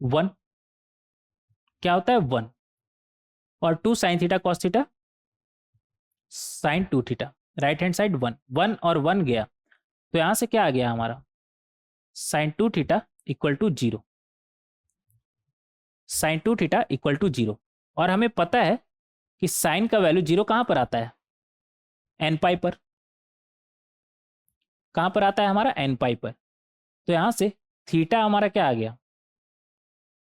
1, क्या होता है 1, और 2 sine theta cos theta sine 2 theta, right hand side 1, 1 और 1 गया, तो यहां से क्या आ गया हमारा sine 2 theta equal to 0, sine 2 theta equal to 0। और हमें पता है कि साइन का वैल्यू 0 कहां पर आता है, एन पाई पर, कहां पर आता है हमारा एन पाई पर। तो यहां से थीटा हमारा क्या आ गया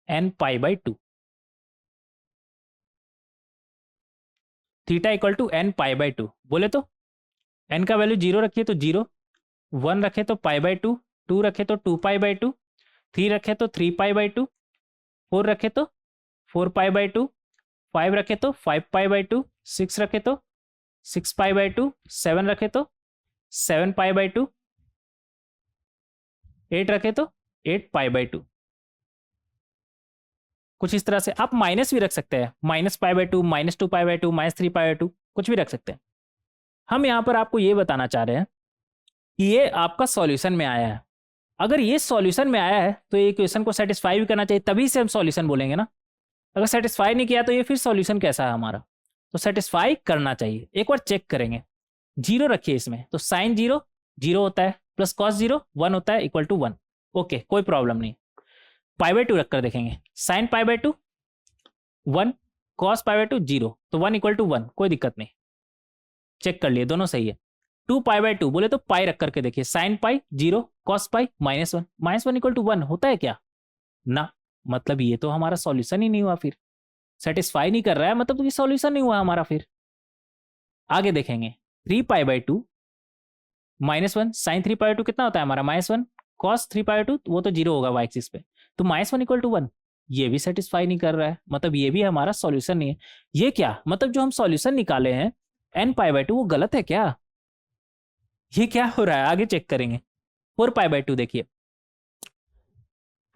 n pi by 2, theta equal to n pi by 2। बोले तो एन का वैल्यू 0 रखिए तो 0, 1 रखे तो पाई बाई 2, 2 रखे तो 2 पाई बाई 2, 3 रखे तो 3 पाई बाई 2, 4 रखे तो 4 पाई बाई 2, 5 रखे तो 5 पाई बाई 2, 6 रखे तो 6 पाई बाई 2, 7 रखे तो 7 पाई बाई 2, 8 रखे तो 8 पाई बाई 2। कुछ इस तरह से आप माइनस भी रख सकते हैं, minus pi by 2, minus 2 pi by 2, minus 3 pi by 2, कुछ भी रख सकते हैं। हम यहाँ पर आपको ये बताना चाह रहे हैं कि ये आपका सॉल्यूशन में आया है। अगर ये सॉल्यूशन में आया है तो ये इक्वेशन को सेटिस्फाई भी करना चाहिए, तभी से हम सॉल्यूशन बोलेंगे ना। अगर सेटिस्फाई नहीं किया तो ये फिर सॉल्यूशन कैसा है हमारा, तो सेटिस्फाई करना चाहिए। एक बार चेक करेंगे, 0 रखिए इसमें, तो साइन 0 0 होता है, प्लस कॉस 0 1 होता है, इक्वल टू 1। ओके, कोई प्रॉब्लम नहीं। पाई बाई 2 रखकर देखेंगे, sign pi by 2 1, cos pi by 2 0, तो 1 इक्वल टू 1, कोई दिक्कत नहीं, चेक कर लिए दोनों सही है। 2 पाई बाई 2 बोले तो पाई रख करके देखिए, sine pi 0, cos pi -1, -1 equal to 1 होता है क्या ना, मतलब ये तो हमारा सॉल्यूशन ही नहीं हुआ, फिर सेटिस्फाई नहीं कर रहा है, मतलब तो ये सॉल्यूशन नहीं हुआ हमारा। फिर आगे देखेंगे, 3 pi by 2 -1, sine 3 pi by 2 कितना होता है हमारा -1, कॉस 3 पाई बाई 2 वो तो 0 होगा वाई एक्सिस पे, तो -1 इक्वल टू 1, ये भी सेटिस्फाई नहीं कर रहा है, मतलब ये भी हमारा सॉल्यूशन नहीं है। ये क्या मतलब, जो हम सॉल्यूशन निकाले हैं n पाई बाई 2 वो गलत है क्या, ये क्या हो रहा है, आगे चेक करेंगे। 4 पाई बाई 2 देखिए,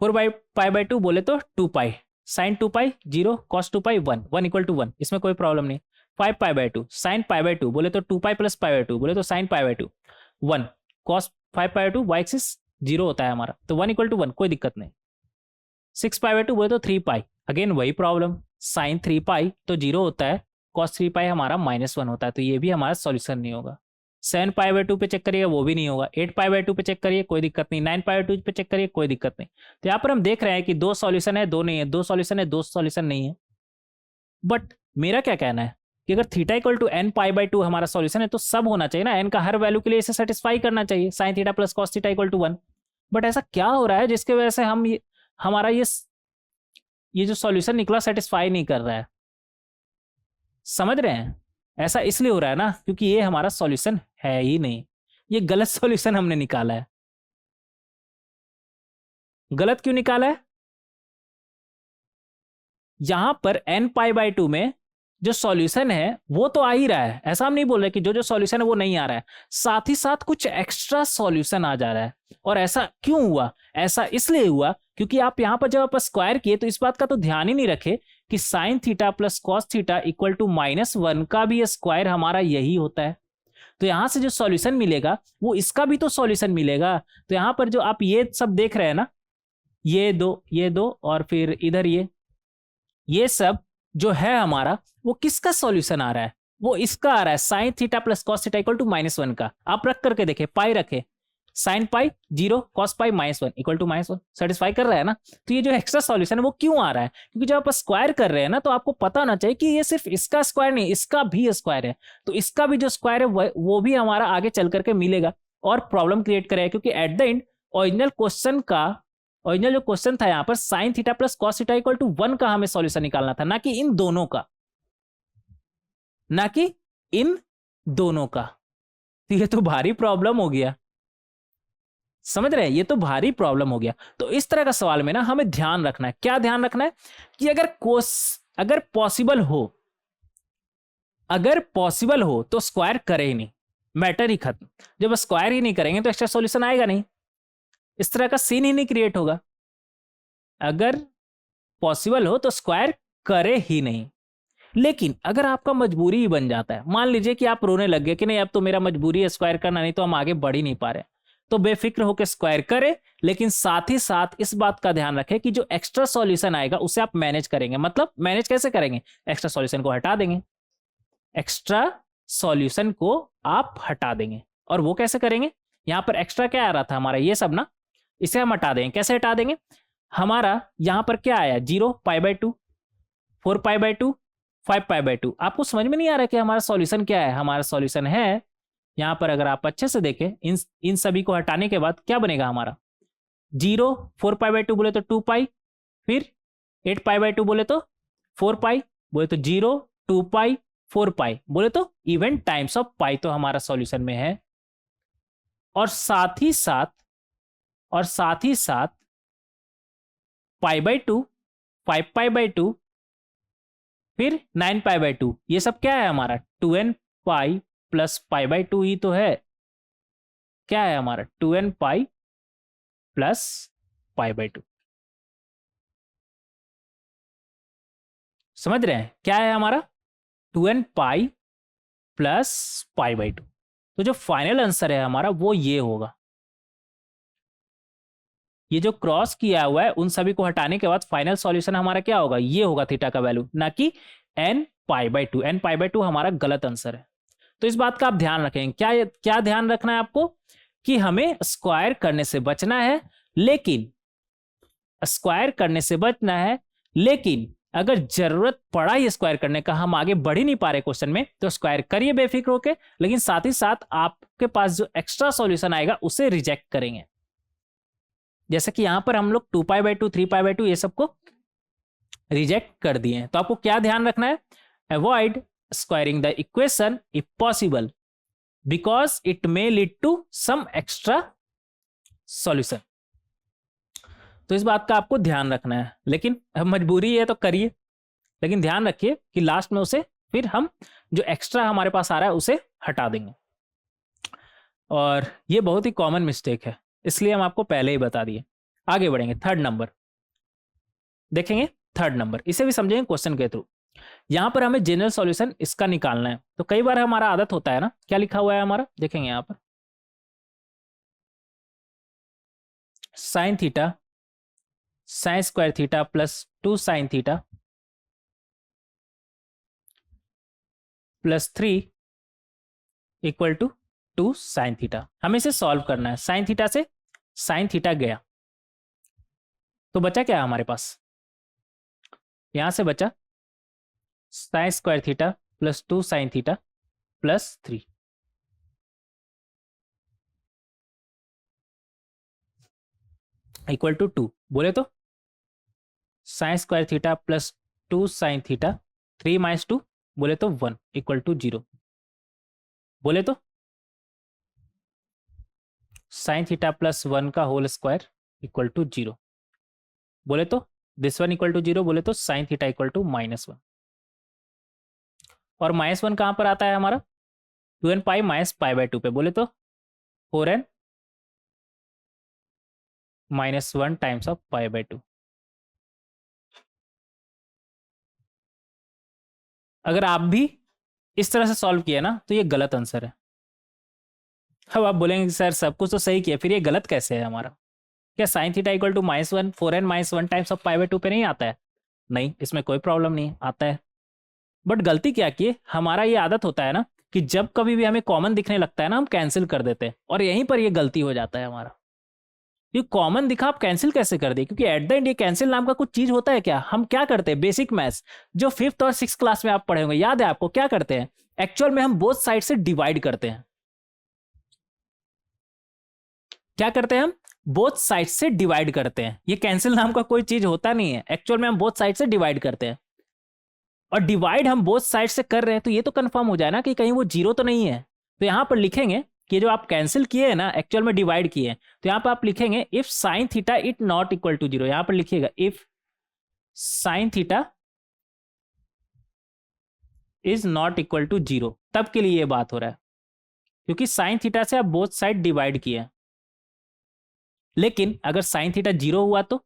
4 पाई बाई 2 बोले तो 2 pi, sine 2 pi 0, cos 2 pi 1, 1 equal to 1, इसमें कोई प्रॉब्लम नहीं। 5 pi by 2, sine pi by 2 बोले तो 2 पाई प्लस पाई बाई 2 बोले तो sine pi by 2, 1, cos 5 pi by 2 y axis 0 होता है हमारा, तो 1 इक्वल टू 1, कोई दिक्कत नहीं। 6 पाई बाई 2 बोले तो 3 पाई, अगेन वही प्रॉब्लम, साइन 3 पाई तो 0 होता है, कॉस 3 पाई हमारा -1 होता है, तो ये भी हमारा सॉल्यूशन नहीं होगा। 7 पाई बाई 2 पे चेक करिएगा, वो भी नहीं होगा। 8 पाई बाई 2 पे चेक करिए, कोई दिक्कत नहीं। 9 पाई बाई 2 पे चेक करिए, कोई दिक्कत नहीं। तो यहाँ पर हम देख रहे हैं कि 2 सॉल्यूशन है, 2 नहीं है, 2 सॉल्यूशन है, 2 सॉल्यूशन नहीं है। बट मेरा क्या कहना है कि अगर theta equal to n pi by 2 हमारा सॉल्यूशन है तो सब होना चाहिए ना, n का हर वैल्यू के लिए इसे सेटिस्फाई करना चाहिए, sine theta plus cos theta equal to 1। But ऐसा क्या हो रहा है जिसके वजह से हम हमारा ये जो सॉल्यूशन निकला सेटिस्फाई नहीं कर रहा है, समझ रहे हैं? ऐसा इसलिए हो रहा है ना क्योंकि ये हमारा सॉल्यूशन है ही नहीं, ये गलत सॉल्यूशन हमने निकाला है। गलत क्यों निकाला है? यहां पर n पाई बाई 2 में जो सॉल्यूशन है वो तो आ ही रहा है, ऐसा हम नहीं बोल रहे कि जो सॉल्यूशन है वो नहीं आ रहा है, साथ ही साथ कुछ एक्स्ट्रा सॉल्यूशन आ जा रहा है। और ऐसा क्यों हुआ? ऐसा इसलिए हुआ क्योंकि आप यहां पर जब आप स्क्वायर किए तो इस बात का तो ध्यान ही नहीं रखे कि sine theta plus cos theta equal to -1 का भी स्क्वायर हमारा यही होता है। तो यहां से जो सॉल्यूशन मिलेगा वो इसका भी तो सॉल्यूशन मिलेगा। तो यहां पर जो आप ये सब देख रहे हैं ना, ये दो और फिर इधर ये सब जो है हमारा वो किसका सॉल्यूशन आ रहा है? वो इसका आ रहा है, sine theta plus cos theta equal to -1 का। आप रख करके देखे, पाई रखे, sine pi 0, cos pi -1 equal to -1, satisfy कर रहा है ना। तो ये जो एक्स्ट्रा सॉल्यूशन है वो क्यों आ रहा है? क्योंकि जब आप स्क्वायर कर रहे हैं ना तो आपको पता होना चाहिए कि ये सिर्फ इसका स्क्वायर नहीं, इसका भी स्क्वायर है। तो इसका भी जो स्क्वायर है वो भी हमारा आगे चल करके मिलेगा और प्रॉब्लम क्रिएट करेगा, क्योंकि एट द एंड ओरिजिनल जो क्वेश्चन था यहाँ पर sine theta plus cos theta equal to 1 का हमें सॉल्यूशन निकालना था, ना कि इन दोनों का। ना कि इन दोनों का। तो ये तो भारी प्रॉब्लम हो गया, समझ रहे हैं, ये तो भारी प्रॉब्लम हो गया। तो इस तरह का सवाल में ना हमें ध्यान रखना है, क्या ध्यान रखना है कि अगर पॉसिबल हो तो स्क्वायर करे ही नहीं, मैटर ही खत्म। जब स्क्वायर ही नहीं करेंगे तो एक्स्ट्रा सॉल्यूशन आएगा नहीं, इस तरह का सीन ही नहीं क्रिएट होगा। अगर पॉसिबल हो तो स्क्वायर करे ही नहीं। लेकिन अगर आपका मजबूरी ही बन जाता है, मान लीजिए कि आप रोने लग गए कि नहीं अब तो मेरा मजबूरी है स्क्वायर करना, नहीं तो हम आगे बढ़ ही नहीं पा रहे, तो बेफिक्र होकर स्क्वायर करें, लेकिन साथ ही साथ इस बात का ध्यान रखें कि जो एक्स्ट्रा सॉल्यूशन आएगा उसे आप मैनेज करेंगे। मतलब मैनेज कैसे करेंगे? एक्स्ट्रा सॉल्यूशन को हटा देंगे, एक्स्ट्रा सॉल्यूशन को आप हटा देंगे। और वो कैसे करेंगे? यहां पर एक्स्ट्रा क्या आ रहा था हमारा, ये सब ना, इसे हम हटा देंगे। कैसे हटा देंगे? हमारा यहां पर क्या आया, 0 π/2, 4 π/2, 5 π/2। आपको समझ में नहीं आ रहा कि हमारा सॉल्यूशन क्या है? हमारा सॉल्यूशन है यहां पर, अगर आप अच्छे से देखें, इन सभी को हटाने के बाद क्या बनेगा हमारा, 0 4 π/2 बोले तो 2 पाई, फिर 8 π/2 बोले तो 4 पाई, बोले तो 0 2 पाई 4 पाई, बोले तो इवन टाइम्स ऑफ पाई तो हमारा सॉल्यूशन में है। और साथ ही साथ π/2, 5 π/2, फिर 9 π/2, ये सब क्या है हमारा, 2n पाई प्लस π/2 ही तो है। क्या है हमारा, 2n पाई प्लस π/2। समझ रहे हैं क्या है हमारा, 2n पाई प्लस π/2। तो जो फाइनल आंसर है हमारा वो ये होगा। ये जो क्रॉस किया हुआ है उन सभी को हटाने के बाद फाइनल सॉल्यूशन हमारा क्या होगा, ये होगा थीटा का वैल्यू, ना कि n π/2। n π/2 हमारा गलत आंसर है। तो इस बात का आप ध्यान रखें। क्या ध्यान रखना है आपको कि हमें स्क्वायर करने से बचना है, लेकिन अगर जरूरत पड़ा ही स्क्वायर करने का, हम आगे बढ़ ही नहीं पा रहे क्वेश्चन में, तो स्क्वायर करिए बेफिक्र होके, लेकिन साथ ही साथ आपके पास जो एक्स्ट्रा सॉल्यूशन आएगा उसे रिजेक्ट करेंगे। जैसे कि यहां पर हम लोग 2 π/2, 3 π/2 ये सबको रिजेक्ट कर दिए हैं। तो आपको क्या ध्यान रखना है, avoid squaring the equation if possible because it may lead to some extra solution. तो इस बात का आपको ध्यान रखना है, लेकिन मजबूरी है तो करिए, लेकिन ध्यान रखिए कि लास्ट में उसे फिर हम जो एक्स्ट्रा हमारे पास आ रहा है उसे हटा देंगे। और ये बहुत ही कॉमन मिस्टेक है, इसलिए हम आपको पहले ही बता दिए। आगे बढ़ेंगे, थर्ड नंबर देखेंगे। थर्ड नंबर इसे भी समझेंगे क्वेश्चन के थ्रू। यहां पर हमें जनरल सॉल्यूशन इसका निकालना है। तो कई बार हमारा आदत होता है ना, क्या लिखा हुआ है हमारा, देखेंगे यहां पर sine theta sine square theta plus 2 sine theta plus 3 equal to 2 sine theta. हमें इसे सॉल्व करना है। साइन थीटा से साइन थीटा गया तो बचा क्या हमारे पास, यहां से बचा sine square theta plus 2 sine theta plus 3 equal to 2। बोले तो sine square theta plus 2 sine theta 3 minus 2 बोले तो 1 इक्वल टू 0। बोले तो साइन थीटा प्लस 1 का होल स्क्वायर इक्वल टू 0। बोले तो दिस 1 इक्वल टू 0। बोले तो साइन थीटा इक्वल टू -1। और -1 कहां पर आता है हमारा, 2n पाई माइनस π/2 पे। बोले तो 4n -1 टाइम्स ऑफ π/2। अगर आप भी इस तरह से सॉल्व किया ना तो ये गलत आंसर है। अब आप बोलेंगे कि सर सब कुछ तो सही किया, फिर ये गलत कैसे है हमारा? क्या sine theta equal to -1 4n -1 times of π/2 पे नहीं आता है? नहीं, इसमें कोई प्रॉब्लम नहीं आता है। बट गलती क्या किए, हमारा ये आदत होता है ना कि जब कभी भी हमें कॉमन दिखने लगता है ना हम कैंसिल कर देते हैं, और यहीं पर ये गलती हो जाता है हमारा। ये कॉमन दिखा आप कैंसिल कैसे कर दिए? क्योंकि एट द एंड ये कैंसिल नाम का कुछ चीज होता है क्या? हम क्या करते हैं, बेसिक मैथ्स जो 5th और 6th क्लास में आप पढ़े होंगे, याद है आपको? क्या करते हैं एक्चुअल में, हम बोथ साइड से डिवाइड करते हैं। क्या करते हैं हम? बोथ साइड से डिवाइड करते हैं। ये कैंसिल नाम का कोई चीज होता नहीं है, एक्चुअल में हम बोथ साइड से डिवाइड करते हैं। और डिवाइड हम बोथ साइड से कर रहे हैं, तो ये तो कंफर्म हो जाए ना कि कहीं वो जीरो तो नहीं है। तो यहाँ पर लिखेंगे कि जो आप कैंसिल किए हैं ना, एक्चुअल में डिवाइड किए हैं, तो यहाँ पर आप लिखेंगे if sine theta it not equal to zero. यहाँ पर लिखिएगा if sine theta is not equal to zero, तब के लिए ये बात हो रहा है, क्योंकि साइन थीटा से आप बोथ साइड डिवाइड किए हैं। लेकिन अगर साइन थीटा जीरो हुआ तो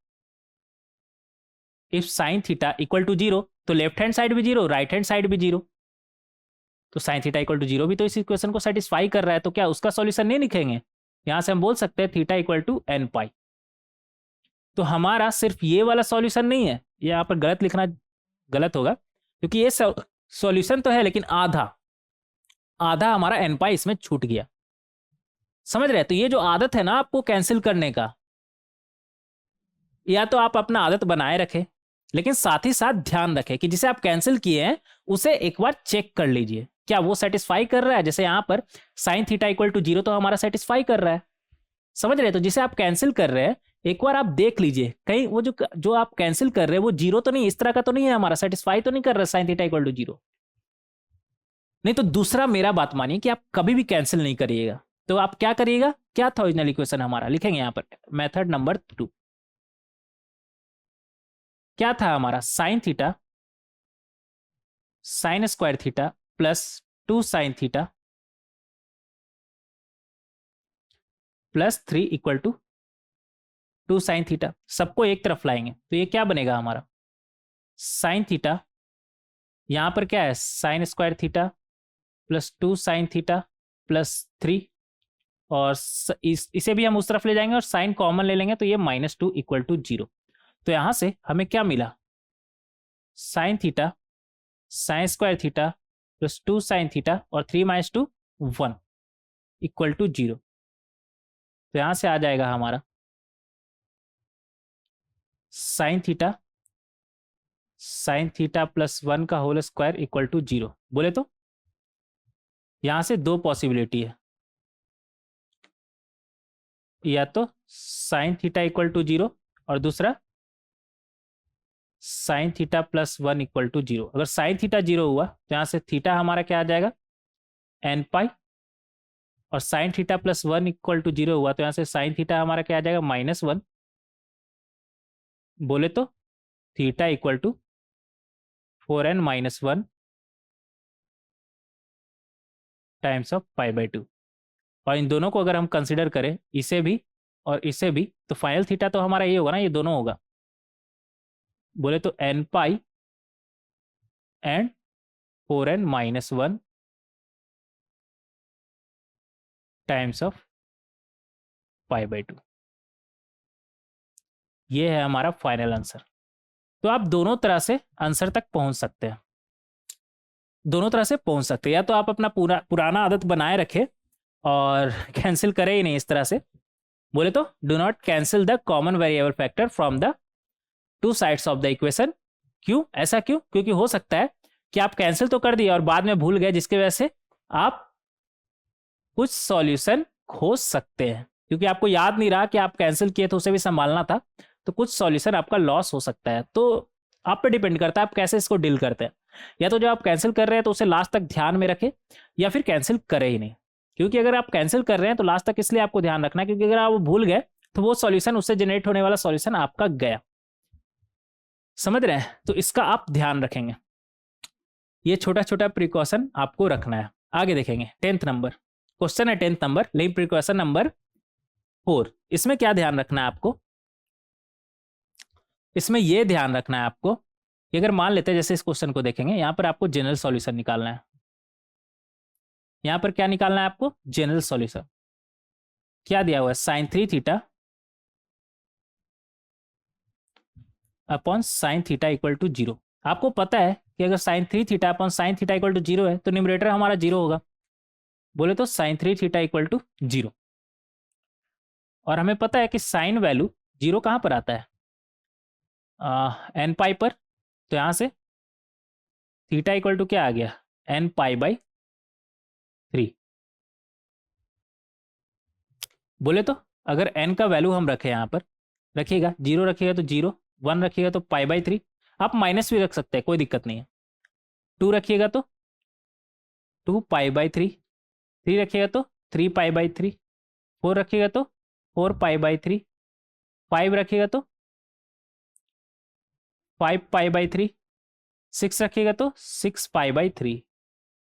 if sine theta equal to zero, तो लेफ्ट हैंड साइड भी जीरो, राइट हैंड साइड भी जीरो, तो sine theta equal to zero भी तो इस इक्वेशन को सेटिस्फाई कर रहा है। तो क्या उसका सॉल्यूशन नहीं लिखेंगे? यहां से हम बोल सकते हैं थीटा इक्वल टू एन पाई। तो हमारा सिर्फ ये वाला सॉल्यूशन नहीं है, ये यहाँ पर गलत लिखना गलत होगा, क्योंकि ये सॉल्यूशन तो है लेकिन आधा आधा हमारा एन पाई इसमें छूट गया। समझ रहे? तो ये जो आदत है ना आपको कैंसिल करने का, या तो आप अपना आदत बनाए रखें, लेकिन साथ ही साथ ध्यान रखें कि जिसे आप कैंसिल किए हैं उसे एक बार चेक कर लीजिए, क्या वो सेटिस्फाई कर रहा है। जैसे यहां पर sine theta equal to zero तो हमारा सेटिस्फाई कर रहा है, समझ रहे? तो जिसे आप कैंसिल कर रहे हैं एक बार आप देख लीजिए कहीं वो जो आप कैंसिल कर रहे हैं वो जीरो तो नहीं, इस तरह का तो नहीं है, हमारा सेटिस्फाई तो नहीं कर रहा है sine theta equal to zero. नहीं तो दूसरा मेरा बात मानिए कि आप कभी भी कैंसिल नहीं करिएगा, तो आप क्या करिएगा, क्या था ओरिजिनल इक्वेशन हमारा, लिखेंगे यहां पर मेथड नंबर 2। क्या था हमारा, sine theta sine square theta plus 2 sine theta plus 3 equal to 2 sine theta. सबको एक तरफ लाएंगे तो ये क्या बनेगा हमारा, साइन थीटा, यहां पर क्या है sign square theta plus 2 sine theta plus 3, और इसे भी हम उस तरफ ले जाएंगे और साइन कॉमन ले लेंगे तो ये -2 इक्वल टू 0। तो यहां से हमें क्या मिला, sign theta sine square theta plus 2 sine theta और 3 - 2 1 इक्वल टू 0। तो यहां से आ जाएगा हमारा साइन थीटा प्लस 1 का होल स्क्वायर इक्वल टू 0। बोले तो यहां से दो पॉसिबिलिटी है, या तो साइन थीटा इक्वल टू 0 और दूसरा sine theta plus 1 equal to 0। अगर साइन थीटा 0 हुआ तो यहां से थीटा हमारा क्या आ जाएगा एन पाई, और sine theta plus 1 equal to 0 हुआ तो यहां से साइन थीटा हमारा क्या आ जाएगा -1। बोले तो theta equal to 4n - 1 times of π/2। और इन दोनों को अगर हम कंसिडर करें, इसे भी और इसे भी, तो फाइनल थीटा तो हमारा ये होगा ना, ये दोनों होगा। बोले तो n pi and 4n - 1 times of π/2। ये है हमारा फाइनल आंसर। तो आप दोनों तरह से आंसर तक पहुंच सकते हैं, दोनों तरह से पहुंच सकते हैं। या तो आप अपना पुराना आदत बनाए रखें और कैंसिल करें ही नहीं इस तरह से। बोले तो do not cancel the common variable factor from the two sides of the equation. क्यों ऐसा, क्यों? क्योंकि हो सकता है कि आप कैंसिल तो कर दिए और बाद में भूल गए, जिसकी वजह से आप कुछ सॉल्यूशन खोज सकते हैं, क्योंकि आपको याद नहीं रहा कि आप कैंसिल किए तो उसे भी संभालना था, तो कुछ सॉल्यूशन आपका लॉस हो सकता है। तो आप पे डिपेंड करता है आप कैसे इसको डील करते हैं। या तो जो आप कैंसिल कर रहे हैं तो उसे लास्ट तक ध्यान में रखें, या फिर कैंसिल करें ही नहीं। क्योंकि अगर आप कैंसिल कर रहे हैं तो लास्ट तक इसलिए आपको ध्यान रखना है, क्योंकि अगर आप भूल गए तो वो सॉल्यूशन, उससे जनरेट होने वाला सॉल्यूशन आपका गया। समझ रहे हैं? तो इसका आप ध्यान रखेंगे, ये छोटा छोटा प्रिकॉशन आपको रखना है। आगे देखेंगे 10th नंबर क्वेश्चन है, 10th नंबर, लेकिन प्रिकॉशन नंबर 4। इसमें क्या ध्यान रखना है आपको, इसमें यह ध्यान रखना है आपको कि अगर मान लेते हैं, जैसे इस क्वेश्चन को देखेंगे, यहां पर आपको जनरल सॉल्यूशन निकालना है। यहां पर क्या निकालना है आपको, जनरल सॉल्यूशन। क्या दिया हुआ है, sine 3 theta upon sine theta equal to 0। आपको पता है कि अगर sine 3 theta upon sine theta equal to 0 है तो न्यूमरेटर हमारा 0 होगा। बोले तो साइन 3 थीटा इक्वल टू 0। और हमें पता है कि साइन वैल्यू 0 कहां पर आता है, एन पाई पर। तो यहां से थीटा इक्वल टू क्या आ गया, एन पाई/3। बोले तो अगर एन का वैल्यू हम रखें, यहां पर रखिएगा 0, रखिएगा तो 0, 1 रखिएगा तो π/3। आप माइनस भी रख सकते हैं, कोई दिक्कत नहीं है। 2 रखिएगा तो 2 पाई बाई 3, 3 रखिएगा तो 3 पाई बाई 3, 4 रखिएगा तो 4 पाई बाई 3, 5 रखिएगा तो 5 पाई बाई 3, 6 रखिएगा तो 6 पाई बाई 3,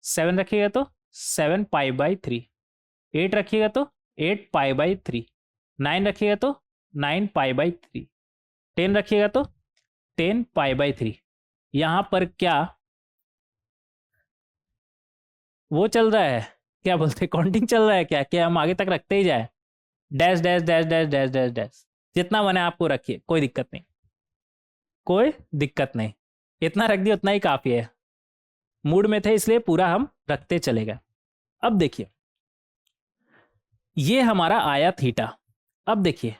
7 रखिएगा तो 7 पाई बाई 3, 8 रखिएगा तो 8 पाई बाई 3, 9 रखिएगा तो 9 पाई बाई 3, 10 रखिएगा तो 10 पाई बाई 3। यहां पर क्या वो चल रहा है, क्या बोलते हैं, काउंटिंग चल रहा है क्या, क्या हम आगे तक रखते ही जाए, dash dash dash dash dash dash dash, जितना बने आपको रखिए, कोई दिक्कत नहीं, कोई दिक्कत नहीं, इतना रख दिया उतना ही काफी है। मूड में थे इसलिए पूरा हम रखते चले गए। अब देखिए ये हमारा आया थीटा। अब देखिए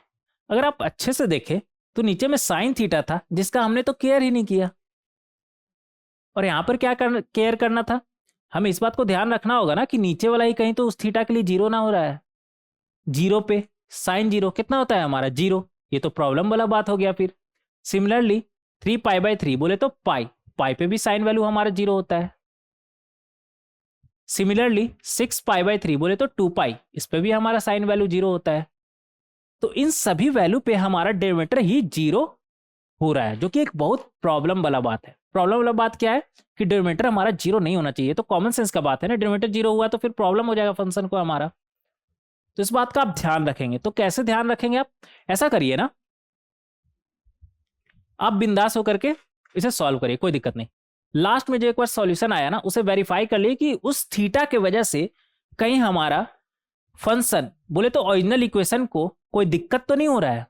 अगर आप अच्छे से देखें तो नीचे में साइन थीटा था जिसका हमने तो केयर ही नहीं किया, और यहां पर क्या केयर करना था, हमें इस बात को ध्यान रखना होगा ना कि नीचे वाला ही कहीं तो उस थीटा के लिए जीरो ना हो रहा है। जीरो पे साइन जीरो कितना होता है हमारा, जीरो, ये तो प्रॉब्लम वाला बात हो गया। फिर सिमिलरली 3 पाई बाई 3 बोले तो पाई, पाई पे भी साइन वैल्यू हमारा जीरो होता है। सिमिलरली 6 पाई बाई 3 बोले तो 2 पाई, इस पे भी हमारा साइन वैल्यू जीरो होता है। तो इन सभी वैल्यू पे हमारा डेरिवेटिव ही जीरो हो रहा है, जो कि एक बहुत प्रॉब्लम वाला बात है। प्रॉब्लम वाला बात क्या है कि डेरिवेटिव हमारा जीरो नहीं होना चाहिए, तो कॉमन सेंस का बात है ना, डेरिवेटिव जीरो हुआ तो फिर प्रॉब्लम हो जाएगा फंक्शन को हमारा। तो इस बात का आप ध्यान रखेंगे। तो कैसे ध्यान रखेंगे, आप ऐसा करिए ना, आप बिंदास होकर के इसे सॉल्व करिए, कोई दिक्कत नहीं। लास्ट में जो एक बार सॉल्यूशन आया ना उसे वेरीफाई कर लिए कि उस थीटा के वजह से कहीं हमारा फंक्शन बोले तो ओरिजिनल इक्वेशन को कोई दिक्कत तो नहीं हो रहा है।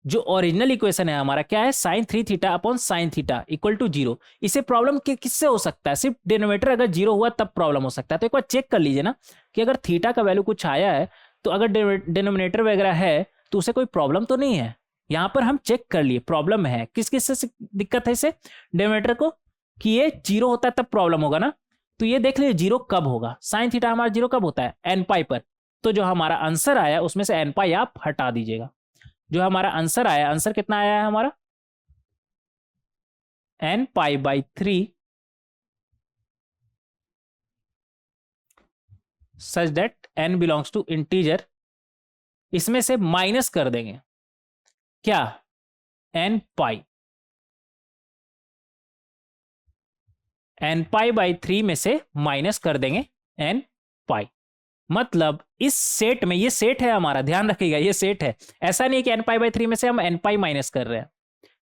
जो ओरिजिनल इक्वेशन है हमारा क्या है, sine 3 theta upon sine theta equal to zero. इसे प्रॉब्लम किससे हो सकता है, सिर्फ डिनोमिनेटर अगर जीरो हुआ तब प्रॉब्लम हो सकता है। तो एक बार चेक कर लीजिए ना कि अगर थीटा का वैल्यू कुछ आया है तो अगर डिनोमिनेटर वगैरह है तो उसे कोई प्रॉब्लम तो नहीं है। यहां पर हम चेक कर लिए प्रॉब्लम है, किस किस से दिक्कत है इसे, डिनोमिनेटर को, कि ये जीरो होता है तब प्रॉब्लम होगा ना। तो ये देख लीजिए जीरो कब होगा, साइन थीटा हमारा जीरो कब होता है, एन पाई पर। तो जो हमारा आंसर आया उसमें से एन पाई आप हटा दीजिएगा। जो हमारा आंसर आया, आंसर कितना आया है हमारा, n pi by 3 such that n belongs to integer. इसमें से माइनस कर देंगे क्या, n pi, n pi by 3 में से माइनस कर देंगे एन पाई। मतलब इस सेट में, ये सेट है हमारा, ध्यान रखिएगा ये सेट है, ऐसा नहीं है कि एन पाई बाई 3 में से हम एन पाई माइनस कर रहे हैं,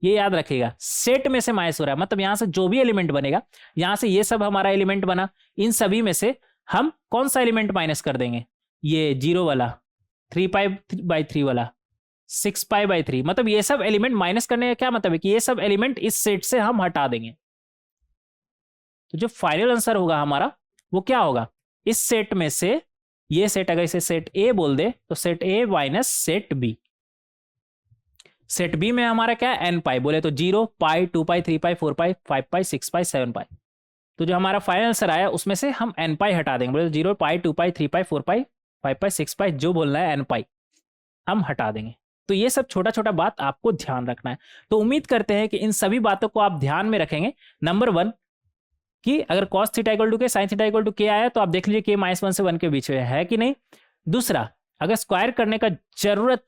ये याद रखिएगा, सेट में से माइनस हो रहा है। मतलब यहां से जो भी एलिमेंट बनेगा, यहां से ये सब हमारा एलिमेंट बना, इन सभी में से हम कौन सा एलिमेंट माइनस कर देंगे, ये जीरो वाला, 3 पाई बाई 3 वाला, 6 पाई बाई 3। मतलब ये सब एलिमेंट माइनस करने का क्या मतलब है कि ये सब एलिमेंट इस सेट से हम हटा देंगे। तो जो फाइनल आंसर होगा हमारा वो क्या होगा, इस सेट में से ये सेट, अगर इसे सेट ए बोल दे तो set A minus set B. Set B में हमारा क्या है, एन पाई, बोले तो 0 पाई 2 पाई 3 पाई 4 पाई 5 पाई 6 पाई 7 पाई। तो जो हमारा फाइनल आंसर आया उसमें से हम एन पाई हटा देंगे, बोले तो 0 पाई 2 पाई 3 पाई 4 पाई 5 पाई 6 पाई, जो बोलना है एन पाई हम हटा देंगे। तो ये सब छोटा छोटा बात आपको ध्यान रखना है। तो उम्मीद करते हैं कि इन सभी बातों को आप ध्यान में रखेंगे। नंबर 1 कि अगर cos थीटा इक्वल टू के, साइन थीटा इक्वल टू के आया तो आप देख लीजिए के -1 से 1 के बीच में है कि नहीं। दूसरा, अगर स्क्वायर करने का जरूरत,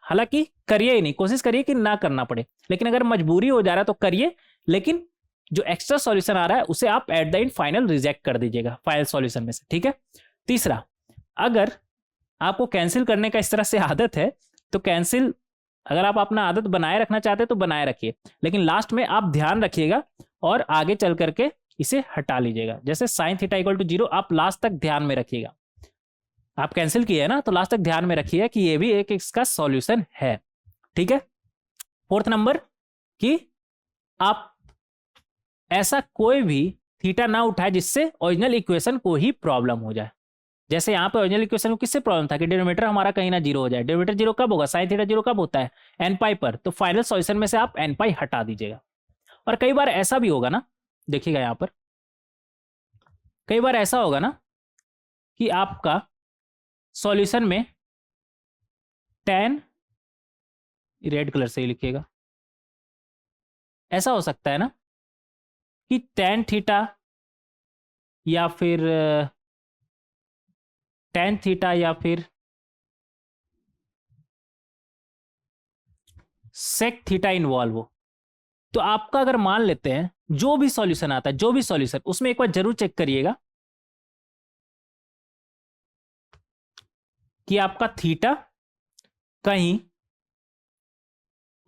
हालांकि करिए ही नहीं, कोशिश करिए कि ना करना पड़े, लेकिन अगर मजबूरी हो जा रहा है तो करिए, लेकिन जो एक्स्ट्रा सॉल्यूशन आ रहा है उसे आप eight the and final reject कर दीजिएगा फाइनल सॉल्यूशन में से, ठीक है। तीसरा, अगर आपको कैंसिल करने का इस तरह से आदत है तो कैंसिल, अगर आप अपना आदत बनाए रखना चाहते हैं तो बनाए रखिए, लेकिन लास्ट में आप ध्यान रखिएगा और आगे चल करके इसे हटा लीजिएगा। जैसे साइन थीटा इक्वल टू 0 आप लास्ट तक ध्यान में रखिएगा, आप कैंसिल किए है ना तो लास्ट तक ध्यान में रखिए कि ये भी एक इसका सॉल्यूशन है, ठीक है। फोर्थ नंबर कि आप ऐसा कोई भी थीटा ना उठाए जिससे ओरिजिनल इक्वेशन को ही प्रॉब्लम हो जाए। जैसे यहाँ पे ओरिजिनल इक्वेशन को किससे प्रॉब्लम था कि डिनोमिनेटर हमारा कहीं ना जीरो हो जाए। डिनोमिनेटर जीरो कब होगा, साइन थीटा जीरो कब होता है, एन पाई पर। तो फाइनल सॉल्यूशन में से आप एन पाई हटा दीजिएगा। और कई बार ऐसा भी होगा ना, देखिएगा यहाँ पर कई बार ऐसा होगा ना कि आपका सॉल्यूशन में tan, रेड कलर से ही लिखिएगा, ऐसा हो सकता है ना कि tan थीटा या फिर tan थीटा या फिर sec थीटा इन्वॉल्व हो, तो आपका अगर मान लेते हैं जो भी सॉल्यूशन आता है, जो भी सॉल्यूशन, उसमें एक बार जरूर चेक करिएगा कि आपका थीटा कहीं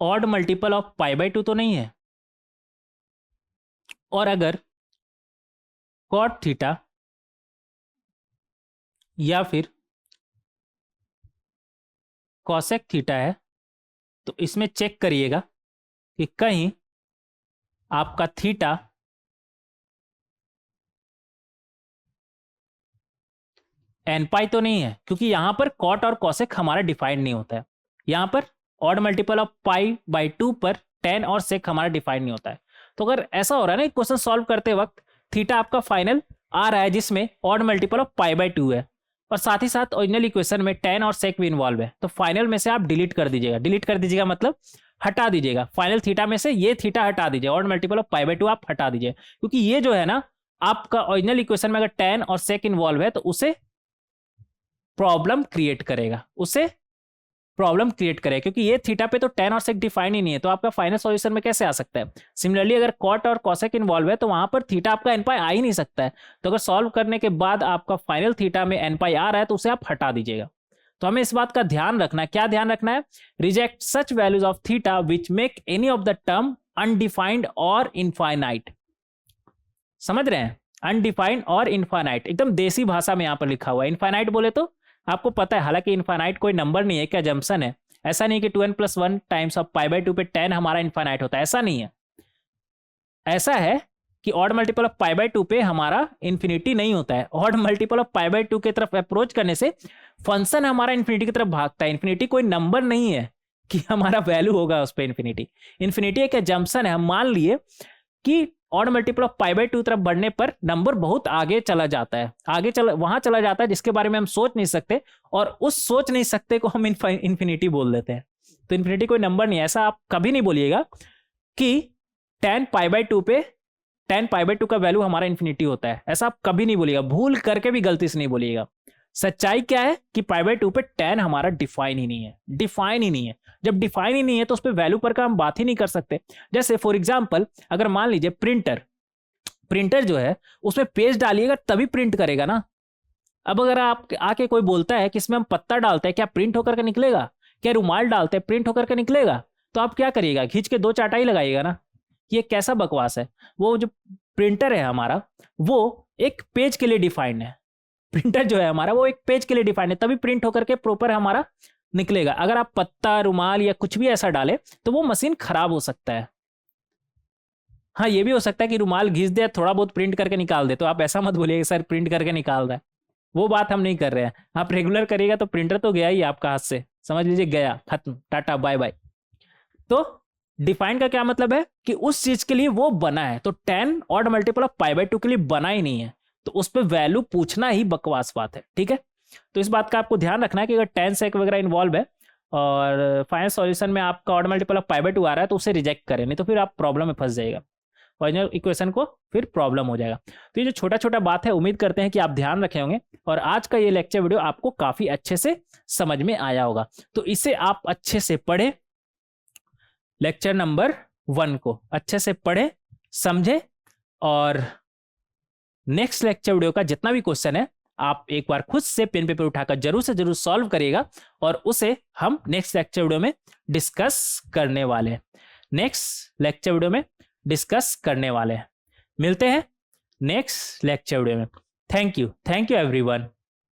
ऑड मल्टीपल ऑफ π/2 तो नहीं है, और अगर cot थीटा या फिर cosec थीटा है, तो इसमें चेक करिएगा कि कहीं आपका थीटा nπ तो नहीं है, क्योंकि यहां पर cot और cosec हमारा डिफाइंड नहीं होता है। यहां पर ऑड मल्टीपल ऑफ π/2 पर tan और sec हमारा डिफाइंड नहीं होता है। तो अगर ऐसा हो रहा है ना, क्वेश्चन सॉल्व करते वक्त थीटा आपका फाइनल आ रहा है जिसमें ऑड मल्टीपल ऑफ π/2 है, और साथ ही साथ ओरिजिनल इक्वेशन में tan और sec भी इन्वॉल्व है, तो फाइनल में से आप डिलीट कर दीजिएगा। डिलीट कर दीजिएगा मतलब हटा दीजिएगा, फाइनल थीटा में से ये थीटा हटा दीजिए, ऑड मल्टीपल ऑफ π/2 आप हटा दीजिए, क्योंकि ये जो है ना आपका ओरिजिनल इक्वेशन में अगर tan और sec इन्वॉल्व है तो उसे प्रॉब्लम क्रिएट करेगा, क्योंकि ये थीटा पे तो tan और sec डिफाइन ही नहीं है, तो आपका फाइनल सॉल्यूशन में कैसे आ सकता है। सिमिलरली अगर cot और cosec इन्वॉल्व है तो वहां पर थीटा आपका nπ आ ही नहीं सकता है, तो अगर सॉल्व करने के बाद आपका फाइनल थीटा में nπ आ रहा है तो उसे आप हटा दीजिएगा। तो हमें इस बात का ध्यान रखना है, क्या ध्यान रखना है, reject such values of theta which make any of the term undefined और इनफाइनाइट। समझ रहे हैं, अनडिफाइंड और इनफाइनाइट एकदम देसी भाषा में यहां पर लिखा हुआ है। इनफाइनाइट बोले तो आपको पता है, हालांकि इनफाइनाइट कोई नंबर नहीं है, क्या जम्पसन है। ऐसा नहीं कि 2n + 1 टाइम्स ऑफ π/2 पे tan हमारा इनफाइनाइट होता है, ऐसा नहीं है। ऐसा है कि ऑड मल्टीपल ऑफ π/2 पे हमारा इन्फिनिटी नहीं होता है। ऑड मल्टीपल ऑफ π/2 की तरफ अप्रोच करने से फंक्शन हमारा इन्फिनिटी की तरफ भागता है। इन्फिनिटी कोई नंबर नहीं है कि हमारा वैल्यू होगा उस पर इन्फिनिटी। इन्फिनिटी एक जम्पसन है। हम मान लिए कि ऑड मल्टीपल ऑफ π/2 तरफ बढ़ने पर नंबर बहुत आगे चला जाता है, वहां चला जाता है जिसके बारे में हम सोच नहीं सकते, और उस सोच नहीं सकते को हम इन्फिनिटी बोल देते हैं। तो इन्फिनिटी कोई नंबर नहीं है। ऐसा आप कभी नहीं बोलिएगा कि tan π/2 का वैल्यू हमारा इन्फिनिटी होता है, ऐसा आप कभी नहीं बोलिएगा, भूल करके भी गलती से नहीं बोलिएगा। सच्चाई क्या है कि π/2 पे tan हमारा डिफाइन ही नहीं है। जब डिफाइन ही नहीं है तो उस पर वैल्यू पर का हम बात ही नहीं कर सकते। जैसे फॉर एग्जांपल अगर मान लीजिए प्रिंटर जो है उसमें पेज डालिएगा तभी प्रिंट करेगा ना। अब अगर आप आके कोई बोलता है कि इसमें हम पत्ता डालते हैं, क्या प्रिंट होकर के निकलेगा? क्या रुमाल डालते हैं, प्रिंट होकर के निकलेगा? तो आप क्या करिएगा, खींच के 2 चाटाई लगाइएगा ना। ये कैसा बकवास है। वो जो प्रिंटर है हमारा वो एक पेज के लिए डिफाइंड है। प्रिंटर जो है हमारा वो एक पेज के लिए डिफाइंड है, तभी प्रिंट होकर के प्रॉपर हमारा निकलेगा। अगर आप पत्ता, रुमाल या कुछ भी ऐसा डाले तो वो मशीन खराब हो सकता है। हाँ, ये भी हो सकता है कि रुमाल घिस दे, थोड़ा बहुत प्रिंट करके निकाल दे, तो आप ऐसा मत बोलिए सर प्रिंट करके निकाल रहा है। वो बात हम नहीं कर रहे हैं। आप रेगुलर करिएगा तो प्रिंटर तो गया ही आपका हाथ से, समझ लीजिए गया, खत्म, टाटा बाय बाय। तो डिफाइन का क्या मतलब है कि उस चीज के लिए वो बना है। तो tan ऑड मल्टीपल ऑफ π/2 के लिए बना ही नहीं है, तो उस पर वैल्यू पूछना ही बकवास बात है। ठीक है, तो इस बात का आपको ध्यान रखना है कि अगर tan sec वगैरह इन्वॉल्व है और फाइनल सॉल्यूशन में आपका ऑड मल्टीपल ऑफ π/2 आ रहा है तो उसे रिजेक्ट करें, नहीं तो फिर आप प्रॉब्लम में फंस जाएगा, ओरिजिनल इक्वेशन को फिर प्रॉब्लम हो जाएगा। तो ये जो छोटा छोटा बात है, उम्मीद करते हैं कि आप ध्यान रखे होंगे और आज का ये लेक्चर वीडियो आपको काफी अच्छे से समझ में आया होगा। तो इसे आप अच्छे से पढ़े, लेक्चर नंबर 1 को अच्छे से पढ़े, समझे, और नेक्स्ट लेक्चर वीडियो का जितना भी क्वेश्चन है आप एक बार खुद से पेन पेपर उठाकर जरूर से जरूर सॉल्व करिएगा, और उसे हम नेक्स्ट लेक्चर वीडियो में डिस्कस करने वाले हैं। मिलते हैं नेक्स्ट लेक्चर वीडियो में। Thank you everyone.